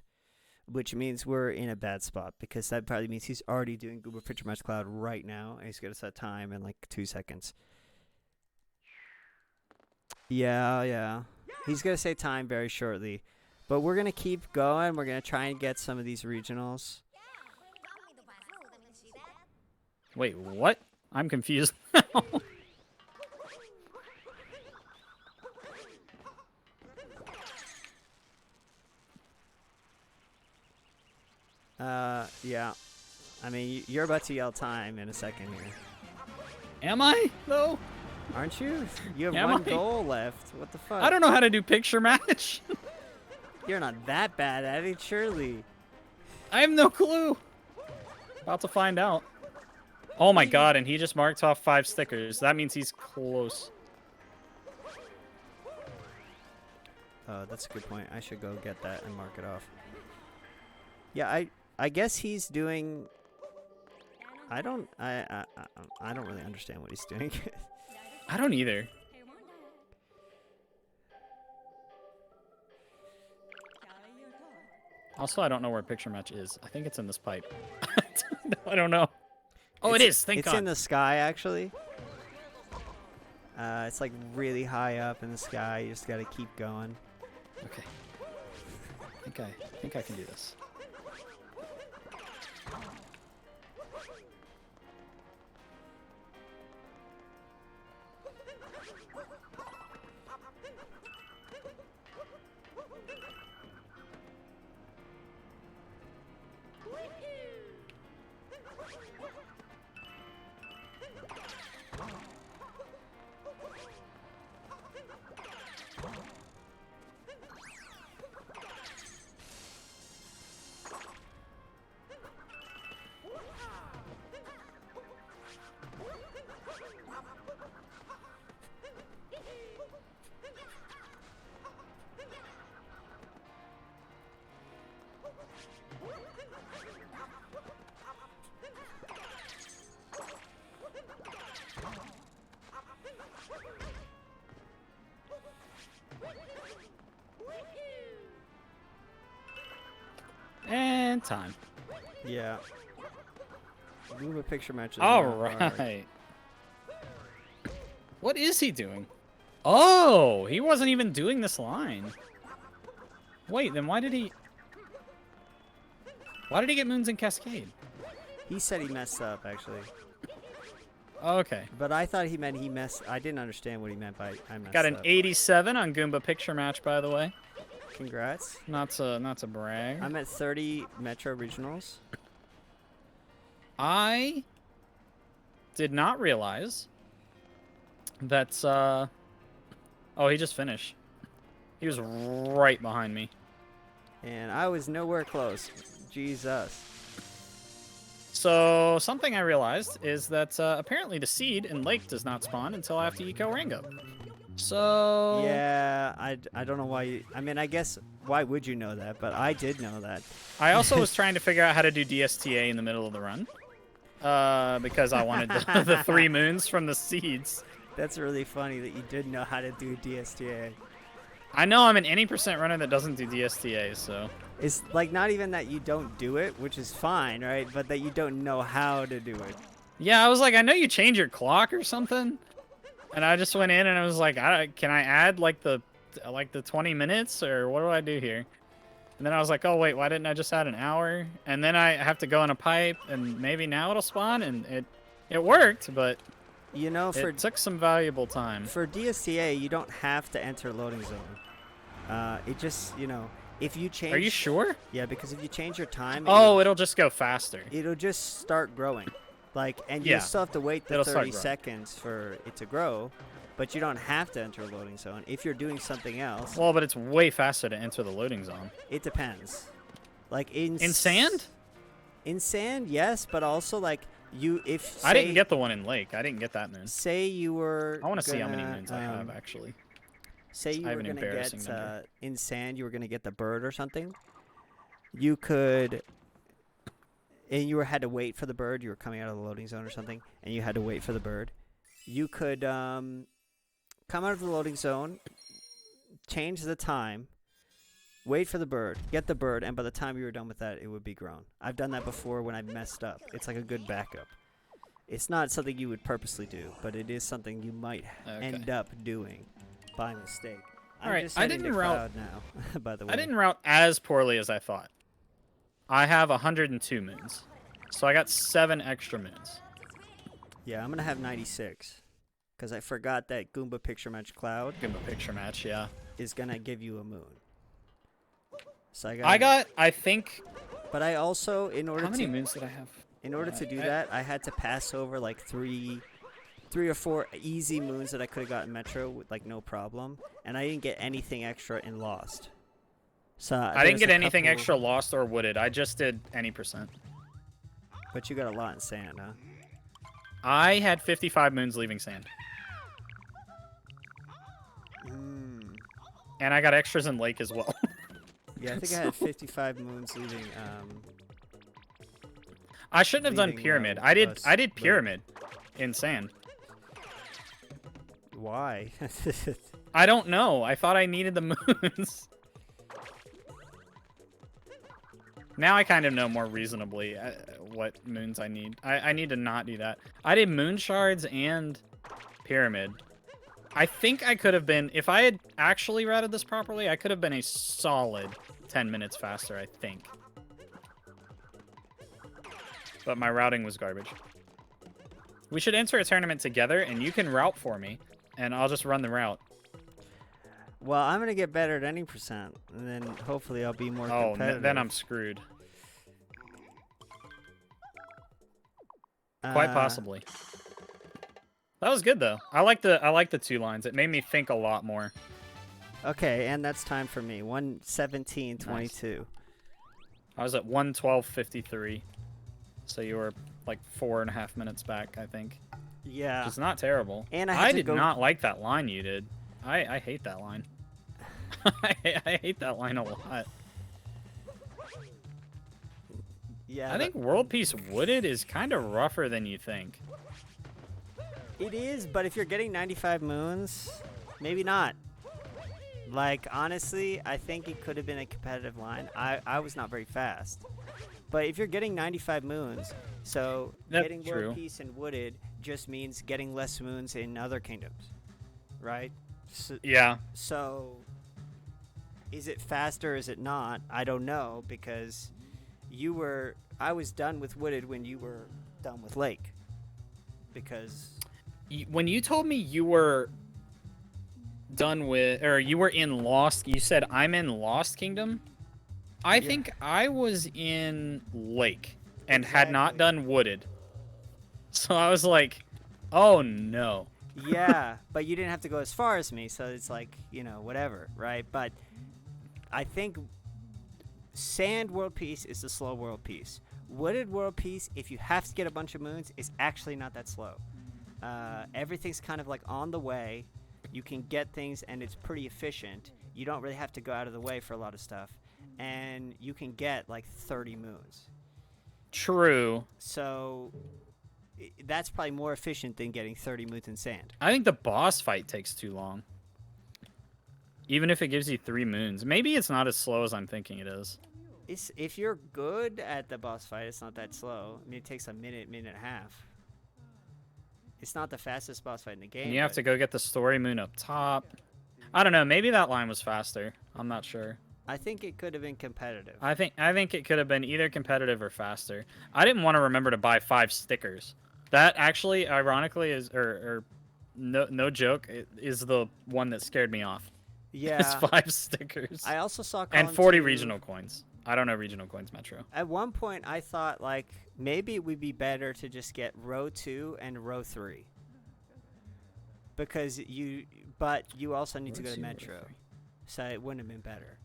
Which means we're in a bad spot, because that probably means he's already doing Goomba Picture Match Cloud right now, and he's going to set time in like 2 seconds. Yeah. He's going to say time very shortly. But we're going to keep going. We're going to try and get some of these regionals. Wait, what? I'm confused now. Yeah. I mean, you're about to yell time in a second here. Am I, though? Aren't you? You have Am one I? goal left. What the fuck? I don't know how to do picture match. You're not that bad at it, surely. I have no clue. About to find out. Oh my god, and he just marked off 5 stickers. That means he's close. Oh, that's a good point. I should go get that and mark it off. Yeah, I guess he's doing... I don't really understand what he's doing. I don't either. Also, I don't know where picture match is. I think it's in this pipe. I don't know. Oh, it is. Thank God. It's in the sky, actually. It's like really high up in the sky. You just gotta keep going. Okay. I think I can do this. And time. Yeah. Move a picture match. All right. What is he doing? Oh, he wasn't even doing this line. Wait, then why did he get moons in Cascade? He said he messed up, actually. Okay. But I thought he meant he messed... I didn't understand what he meant by I messed Got an up. 87 on Goomba Picture Match, by the way. Congrats. Not to brag. I'm at 30 Metro Regionals. I did not realize that, oh, he just finished. He was right behind me. And I was nowhere close. Jesus. So, something I realized is that, apparently the seed in Lake does not spawn until after Eco Rango. So... Yeah, I don't know why you... I mean, I guess, why would you know that? But I did know that. I also was trying to figure out how to do DSTA in the middle of the run. Because I wanted the 3 moons from the seeds. That's really funny that you did know how to do DSTA. I know I'm an any % runner that doesn't do DSTA, so... It's like not even that you don't do it, which is fine, right? But that you don't know how to do it. Yeah, I was like, I know you change your clock or something. And I just went in and I was like, can I add like the 20 minutes or what do I do here? And then I was like, oh wait, why didn't I just add an hour? And then I have to go in a pipe and maybe now it'll spawn, and it worked, but You know, it took some valuable time. for DSTA, you don't have to enter loading zone. It just, you know, if you change. Are you sure? Yeah, because if you change your time. Oh, it'll just go faster. It'll just start growing. Like, and Yeah, you still have to wait the it'll start 30 growing. seconds for it to grow, but you don't have to enter a loading zone. If you're doing something else, Well, but it's way faster to enter the loading zone. it depends. Like in sand? In sand, yes, but also like if I didn't get the one in lake. I didn't get that moon. say you were. I want to see how many moons I have actually. Say you I have were an gonna embarrassing get number. in sand, you were gonna get the bird or something. You could. And you had to wait for the bird. You were coming out of the loading zone or something, and you had to wait for the bird. You could come out of the loading zone, change the time, wait for the bird, get the bird, and by the time you were done with that, it would be grown. I've done that before when I messed up. It's like a good backup. It's not something you would purposely do, but it is something you might end up doing by mistake. All right, just I heading didn't to route Cloud now. By the way, I didn't route as poorly as I thought. I have 102 moons, so I got 7 extra moons. Yeah, I'm gonna have 96, because I forgot that Goomba Picture Match Cloud Give him a picture match, yeah. is gonna give you a moon. So I think. But I also, in order How many to moons did I have? in order to do that, I had to pass over like three or four easy moons that I could have gotten Metro with like no problem, and I didn't get anything extra in Lost. So I didn't there's get a anything couple- extra lost or wooded. I just did any %. But you got a lot in sand, huh? I had 55 moons leaving sand. And I got extras in lake as well. Yeah, I think I had 55 moons leaving. I shouldn't have done leaving, pyramid. us I did late. pyramid in sand. Why? I don't know. I thought I needed the moons. Now I kind of know more reasonably what moons I need. I need to not do that. I did moon shards and pyramid. I think I could have been, if I had actually routed this properly, I could have been a solid 10 minutes faster, I think. But my routing was garbage. We should enter a tournament together, and you can route for me, and I'll just run the route. Well, I'm gonna get better at any percent, and then hopefully I'll be more competitive. Then I'm screwed. Quite possibly. That was good though. I like the 2 lines. It made me think a lot more. Okay, and that's time for me. 1:17:22. I was at 1:12:53, so you were like 4.5 minutes back, I think. Yeah. It's not terrible. And I I had to did go- not like that line you did. I hate that line. I hate that line a lot. Yeah. I think World Peace Wooded is kind of rougher than you think. It is, but if you're getting 95 moons, maybe not. Like, honestly, I think it could have been a competitive line. I was not very fast. But if you're getting 95 moons, so That's getting true. World Peace and Wooded just means getting less moons in other kingdoms, right? Yeah. So, is it faster? Is it not? I don't know, because I was done with Wooded when you were done with Lake. Because When you told me you were done with, or you were in Lost, you said I'm in Lost Kingdom. I think I was in Lake and had not Exactly. done Wooded. So I was like, oh no. yeah, but you didn't have to go as far as me, so it's like, whatever, right? But I think Sand World Peace is the slow World Peace. Wooded World Peace, if you have to get a bunch of moons, is actually not that slow. Everything's kind of like on the way. You can get things, and it's pretty efficient. You don't really have to go out of the way for a lot of stuff. And you can get like 30 moons. True. So that's probably more efficient than getting 30 moons in sand. I think the boss fight takes too long. Even if it gives you 3 moons. Maybe it's not as slow as I'm thinking it is. if you're good at the boss fight, it's not that slow. I mean, it takes a minute, minute and a half. It's not the fastest boss fight in the game. And you have to go get the story moon up top. I don't know. Maybe that line was faster. I'm not sure. I think it could have been competitive. I think it could have been either competitive or faster. I didn't want to remember to buy 5 stickers. That actually, ironically, is or no joke, is the one that scared me off. Yeah. It's 5 stickers. I also saw and 40 regional coins. I don't know regional coins Metro. At one point, I thought like maybe it would be better to just get row 2 and row 3 because you also need to go to Metro, so it wouldn't have been better.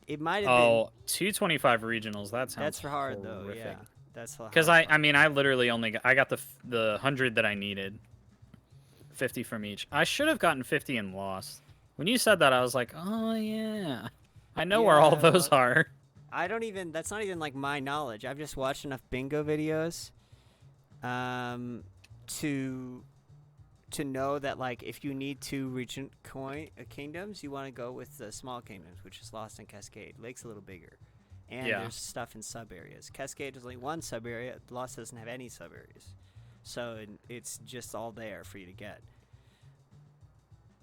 It might have been. 225 regionals. That sounds. That's hard horrific. though. Yeah, that's the. Because I mean, I literally only got the 100 that I needed. 50 from each. I should have gotten 50 and lost. When you said that, I was like, oh yeah, I know where all those are. I don't even. That's not even like my knowledge. I've just watched enough bingo videos, to know that like if you need 2 region kingdoms, you want to go with the small kingdoms, which is Lost and Cascade. Lake's a little bigger, and there's stuff in sub areas. Cascade is only one sub area. Lost doesn't have any sub areas, so it's just all there for you to get.